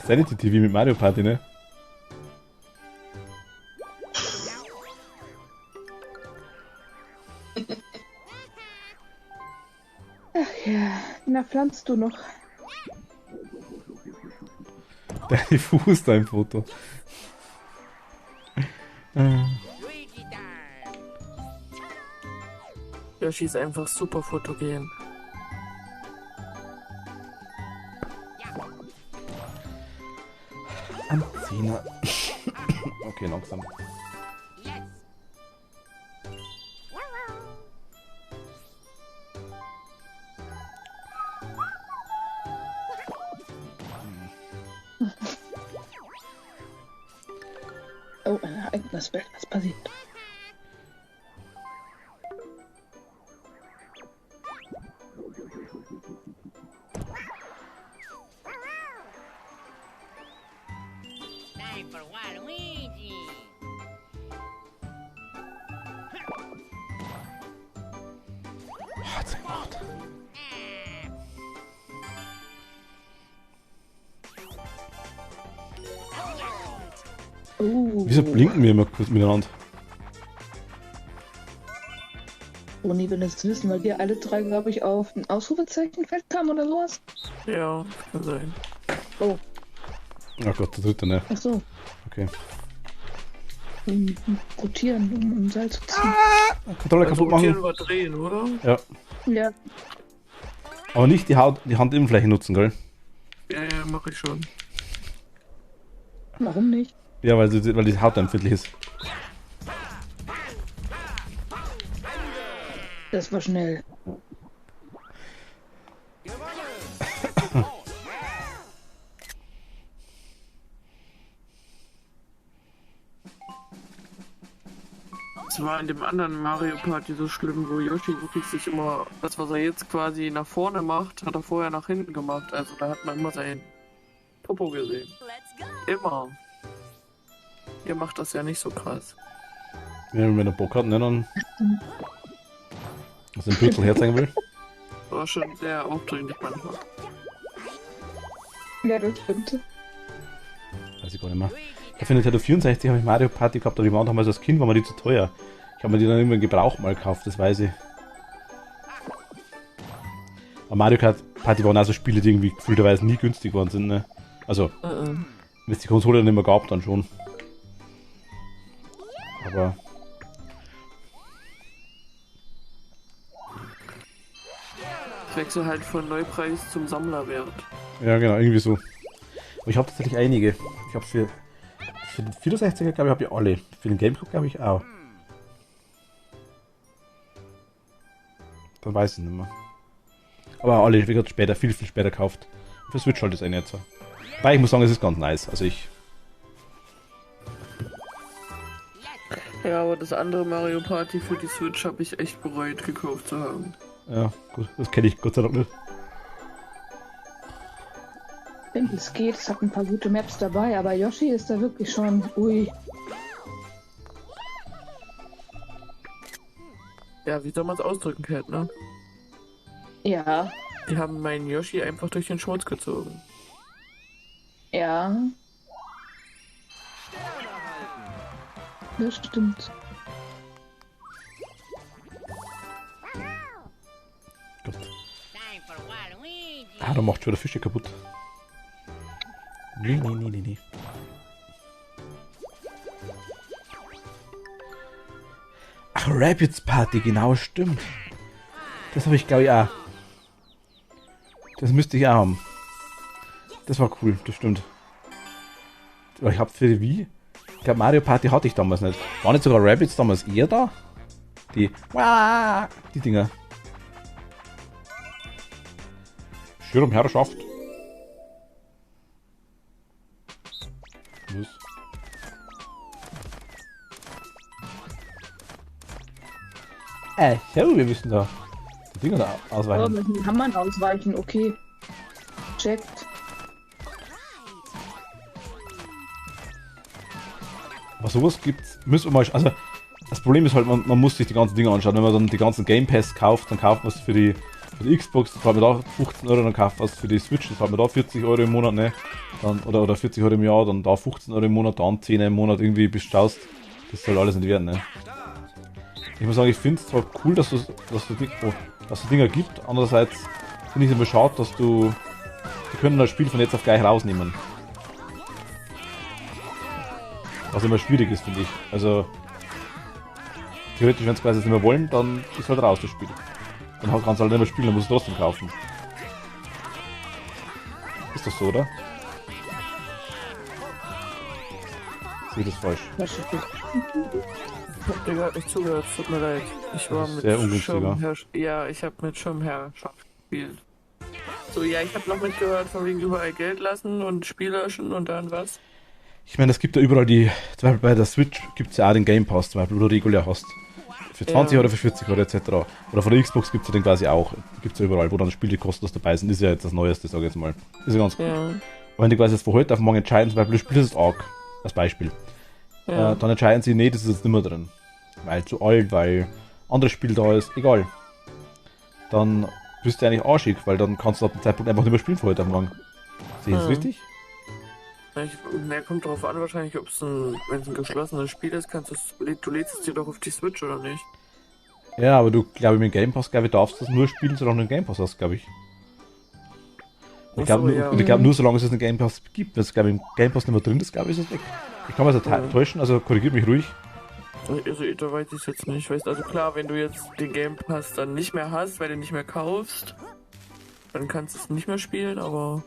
Sanity TV mit Mario Party, ne? Ach ja, na pflanzt du noch. Der Fuß da im Foto. Luigi time. Yoshi ist einfach super fotogen. Anzieher. Okay, langsam. Yes. Oh, ein Ereignis, was passiert? Time for Waluigi. Was hat's gemacht? Wieso blinken wir immer kurz miteinander? Uni will es wissen, weil wir alle drei, glaube ich, auf ein Ausrufezeichenfeld kamen oder sowas. Ja, kann sein. Oh, Oh Gott, der dritte, ne? ach so. Okay. Rotieren, um ein Seil zu ziehen. Kontrolle Also kaputt machen. wir drehen, oder? Ja. Ja. Aber nicht die Handinnenfläche nutzen, gell? Ja, mach ich schon. Warum nicht? Ja, weil die Haut empfindlich ist. Das war schnell. Es war in dem anderen Mario Party so schlimm, wo Yoshi wirklich sich immer, das was er jetzt quasi nach vorne macht, hat er vorher nach hinten gemacht. Also da hat man immer sein Popo gesehen. Immer. Ihr macht das ja nicht so krass. Wenn er Bock hat, ne, dann. Was den Pürzel herzeigen will. War schon sehr aufdringlich manchmal. Ja, das stimmt. Weiß ich gar nicht mehr. Ich finde, Nintendo 64 habe ich Mario Party gehabt, aber die waren damals als Kind, war mir die zu teuer. Ich habe mir die dann irgendwann gebraucht mal gekauft, das weiß ich. Aber Mario Party waren auch so Spiele, die irgendwie gefühlterweise nie günstig waren sind, ne? Also, wenn es die Konsole dann immer gab, dann schon. Aber. Ich wechsle halt von Neupreis zum Sammlerwert. Ja, genau, irgendwie so. Aber ich habe tatsächlich einige. Ich habe für den 64er, glaube ich, habe ich alle. Für den Gamecube, glaube ich, auch. Dann weiß ich nicht mehr. Aber alle, wie gesagt, später, viel später gekauft. Für Switch halt das eine jetzt. Weil ich muss sagen, es ist ganz nice. Also ich. Ja, aber das andere Mario Party für die Switch habe ich echt bereut, gekauft zu haben. Ja, gut, das kenne ich Gott sei Dank nicht. Wenn es geht, es hat ein paar gute Maps dabei, aber Yoshi ist da wirklich schon. Ui. Ja, wie soll man es ausdrücken, Cat, ne? Ja, Die haben meinen Yoshi einfach durch den Schmutz gezogen. ja. Das stimmt. Gott. Time for Waluigi. Ah, da macht schon der Fische kaputt. Nee. Ach, Rabbids Party, genau, stimmt. Das habe ich, glaube ich, auch. Das müsste ich auch haben. Das war cool, das stimmt. Aber ich habe für die Wii, ich glaube Mario Party hatte ich damals nicht. War nicht sogar Rabbids damals eher da? Die Dinger. Schirmherrschaft. Was? So, wir müssen da die Dinger da Oh, ausweichen. mit dem Hammern ausweichen, okay. Checkt. Aber sowas gibt's, müssen wir mal, also das Problem ist halt, man muss sich die ganzen Dinge anschauen. Wenn man dann die ganzen Game Pass kauft, dann kauft man es für Für die Xbox zahlt man da 15 Euro, dann kaufst du für die Switch, dann zahlt man da 40 Euro im Monat, ne? Dann, oder 40 Euro im Jahr, dann da 15 Euro im Monat, dann 10 im Monat irgendwie bis du schaust. Das soll alles nicht werden, ne? Ich muss sagen, ich finde es zwar cool, dass es Dinger gibt, andererseits finde ich es immer schade, dass die können das Spiel von jetzt auf gleich rausnehmen. Was immer schwierig ist, finde ich. Also, theoretisch, wenn sie quasi nicht mehr wollen, dann ist halt raus das Spiel. Dann kannst du halt nicht mehr spielen, dann musst du trotzdem kaufen. Ist das so, oder? Sehe ich das falsch? Digga, hat nicht zugehört, tut mir leid. Ich war mit sehr ungünstiger. Ja, ich habe mit Schirmherrschaft gespielt. So, ja, ich habe noch mitgehört, von wegen überall Geld lassen und Spiel löschen und dann was. Ich meine, es gibt ja überall zum Beispiel bei der Switch gibt es ja auch den Game Pass, zum Beispiel, wo du regulär hast. Für 20 Euro, für 40 Euro etc. Oder von der Xbox gibt es ja den quasi auch. Gibt es ja überall, wo dann Spiele kostenlos dabei sind. Ist ja jetzt das Neueste, sage ich jetzt mal. Ist ja ganz gut. Ja. Und wenn die quasi jetzt von heute auf morgen entscheiden, zum Beispiel, du spielst das Ark, als Beispiel. Ja. Dann entscheiden sie, nee, das ist jetzt nicht mehr drin. Weil zu alt, weil anderes Spiel da ist, egal. Dann bist du eigentlich arschig, weil dann kannst du ab dem Zeitpunkt einfach nicht mehr spielen von heute auf morgen. Sehe ich das richtig? Mehr kommt darauf an wahrscheinlich, ob es wenn es ein geschlossenes Spiel ist, du lädst es dir doch auf die Switch oder nicht? Ja, aber du, glaube ich, mit dem Game Pass, glaube ich, darfst du das nur spielen, solange du einen Game Pass hast, glaube ich. Ich glaube, nur solange es einen Game Pass gibt. Wenn es, glaube ich, im Game Pass nicht mehr drin ist, glaube ich, ist es weg. Ich kann mich also täuschen, also korrigiert mich ruhig. Also, da weiß ich es jetzt nicht. Weißt, also klar, wenn du jetzt den Game Pass dann nicht mehr hast, weil du nicht mehr kaufst, dann kannst du es nicht mehr spielen, aber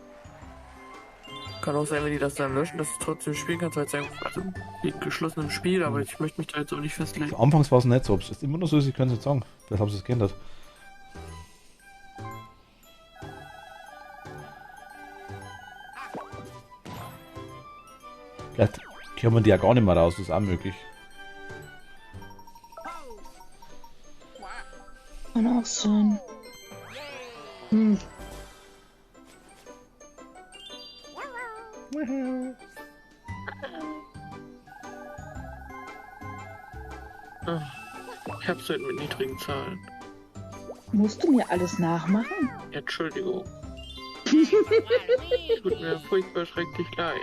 kann auch sein, wenn die das dann löschen, dass du trotzdem spielen kannst, weil es einfach also ein geschlossenes Spiel, aber ich möchte mich da jetzt auch nicht festlegen. Anfangs war es nicht so, ob es ist immer noch so ist, ich kann es nicht sagen. Vielleicht haben sie es geändert. Vielleicht kommen die ja gar nicht mehr raus, das ist auch möglich. Kann auch sein. Hm. Ich hab's halt mit niedrigen Zahlen. Musst du mir alles nachmachen? Entschuldigung. Tut mir furchtbar schrecklich leid.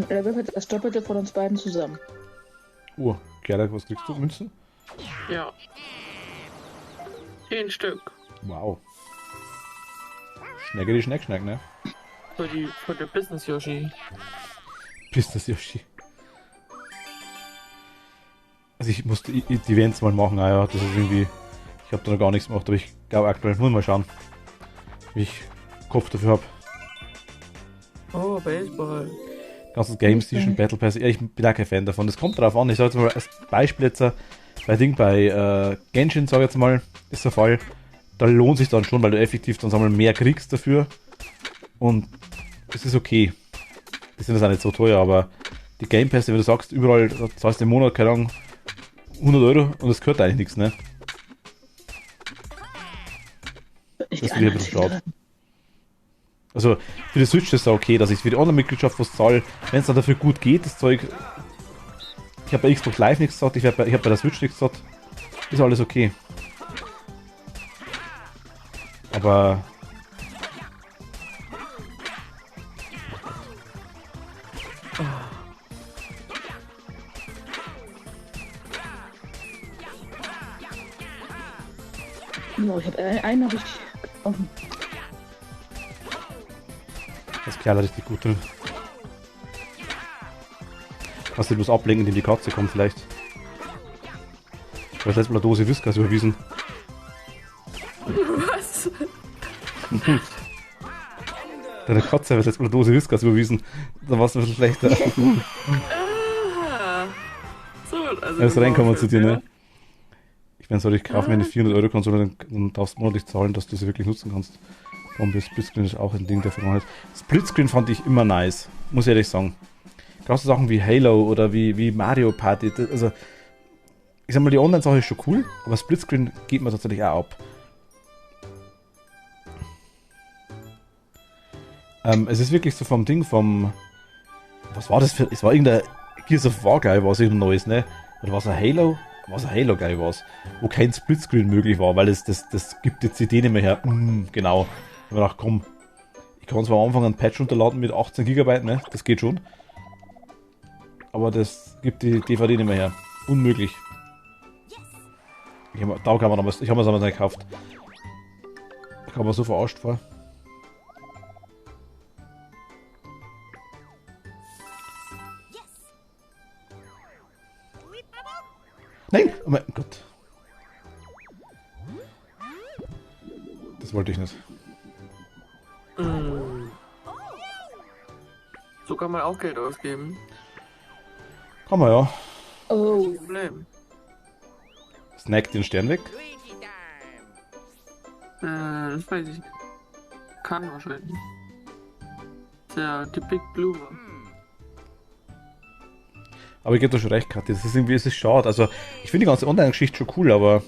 Er wird das Doppelte von uns beiden zusammen. Oh, Gerda, was kriegst du? Münzen? Ja. 10 Stück. Wow. Schnecke, die Schneck, ne? Für der Business Yoshi. Business Yoshi. Also ich musste die Events mal machen, naja, das ist irgendwie. Ich habe da noch gar nichts gemacht, aber ich glaube aktuell, muss mal schauen, wie ich Kopf dafür habe. Oh, Baseball. Ganzes Game Station, Battle Pass, ja, ich bin auch kein Fan davon. Das kommt darauf an, ich sage jetzt mal als Beispiel jetzt bei Genshin, sage ich jetzt mal, ist der Fall. Da lohnt sich dann schon, weil du effektiv dann mal mehr kriegst dafür. Und es ist okay. Die sind das auch nicht so teuer, aber die Game Pass, wenn du sagst, überall zahlst du im Monat, keine Ahnung, 100 Euro und das gehört eigentlich nichts, ne? Das ist wieder ein bisschen schade. Also für die Switch ist es okay, dass ich für die Online-Mitgliedschaft was zahle, wenn es dann dafür gut geht, das Zeug. Ich habe bei Xbox Live nichts gesagt, ich habe bei der Switch nichts gesagt. Ist alles okay. Aber No, ich habe einen habe ich offen. das Kerl richtig gut drin. Kannst du bloß ablenken, indem die Katze kommt vielleicht. Ich habe letztes Mal eine Dose Whiskas überwiesen. Was? Deine Katze hat letztes Mal eine Dose Whiskas überwiesen. Da war es ein bisschen schlechter. Ah. So, also Erst reinkommen zu dir, ne? Ich meine, ich kaufe mir eine 400-Euro-Konsole, dann darfst du monatlich zahlen, dass du sie wirklich nutzen kannst. Und das Splitscreen ist auch ein Ding der Vergangenheit. Splitscreen fand ich immer nice, muss ich ehrlich sagen. Gerade so Sachen wie Halo oder wie Mario Party, also ich sag mal, die Online-Sache ist schon cool, aber Splitscreen geht mir tatsächlich auch ab. Es ist wirklich so vom Ding, was war das für, es war irgendein Gears of War, glaube ich, war es irgendein neues, ne? Oder war es ein Halo? was ein Halo geil war, wo kein Splitscreen möglich war, weil das gibt die CD nicht mehr her. Genau. Ich habe gedacht, komm, ich kann zwar am Anfang einen Patch runterladen mit 18 GB, ne? Das geht schon. Aber das gibt die DVD nicht mehr her. Unmöglich. Ich habe mir damals nicht gekauft. Da kam man so verarscht vor. Nein! Oh mein Gott. Das wollte ich nicht. So kann man auch Geld ausgeben. Kann man ja. Oh, Problem. Snack den Stern weg. Luigi time. Das weiß ich nicht. Kann wahrscheinlich. Ja, die Big Blue. Aber ich gebe dir schon recht, Kathi. Das ist irgendwie, es ist schade. Also, ich finde die ganze Online-Geschichte schon cool, aber.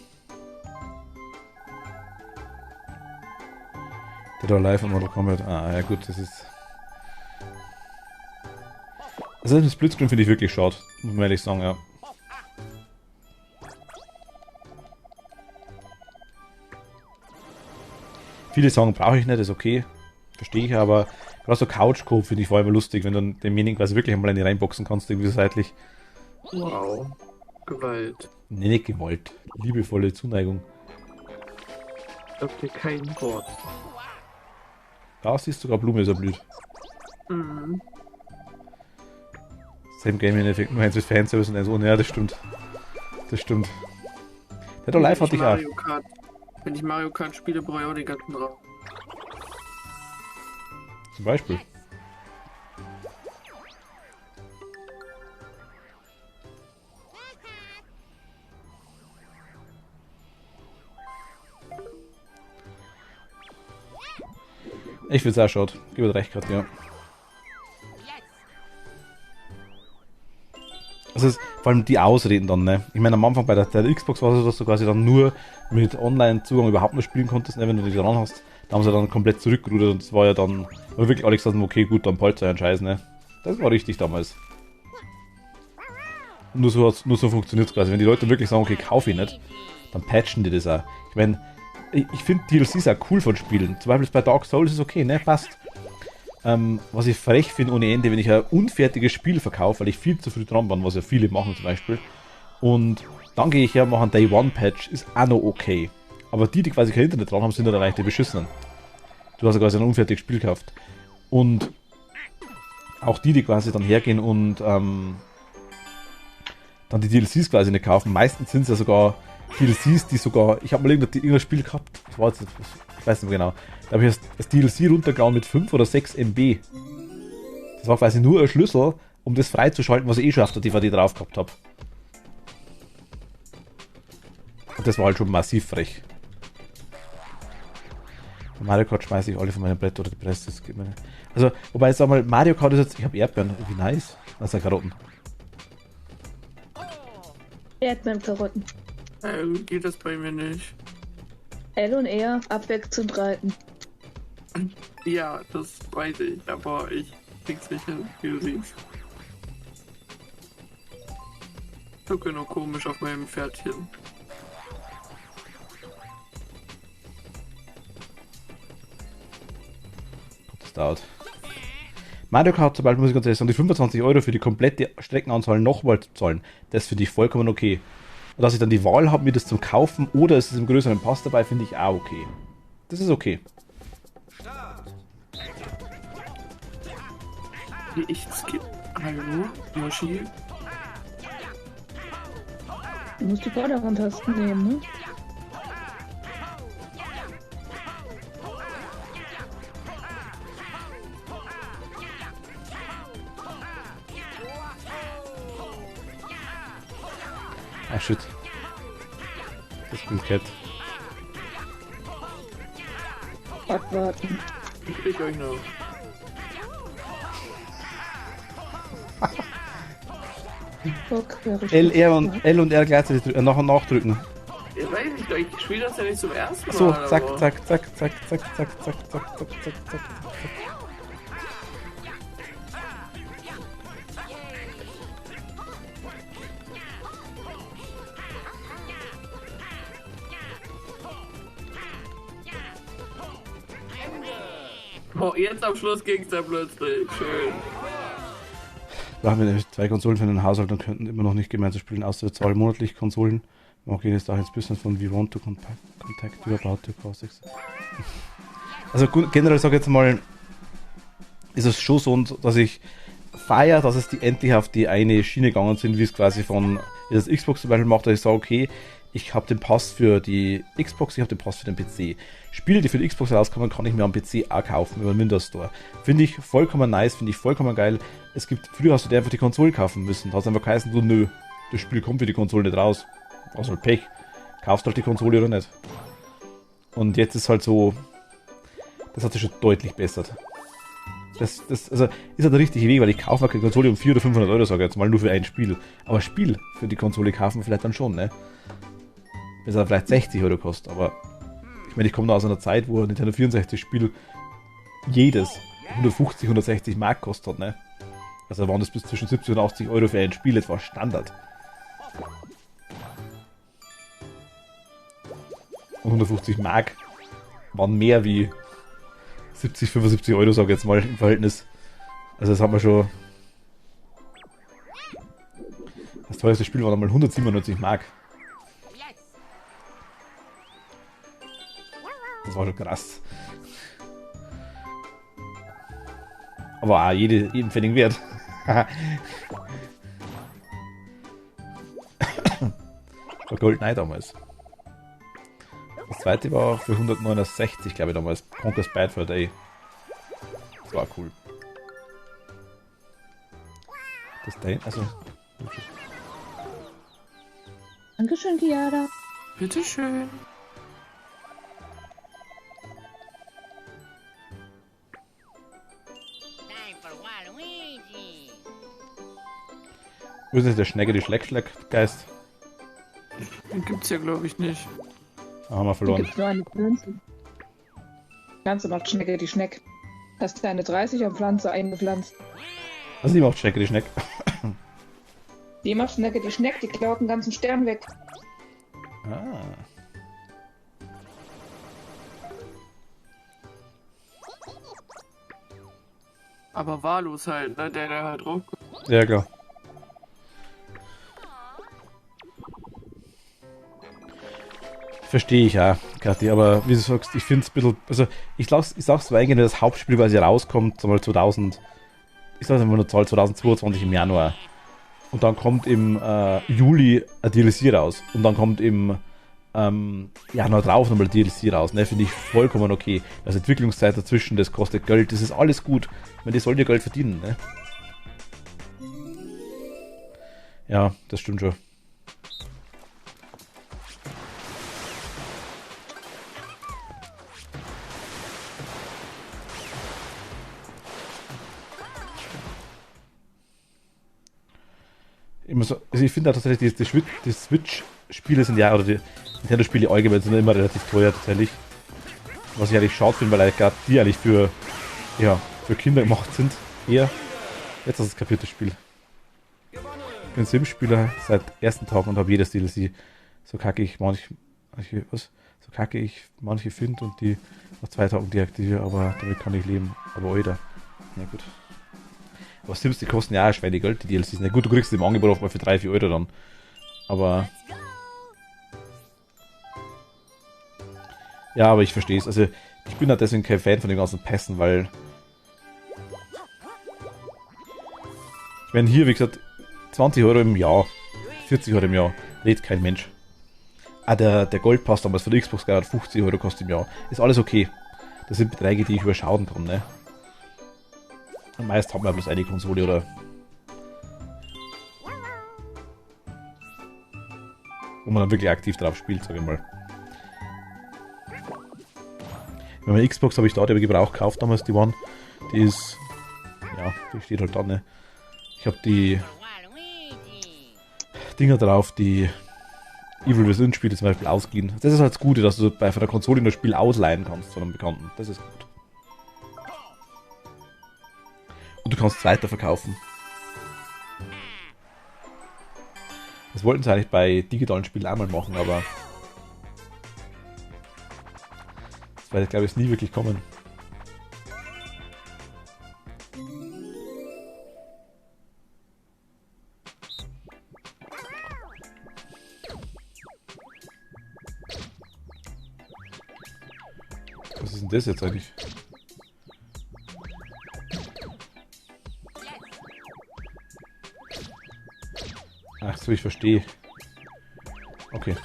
Dead or Alive und Mortal Kombat. Ah, ja, gut, das ist. Also, das Splitscreen finde ich wirklich schade. Muss man ehrlich sagen, ja. Viele sagen, brauche ich nicht, ist okay. Verstehe ich, aber gerade so Couch-Coop finde ich vor allem lustig, wenn du demjenigen quasi wirklich einmal eine reinboxen kannst, irgendwie so seitlich. Wow. Gewalt. Nee, nicht Gewalt. Liebevolle Zuneigung. Sagt dir kein Wort. Da siehst du sogar Blume ist erblüht. Mhm. Same Gaming-Effekt, nur eins mit Fanservice und eins ohne. Ja, das stimmt. Das stimmt. Dead or Alive hatte ich auch. Wenn ich Mario Kart spiele, brauche ich auch den ganzen Raum. Zum Beispiel. Ich finde es auch schade. Gib dir recht gerade, ja. Also es ist vor allem die Ausreden dann, ne? Ich meine, am Anfang bei der Xbox war es so, dass du quasi dann nur mit Online-Zugang überhaupt noch spielen konntest, ne? Wenn du dich dran hast. Da haben sie dann komplett zurückgerudert und es war ja dann, war wirklich alle gesagt, okay, gut, dann polzt euren Scheiß, ne? Das war richtig damals. Und nur so funktioniert es quasi. Wenn die Leute wirklich sagen, okay, kaufe ich nicht, dann patchen die das auch. Ich meine, ich finde DLCs auch cool von Spielen. Zum Beispiel bei Dark Souls ist okay, ne? Passt. Was ich frech finde ohne Ende, wenn ich ein unfertiges Spiel verkaufe, weil ich viel zu früh dran bin, was ja viele machen zum Beispiel. Und dann gehe ich her, mache einen Day-One-Patch, ist auch noch okay. Aber die quasi kein Internet dran haben, sind dann eigentlich die Beschissenen. Du hast ja quasi ein unfertiges Spiel gekauft. Und auch die quasi dann hergehen und dann die DLCs quasi nicht kaufen. Meistens sind es ja sogar DLCs, die sogar, ich habe mal irgendein Spiel gehabt, das war jetzt, ich weiß nicht mehr genau, da habe ich das DLC runtergeladen mit 5 oder 6 MB. Das war quasi nur ein Schlüssel, um das freizuschalten, was ich eh schon auf der DVD drauf gehabt habe. Und das war halt schon massiv frech. Bei Mario Kart schmeiße ich alle von meinem Brett oder die Presse, das geht mir nicht. Also, wobei jetzt sag mal, Mario Kart ist jetzt, ich habe Erdbeeren, wie nice. Das sind Karotten. Erdbeeren-Karotten. Geht das bei mir nicht. L und R abwechselnd reiten. Ja, das weiß ich, aber ich krieg's nicht hin, wie du siehst. Ich gucke nur komisch auf meinem Pferdchen. Das dauert. Mario Kart zum Beispiel, muss ich ganz ehrlich sagen, die 25 € für die komplette Streckenanzahl nochmal zu zahlen, das finde ich vollkommen okay. Und dass ich dann die Wahl habe, mir das zum Kaufen oder es ist im größeren Pass dabei, finde ich auch okay. Das ist okay. Wie ich skip. Hallo, Yoshi? Du musst die Vorderhandtasten nehmen, ne? Ah shit. Das bin Cat. Abwarten. Ich krieg euch noch. L und R gleichzeitig nachdrücken. Ich weiß nicht, ich spiele das ja nicht zum ersten Mal. So, zack, aber- zack, zack, zack, zack, zack, zack, zack, zack, zack, zack. Oh, jetzt am Schluss ging's dann plötzlich. Schön. Da haben wir nämlich 2 Konsolen für den Haushalt und könnten immer noch nicht gemeinsam spielen, außer wir zahlen monatlich Konsolen. Okay, das ist auch jetzt Business von We Want to Contact You About Your Classics. Also generell sage ich jetzt mal, ist es schon so, dass ich feiere, dass es die endlich auf die eine Schiene gegangen sind, wie es quasi von wie das Xbox zum Beispiel macht, dass ich sage, okay, ich habe den Pass für die Xbox, ich habe den Pass für den PC. Spiele, die für die Xbox rauskommen, kann ich mir am PC auch kaufen über den Windows Store. Finde ich vollkommen nice, finde ich vollkommen geil. Es gibt, früher hast du dir einfach die Konsole kaufen müssen. Da hat es einfach geheißen, so, nö, das Spiel kommt für die Konsole nicht raus. Was halt Pech. Kaufst halt die Konsole oder nicht. Und jetzt ist halt so, das hat sich schon deutlich bessert. Das also ist halt der richtige Weg, weil ich kaufe keine Konsole um 400 oder 500 Euro, sage ich jetzt mal, nur für ein Spiel. Aber Spiel für die Konsole kaufen vielleicht dann schon, ne? Wenn es dann vielleicht 60 Euro kostet, aber ich meine, ich komme da aus einer Zeit, wo ein Nintendo 64-Spiel jedes 150, 160 Mark kostet, ne? Also waren das bis zwischen 70 und 80 Euro für ein Spiel, das war Standard. Und 150 Mark waren mehr wie 70, 75 Euro, sage ich jetzt mal, im Verhältnis. Also das haben wir schon... Das teuerste Spiel war einmal 197 Mark. Das war schon krass. Aber auch jeden Pfennig wert. War Goldeneye damals. Das zweite war für 169, glaube ich, damals. Conker's Bad for a Day. Das war cool. Das da also. Dankeschön, Chiara. Bitteschön. Time for Waluigi. Wo ist denn der Schnecke, die Schleck-Schleck-Geist? Den gibt's ja, glaube ich, nicht. Da haben wir Da verloren. gibt's nur eine Pflanze. Pflanze macht Schnecke, die Schneck. Hast du eine 30er Pflanze eingepflanzt. Also die macht Schnecke, die Schneck. Die macht Schnecke, die Schneck, die klaut den ganzen Stern weg. Ah. Aber wahllos halt, ne? Der halt drauf. Ja, klar. Verstehe ich ja, Kathi, aber wie du sagst, ich finde es ein bisschen, also ich sag's zwar eigentlich, das Hauptspiel quasi rauskommt, sagen wir mal 2000, ich sag's einfach nur Zahl 2022 im Januar. Und dann kommt im Juli ein DLC raus. Und dann kommt im Januar drauf nochmal ein DLC raus. Ne? Finde ich vollkommen okay. Also Entwicklungszeit dazwischen, das kostet Geld, das ist alles gut. Ich meine, die sollen ja Geld verdienen, ne? Ja, das stimmt schon. Immer so, also ich finde auch tatsächlich, die Switch-Spiele sind ja, oder die Nintendo-Spiele allgemein sind immer relativ teuer tatsächlich. Was ich eigentlich schade finde, weil gerade die eigentlich für Kinder gemacht sind. Eher. Jetzt ist das kapierte Spiel. Ich bin Sim-Spieler seit ersten Tag und habe jedes DLC. So kacke ich manche finde und die nach 2 Tagen deaktiviere, aber damit kann ich leben. Aber Alter. Na gut. Aber Sims, die kosten ja auch Schweinegeld, die DLCs. Na gut, du kriegst die im Angebot auch mal für 3-4 Euro dann. Aber... Ja, aber ich verstehe es. Also, ich bin halt deswegen kein Fan von den ganzen Pässen, weil... Ich meine, hier, wie gesagt, 20 Euro im Jahr, 40 Euro im Jahr, lädt kein Mensch. Ah, der Goldpass damals für die Xbox gerade 50 Euro kostet im Jahr. Ist alles okay. Das sind Beträge, die ich überschauen kann, ne? Und meist haben wir bloß eine Konsole oder... Wo man dann wirklich aktiv drauf spielt, sag ich mal. Wenn meine Xbox habe ich da, die habe ich Gebrauch gekauft damals, die One. Die ist... Ja, die steht halt da, ne? Ich habe die Waluigi. Dinger drauf, die Evil Within Spiele zum Beispiel ausgehen. Das ist halt das Gute, dass du bei einer Konsole das Spiel ausleihen kannst von einem Bekannten. Das ist gut. Und du kannst es weiterverkaufen. Das wollten sie eigentlich bei digitalen Spielen einmal machen, aber das wird, glaube ich, nie wirklich kommen. denn das jetzt eigentlich? Ach so, ich verstehe. Okay.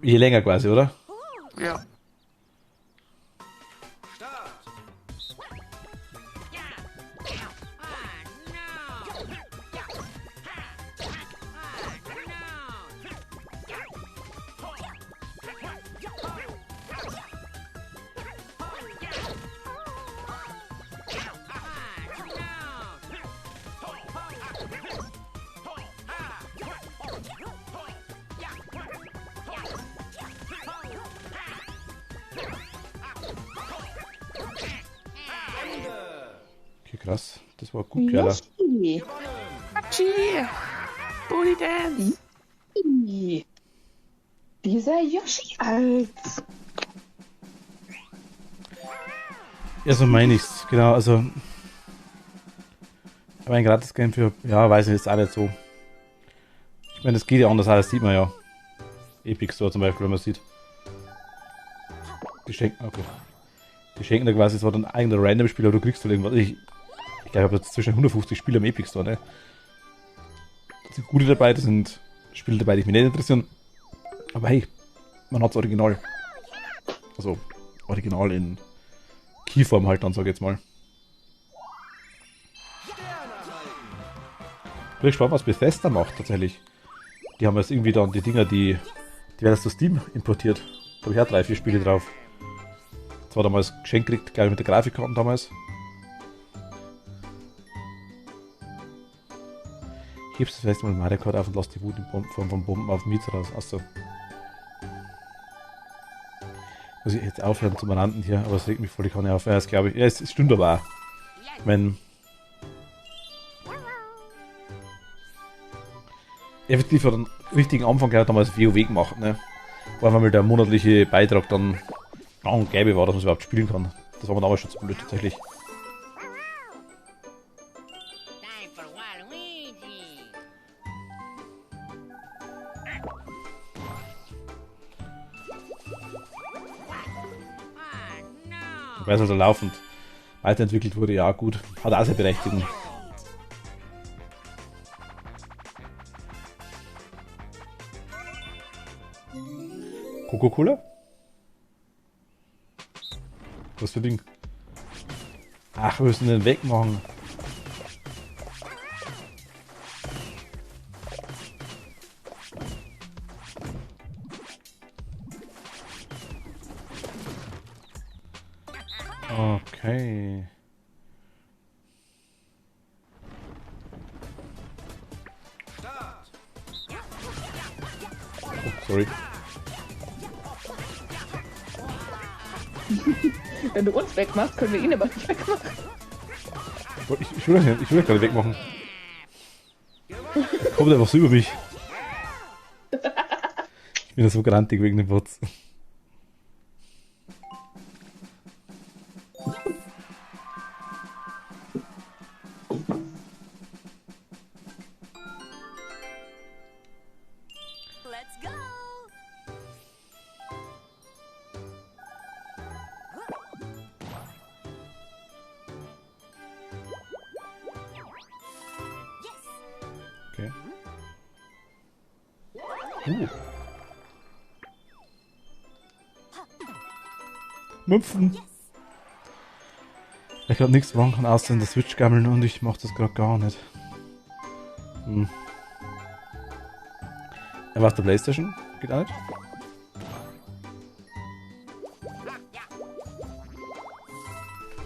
Je länger quasi, oder? Ja. Okay, krass. Das war gut, Kerl. Yoshi. Hachi! Booty Dance! Dieser Yoshi als. Ja, so meine ich's. Genau, also. Aber ein Gratis-Game für. Ja, weiß ich jetzt auch nicht so. Ich meine, das geht ja anders, das sieht man ja. Epic Store zum Beispiel, wenn man sieht. Die schenken, okay. Die schenken da quasi zwar dann eigene Random-Spieler, aber du kriegst halt irgendwas. Ich glaube, ich habe jetzt zwischen 150 Spiele am Epic Store, ne? Da sind gute dabei, da sind Spiele dabei, die mich nicht interessieren. Aber hey, man hat's original. Also, original in Keyform halt dann, sag ich jetzt mal. Ich bin gespannt, was Bethesda macht, tatsächlich. Die haben jetzt irgendwie dann die Dinger, die werden jetzt zu Steam importiert. Da habe ich auch 3, 4 Spiele drauf. Zwar damals geschenkt gekriegt, glaube ich, mit der Grafikkarte damals. Hebst das Festival Mario Kart auf und lass die Wut von Bomben auf Mietz raus. Achso. Muss ich jetzt aufhören zum Ranten hier, aber es regt mich voll, ich kann nicht aufhören. Das glaube ich. Ja, es stimmt aber auch. Wenn effektiv hat einen richtigen Anfang gehabt, damals WoW gemacht, ne? Wo einfach mal der monatliche Beitrag dann gäbe war, dass man es überhaupt spielen kann. Das war mir damals schon zu blöd, tatsächlich. Time for Waluigi. Oh no. Weil es also laufend weiterentwickelt wurde, ja gut. Hat auch seine Berechtigung. Coca-Cola? Was für Ding? Ach, wir müssen den wegmachen. Okay. Oh, sorry. Wenn du uns wegmachst, können wir ihn aber nicht wegmachen. Ich will das gerade wegmachen. Kommt einfach so über mich. Ich bin ja so grantig wegen dem Bots. Let's go! Okay. Müpfen. Ich glaube nichts machen kann außer in der Switch gammeln und ich mache das gerade gar nicht. Er war auf der Playstation? Geht auch nicht?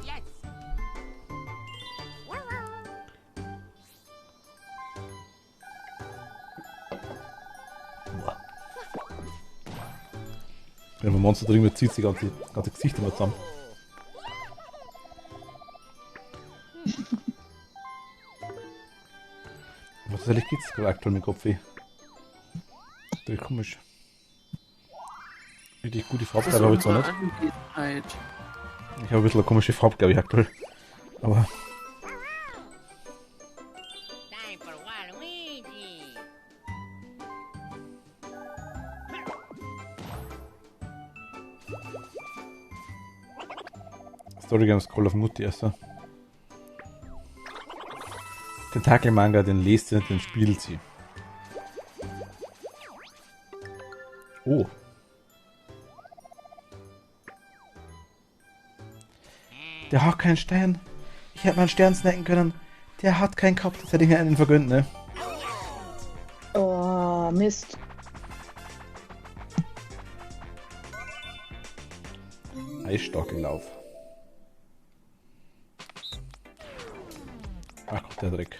Yes. Wenn man Monster drin wird, zieht sich ganze Gesicht immer zusammen. Aber tatsächlich geht's gerade aktuell mit Kopfweh. Das ist komisch. Richtig gute Farbgabe habe ich zwar nicht. Anwesenheit. Ich habe ein bisschen eine komische Farbgabe aktuell. Aber Time for Waluigi. Story Games Call of Mutti, also. Tentakel-Manga, den lest sie nicht, den spielt sie. Oh. Der hat keinen Stern. Ich hätte mal einen Stern snacken können. Der hat keinen Kopf, das hätte ich mir einen vergönnt, ne? Oh, Mist. Eisstockellauf. Ach Gott, der Dreck.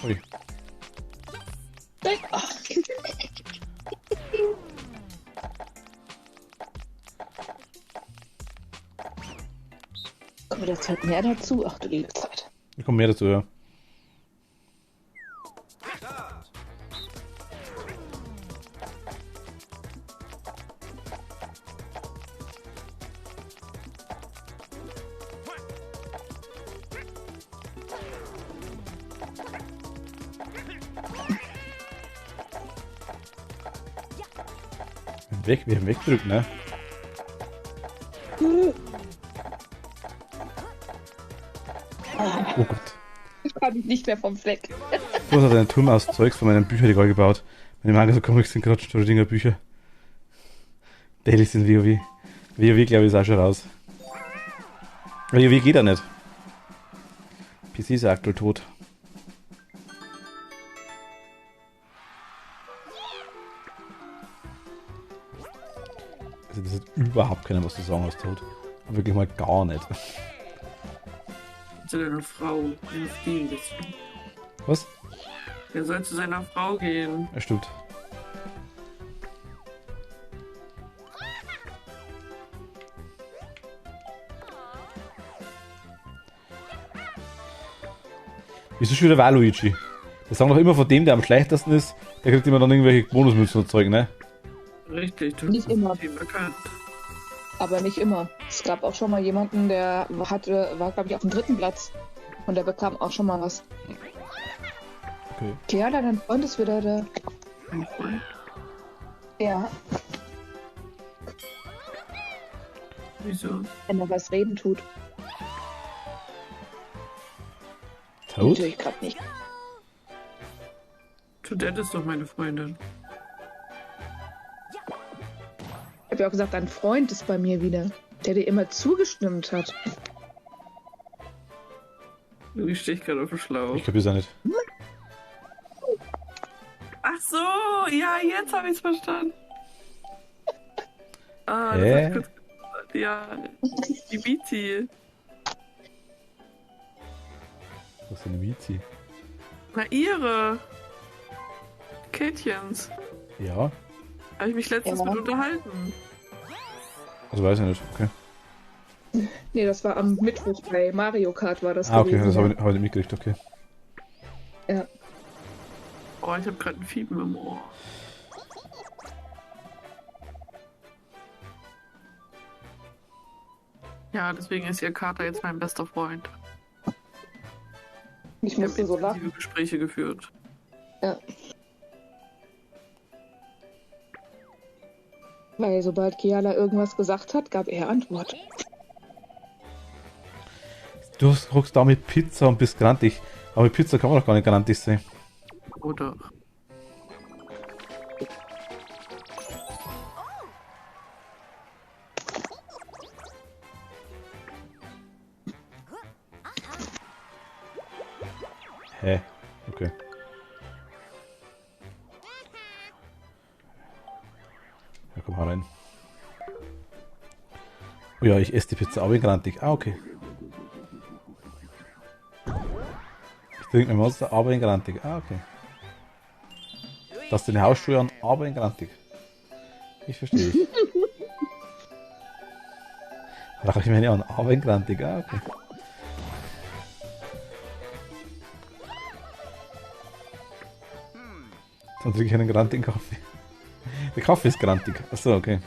Ui. Ach. Kommt jetzt halt mehr dazu? Ach du liebe Zeit. Da kommt mehr dazu, ja. Wir haben weggedrückt, ne? Oh Gott. Ich kann mich nicht mehr vom Fleck. Du hast einen Turm aus Zeugs von meinen Büchern gerade gebaut. Meine Manga so Comics sind gerade Schrödinger Bücher. Daily sind WoW. WoW glaube ich ist auch schon raus. WoW geht ja nicht. PC ist ja aktuell tot. Also das hat überhaupt keiner was zu sagen aus tot. Wirklich mal gar nicht. Zu deiner Frau. Wenn es gehen bisschen. Was? Er soll zu seiner Frau gehen. Ja, stimmt. Wieso schon wieder Waluigi? Das sagen doch immer von dem, der am schlechtesten ist, der kriegt immer dann irgendwelche Bonusmünzen und Zeug, ne? Richtig, du Nicht immer. ihn bekannt. Aber nicht immer. Es gab auch schon mal jemanden, der war glaube ich, auf dem 3. Platz. Und der bekam auch schon mal was. Okay. Keala, dein Freund ist wieder da. Ein Freund. Ja, Wieso? wenn er was reden tut. Tot? Natürlich gerade nicht. Tudette ist doch meine Freundin. Ich habe ja auch gesagt, ein Freund ist bei mir wieder, der dir immer zugestimmt hat. Ich stehe gerade auf dem Schlauch. Ich glaube es auch nicht. Ach so, ja, jetzt habe ich es verstanden. Ah, das Hä? hat kurz gedauert. Ja, die Bizi. Was ist eine Mizi? Na, ihre. Kätchens. Ja, Habe ich mich letztens Ja. mit unterhalten. also weiß ich nicht. Okay. Nee, das war am Mittwoch bei Mario Kart war das Ah, okay, gewesen. das habe ich nicht mitgekriegt, okay. Ja. Oh, ich habe gerade ein Fiepen im Ohr. Ja, deswegen ist ihr Kater jetzt mein bester Freund. Ich Ich habe musste so lachen. intensive Gespräche geführt. Ja. Weil sobald Keala irgendwas gesagt hat, gab er Antwort. Du guckst da mit Pizza und bist grantig. Aber mit Pizza kann man doch gar nicht grantig sein. Oder? Hä? Okay. Ja, komm, hau rein. Oh ja, ich esse die Pizza, aber in grantig. Ah, okay. Ich trinke mein Monster, aber in grantig. Ah, okay. Das deine Hausschuhe an, aber in grantig. Ich verstehe. Rach ich meine an, aber in grantig. Ah, okay. Dann trinke ich einen grantigen Kaffee. Der Kaffee ist grantig. Achso, okay.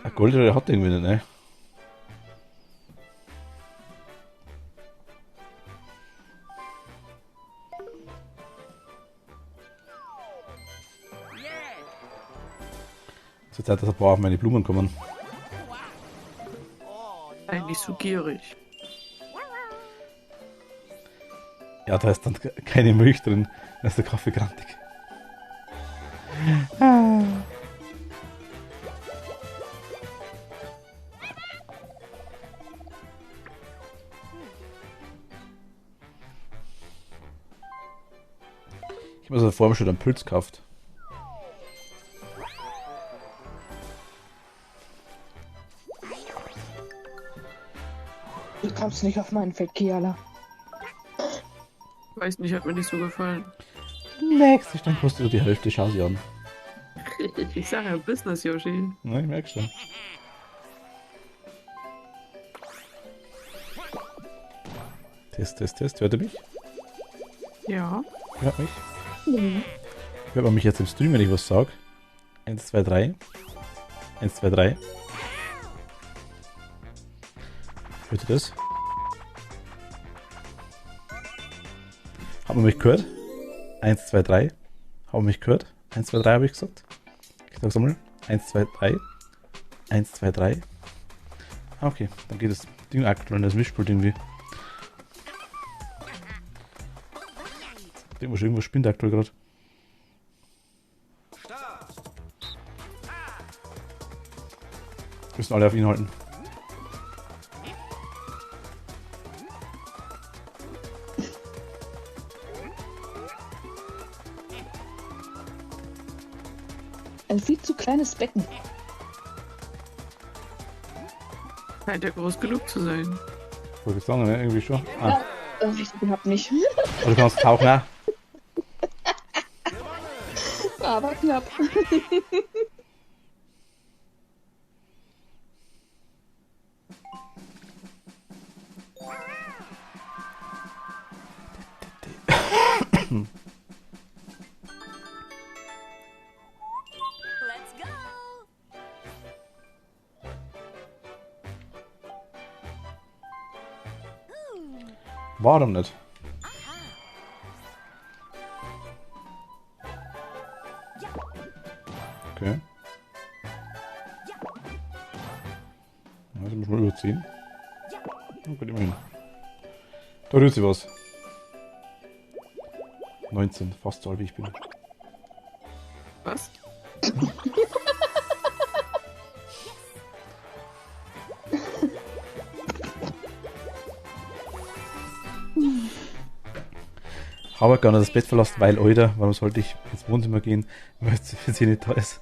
Ein Golderer hat irgendwie nicht, ne? Zur Zeit, dass ein paar auf meine Blumen kommen. Sei nicht so gierig. Ja, da ist dann keine Milch drin. Da ist der Kaffee grantig. Ich habe also vorher schon einen Pilz gekauft. Du kommst nicht auf meinen Feld, Kiala. Weiß nicht, hat mir nicht so gefallen. Nächste Stand kostet die Hälfte, schau sie an. Ich sage ja Business, Yoshi. Na, ich merke schon. Test. Hört ihr mich? Ja. Hört mich? Hört man mich jetzt im Stream, wenn ich was sage? 1, 2, 3. 1, 2, 3. Hört ihr das? Hat man mich gehört? 1, 2, 3. Hat man mich gehört? 1, 2, 3 habe ich gesagt. Ich sag's nochmal. 1, 2, 3. 1, 2, 3. Ah, okay. Dann geht das Ding aktuell in das Mischpult irgendwie. Irgendwas spinnt aktuell gerade. Müssen alle auf ihn halten. Ein viel zu kleines Becken. Scheint ja groß genug zu sein. Wollte ich sagen, ne? Irgendwie schon. Ah, Ich hab nicht. aber du kannst tauchen, ne? Aber knapp. Let's go. Warum nicht? Okay. Also muss man überziehen. Oh Gott, immerhin. Da rührt sich was. 19, fast so alt wie ich bin. Was? Habe gar nicht das Bett verlassen, weil, Alter, warum sollte ich ins Wohnzimmer gehen, weil sie nicht da ist?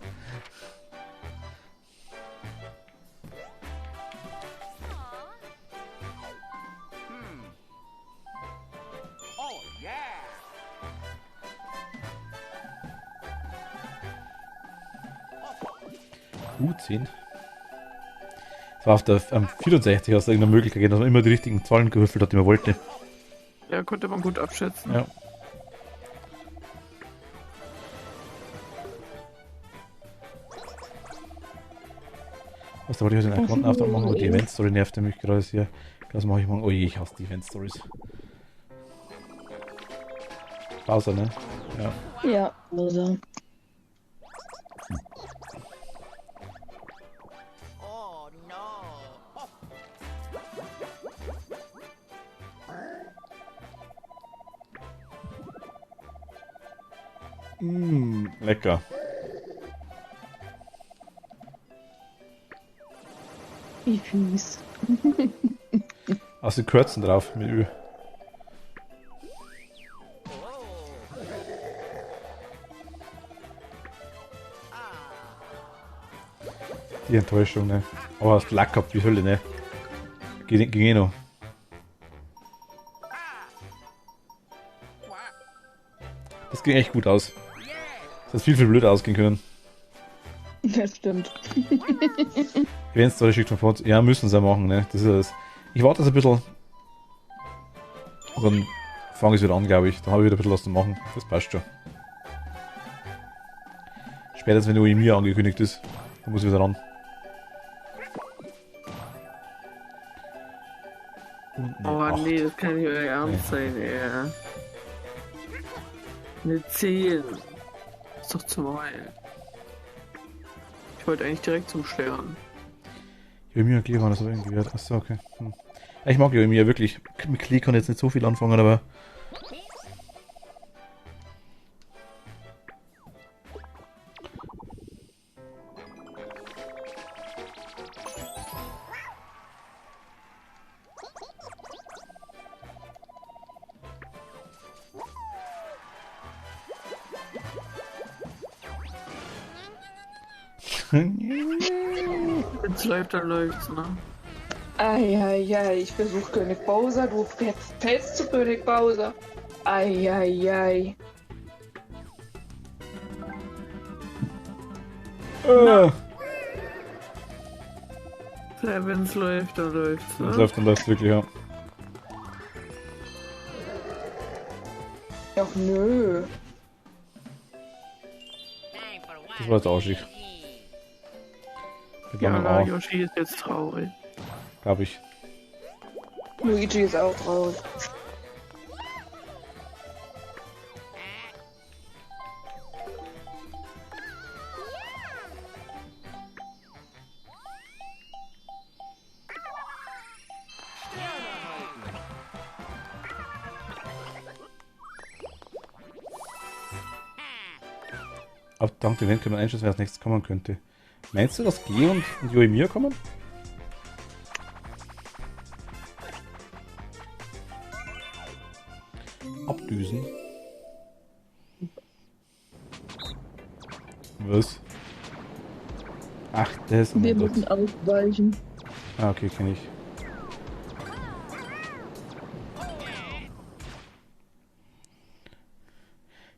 Oh yeah. 10. Das war auf der 64 aus irgendeiner Möglichkeit gegeben, dass man immer die richtigen Zahlen gewürfelt hat, die man wollte. Ja, konnte man gut abschätzen. Ja. Was, da wollte ich heute den Account machen, aber die Event-Story nervt mich gerade hier. Das mache ich morgen. Oh je, ich hasse die Event-Stories. Pause, ne? Ja. Ja, also. Oh no. Lecker. Wie fies. Aus den Kürzen drauf mit Öl. Die Enttäuschung, ne? Aber hast Lack gehabt wie Hölle, ne? Ging eh noch. Das ging echt gut aus. Das hätte viel blöder ausgehen können. Das stimmt. Event-Story schickt von uns. Ja, müssen sie ja machen, ne? Das ist das. Ich warte jetzt ein bisschen. Und dann fange ich wieder an, glaube ich. Dann habe ich wieder ein bisschen was zu machen. Das passt schon. Spätestens wenn die mir angekündigt ist, dann muss ich wieder ran. Und Oh eine 8. nee, das kann nicht euer Ernst sein, ey. Eine 10. Ist doch zum Heulen. Ich wollte eigentlich direkt zum Stern. Yoimiya Klee war das aber irgendwie wert. Achso, okay. Ja, ich mag Yoimiya wirklich. Mit Klee kann ich jetzt nicht so viel anfangen, aber... Wenn's läuft, dann läuft's, ne? Eieiei, ich versuche König Bowser, du fällst zu König Bowser. Eieiei. Ja, wenn's läuft, dann läuft's, ne? Das läuft dann das wirklich, ja. Ach nö. Time for Das war jetzt arschig. Mit Ja, langem na, A, Yoshi ist jetzt traurig. glaub ich. Luigi ist auch traurig. Aber dank dem Event können wir einschätzen, wer als nächstes kommen könnte. Meinst du, dass Klee und Yoimiya kommen? Abdüsen. Was? Ach, das. Wir Oh mein müssen Gott. ausweichen. Ah, okay, kenne ich.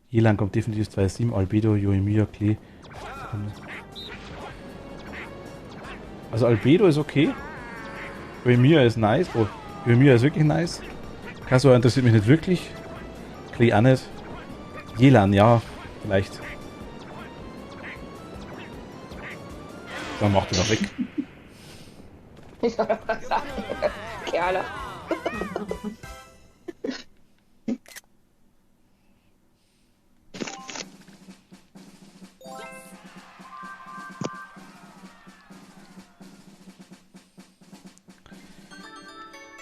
Jelan kommt definitiv 2-7, Albedo, Yoimiya, Klee. Also Albedo ist okay. Yoimiya ist nice. Oh, Yoimiya ist wirklich nice. Kazuha interessiert mich nicht wirklich. Klee auch nicht. Jelan, ja, vielleicht. Dann macht er noch weg. Kerle.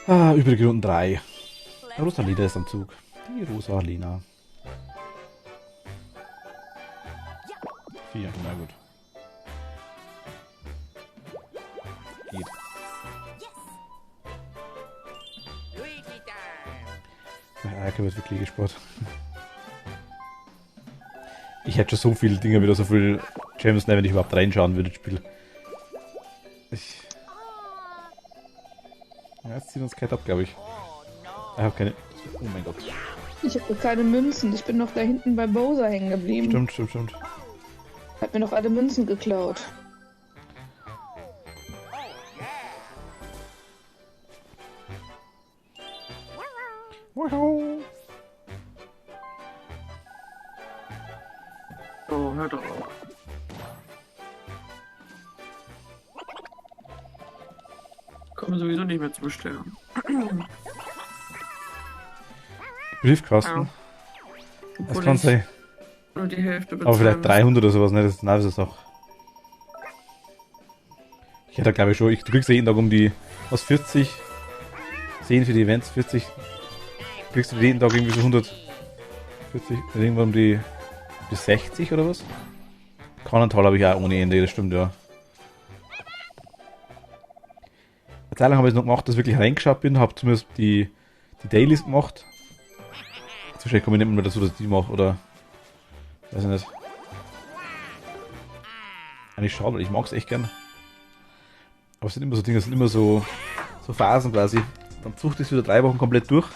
Ah, übrige Runden 3. Rosalina ist am Zug. Die Rosalina. 4, na gut. Geht. Luigi time. Ja, Erke wird wirklich gespart. Ich hätte schon so viele Dinge wieder, so viel Gems, wenn ich überhaupt reinschauen würde, das Spiel. Ja, jetzt zieht uns Cat ab, glaube ich. Ich habe keine... Oh mein Gott. Ich habe keine Münzen. Ich bin noch da hinten bei Bowser hängen geblieben. Stimmt. Hat mir noch alle Münzen geklaut. Wow. Oh, hör doch auf. Kommen sowieso nicht mehr zu bestellen. Briefkasten. Das Obwohl kann ich sein. nur die Hälfte Aber bezahlen vielleicht muss. 300 oder sowas, ne? Das ist es doch. Ich hätte glaube ich schon, du kriegst ja jeden Tag um die, was, 40? 10 für die Events, 40. Kriegst du jeden Tag irgendwie so 140, irgendwann um die bis 60 oder was? Kanantal habe ich auch ohne Ende, das stimmt, ja. Eine Zeit lang habe ich es noch gemacht, dass ich wirklich reingeschaut bin, habe zumindest die Dailies gemacht. Jetzt wahrscheinlich komme ich nicht mehr dazu, dass ich die mache, oder... Weiß ich nicht. Eigentlich schade, weil ich mag es echt gern. Aber es sind immer so Dinge, es sind immer so Phasen quasi. Dann sucht es wieder 3 Wochen komplett durch.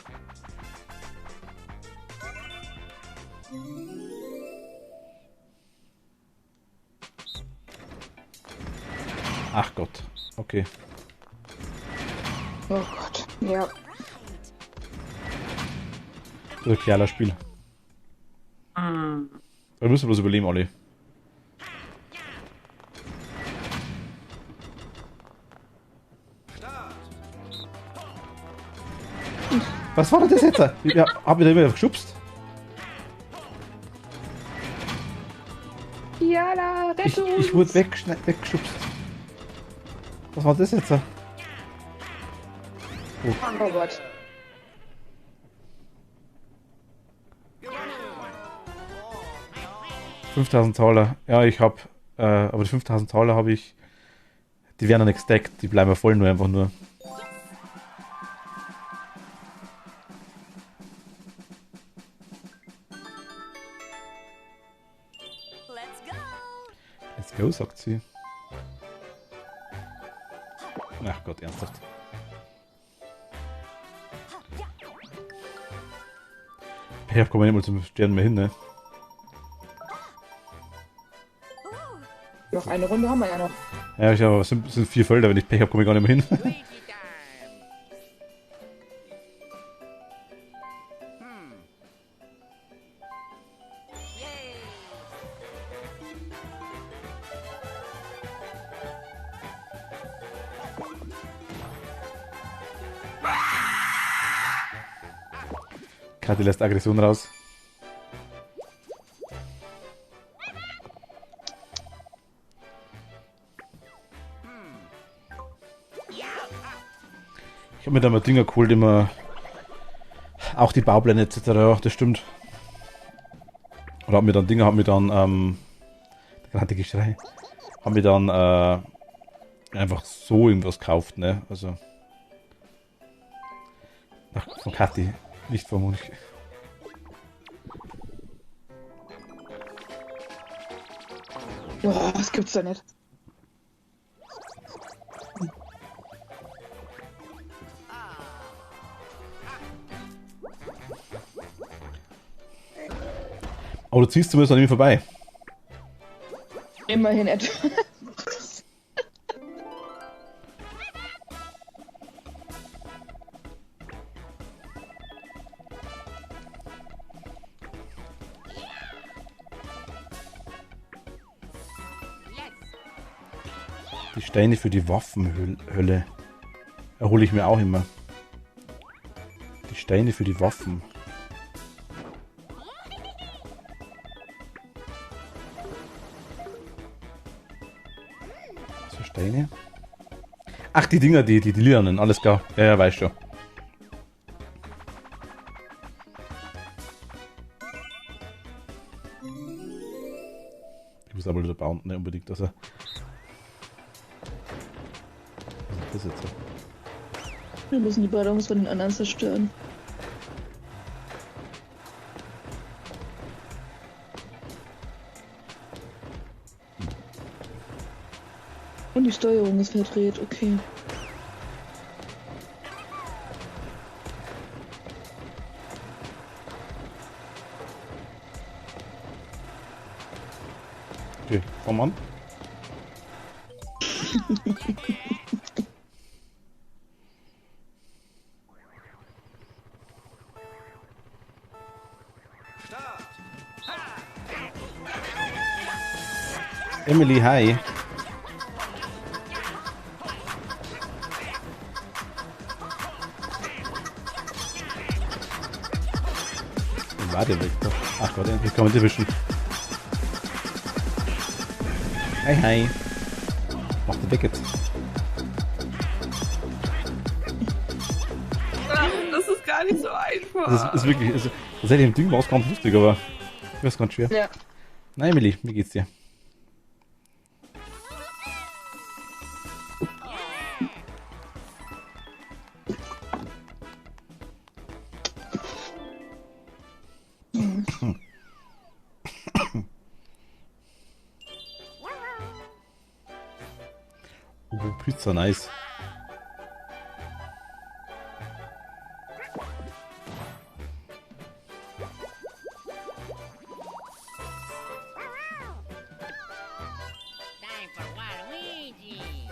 Ach Gott, okay. Oh Gott. Ja. Das ist ein kleiner Spiel. Hm. Wir müssen bloß überleben, alle. Was war denn das jetzt? Ja, hab ich da immer geschubst? Ja. Koala, rette uns! Ich wurde weggeschubst. Was war das jetzt? Oh Gott. $5.000. Ja, ich hab, aber die $5.000 habe ich, die werden ja nicht gestackt, die bleiben ja voll nur einfach nur. Let's go, sagt sie. Ach Gott, ernsthaft. Ich komme nicht mal zum Stern mehr hin, ne? Noch eine Runde haben wir ja noch. Ja, ich habe, es sind 4 Felder, wenn ich Pech habe, komme ich gar nicht mehr hin. Luigi time. Yay. Kathi lässt Aggression raus. Ich habe mir da mal Dinger geholt, immer auch die Baupläne etc. Ja, das stimmt. Oder haben mir dann Dinger, gerade Geschrei, haben mir dann einfach so irgendwas gekauft, ne? Also von Kathi, nicht von Monik. Boah, das gibt's da nicht. Aber du ziehst zumindest an ihm vorbei. Immerhin etwas. Yes. Die Steine für die Waffenhölle erhole ich mir auch immer. Die Steine für die Waffen. Was für Steine? Ach, die Dinger, die Lianen, alles klar. Ja, weiß schon. Ich muss aber wieder bauen, ne, unbedingt, dass er. Was ist das jetzt? Wir müssen die Ballons von den anderen zerstören. Und die Steuerung ist verdreht, okay. Okay, komm an. Emily, hi. Wo war der weg? Ach Gott, endlich kann man die wischen. Hi, hi. Mach die weg jetzt. Das ist gar nicht so einfach. Das ist wirklich, tatsächlich im Ding war es ganz lustig, aber ich weiß ganz schwer. Ja. Na Emily, wie geht's dir? Oh, Pizza, nice. Time for Waluigi.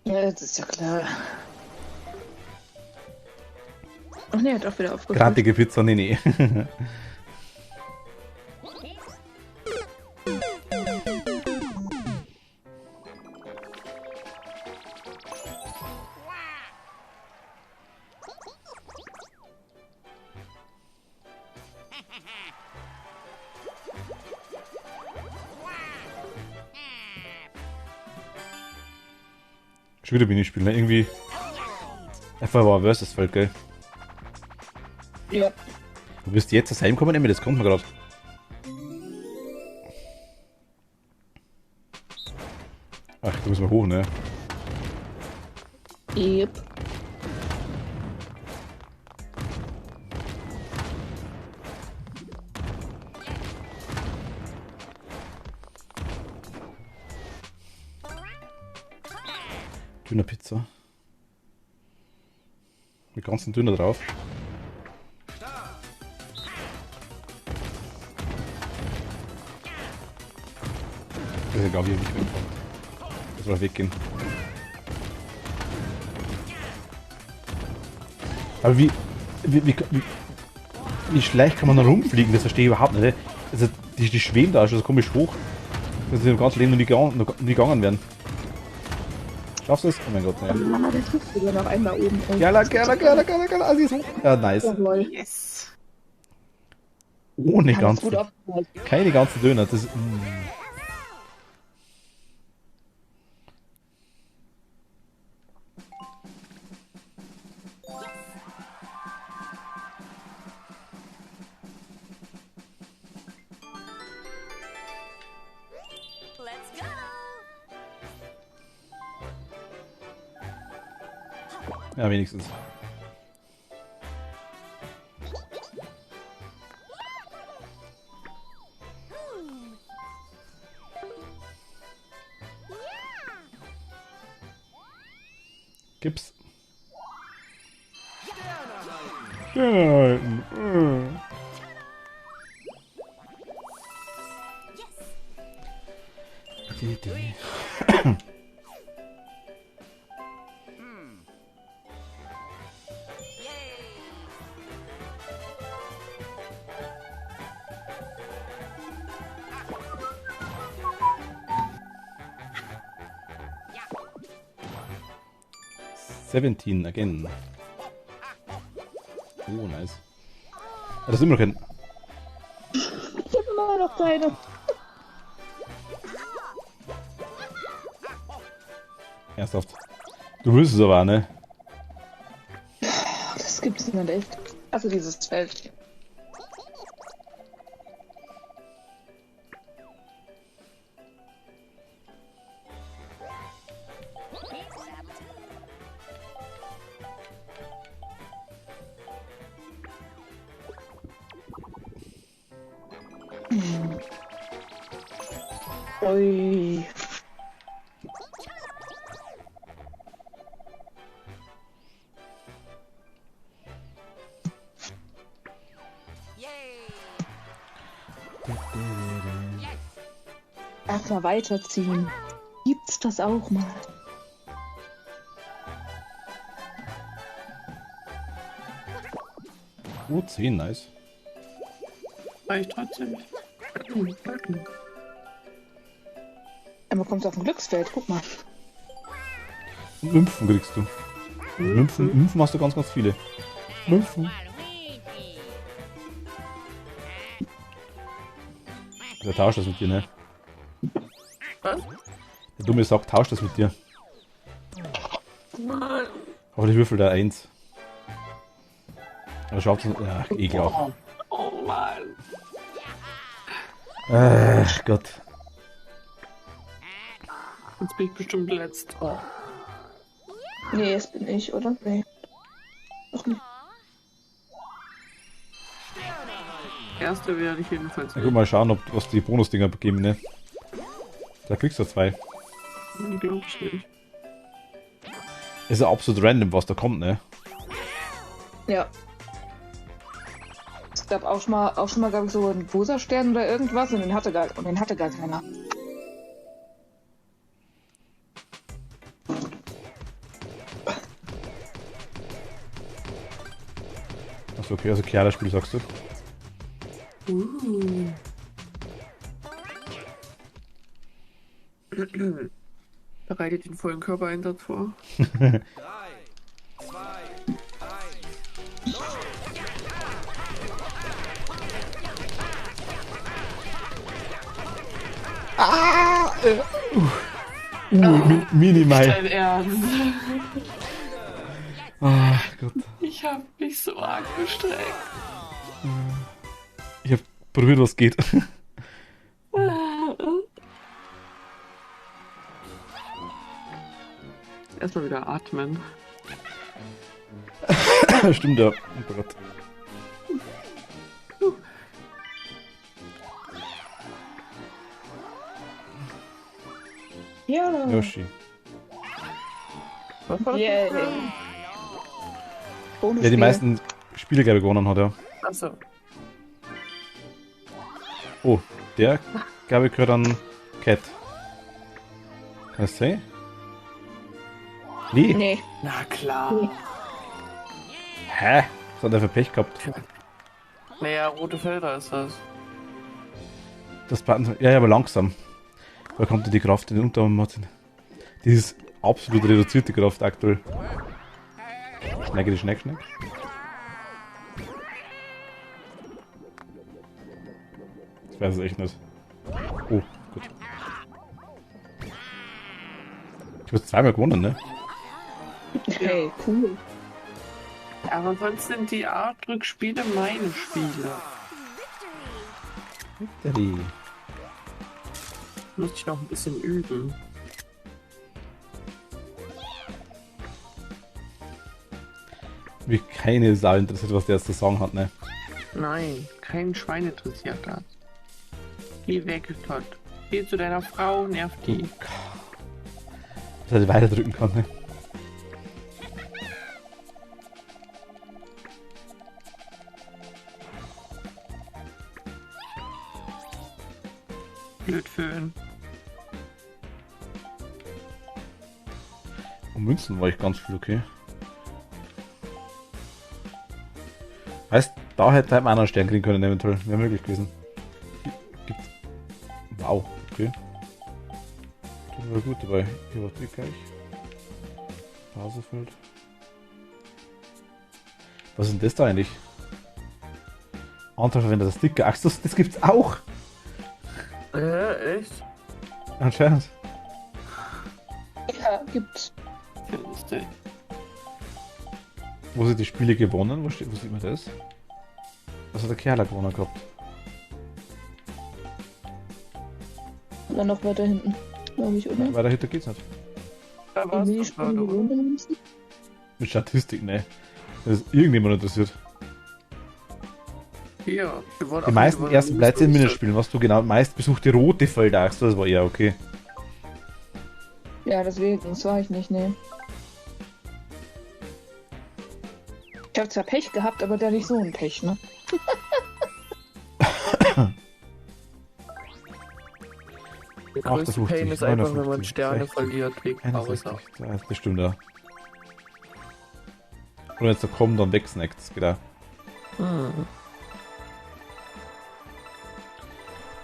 Ja, das ist ja klar. Ach ne, hat auch wieder aufgehört. Gratige Pizza, nee. Schon wieder Minispiel, ne? Irgendwie. Einfach war Versus Feld, gell? Ja. Du wirst jetzt das heimkommen, Emmy, das kommt mir gerade. Ach, da müssen wir hoch, ne? Yep. Dönerpizza. Mit ganzen Döner drauf. Das ist egal, wie er nicht wegkommt. Das soll weggehen. Aber wie schlecht kann man da rumfliegen? Das verstehe ich überhaupt nicht. Also die schweben da schon so komisch hoch. Dass sie im ganzen Leben noch nie gegangen werden. Schaffst du es? Oh mein Gott, ne. Ah, der trifft sogar noch einmal oben. Gerla. Ah, sie ist hoch. Ja, nice. Jawohl. Yes. Ohne Alles gut ganzen. aufgehalten. Keine ganzen Döner. Das ist. Let's go. Ja, wenigstens. Gibt's. Stern. Yeah. 17 again. Oh, nice. Ah, das ist immer noch kein. Ich hab immer noch keine. Ernsthaft. Du willst es aber auch, ne? Das gibt's nicht echt. Also dieses Feld. Ui. Yay. Erstmal weiterziehen. Gibt's das auch mal? Oh, 10, nice. Reicht trotzdem. Einmal kommst du auf ein Glücksfeld, guck mal. Und Nymphen kriegst du. Nymphen hast du ganz, ganz viele. Nymphen. Waluigi. Der tauscht das mit dir, ne? Was? Der Dumme sagt, tauscht das mit dir. Nein. Aber ich würfel da 1. Aber schaut es. Ja, ekelhaft. Oh Mann. Ach Gott. Jetzt bin ich bestimmt letzt. Oh. Nee, es bin ich, oder? Nee. Doch nicht. Erste werde ich jedenfalls Na, guck mal schauen, was die Bonusdinger geben, ne? Da kriegst du 2. Glaube ich nicht. Ist ja absolut random, was da kommt, ne? Ja. Es gab auch schon mal glaube ich, so einen Bosa-Stern oder irgendwas und den hatte gar keiner. Achso, okay, also klar, das Spiel sagst du. Bereitet den vollen Körpereinsatz vor. Minimal. Dein Ernst? Ah, Gott. Ich hab mich so arg gestreckt. Ich hab probiert, was geht. Erstmal wieder atmen. Stimmt, ja. Oh Gott. Ja. Yoshi. Was war das? Yay. Der die meisten Spiele, glaube ich, gewonnen hat, ja. Achso. Oh, der, glaube ich, gehört an Cat. Kann das sein? Nee. Nee. Na klar. Hä? Was hat der für Pech gehabt? Naja, rote Felder ist das. Das Button, ja, aber langsam. Da kommt die Kraft in den Unterarm. Das ist absolut reduzierte Kraft aktuell. Schnecke, Schneck. Ich weiß es echt nicht. Oh, gut. Ich habe zweimal gewonnen, ne? Hey, cool. Aber sonst sind die Art-Rückspiele meine Spiele. Victory. Muss ich noch ein bisschen üben. Mich keine Sau interessiert, was der jetzt zu sagen hat, ne? Nein, kein Schwein interessiert das. Geh weg, Todd. Geh zu deiner Frau, nerv die. Dass er weiter drücken kann, ne? Blödföhn. Um Münzen war ich ganz viel okay. Heißt, da hätte man einen Stern kriegen können, eventuell. Wäre möglich gewesen. Gibt's. Wow, okay. Das war gut dabei. Hier war Trick gleich. Basefeld. Was ist denn das da eigentlich? Andere verwendet das Sticker. Ach, das gibt's auch! Echt? Anscheinend. Ja, gibt's. Ja, lustig. Wo sind die Spiele gewonnen? Wo sieht man das? Was hat der Kerl gewonnen gehabt? Und dann noch weiter hinten, glaube ich, oder? Weiter hinter geht's nicht. Da war's Wie die doch Spiele gerade, oder? gewonnen haben. Mit Statistik, ne? Wenn das irgendjemand interessiert. Hier, Die meisten ersten Plätze in Minispielen, was du genau meist besuchte rote Felder, ach so, das war eher okay. Ja, deswegen, das war ich nicht, ne. Ich habe zwar Pech gehabt, aber da nicht so ein Pech, ne? Der größte 58, Pain ist einfach, wenn man 59, Sterne 60, verliert wegen 61, Pause. das stimmt ja. Und jetzt da kommen, dann wegsnackt, das geht auch.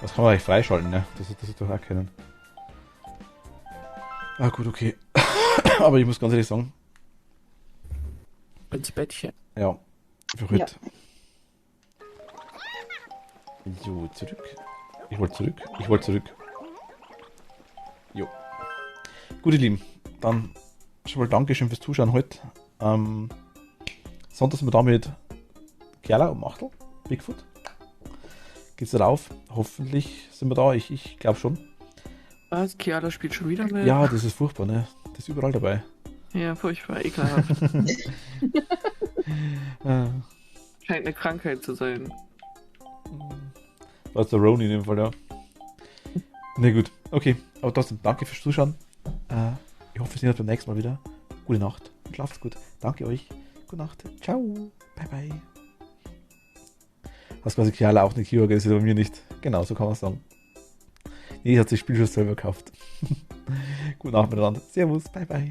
Das kann man eigentlich freischalten, ne? Das ist doch erkennen. Ah gut, okay. Aber ich muss ganz ehrlich sagen, Ins Bettchen. ja, für heute. Jo, zurück. Ich wollte zurück. Jo. Gut, ihr Lieben, dann schon mal Dankeschön fürs Zuschauen heute. Sonntag sind wir da mit Kerla und Machtel, Bigfoot. Geht's drauf? Hoffentlich sind wir da. Ich glaube schon. Was? Kiala spielt schon wieder mit? Ja, das ist furchtbar, ne? Das ist überall dabei. Ja, furchtbar, ekelhaft. Scheint eine Krankheit zu sein. War der Roni in dem Fall, ja. Ne, gut. Okay, aber trotzdem, danke fürs Zuschauen. Ich hoffe, wir sehen uns beim nächsten Mal wieder. Gute Nacht und schlaft's gut. Danke euch. Gute Nacht. Ciao. Bye, bye. Hast quasi Kiala auch eine Key organisiert, aber mir nicht. Genau, so kann man sagen. Nee, hat sich das Spiel schon selber gekauft. Guten Abend miteinander. Servus. Bye, bye.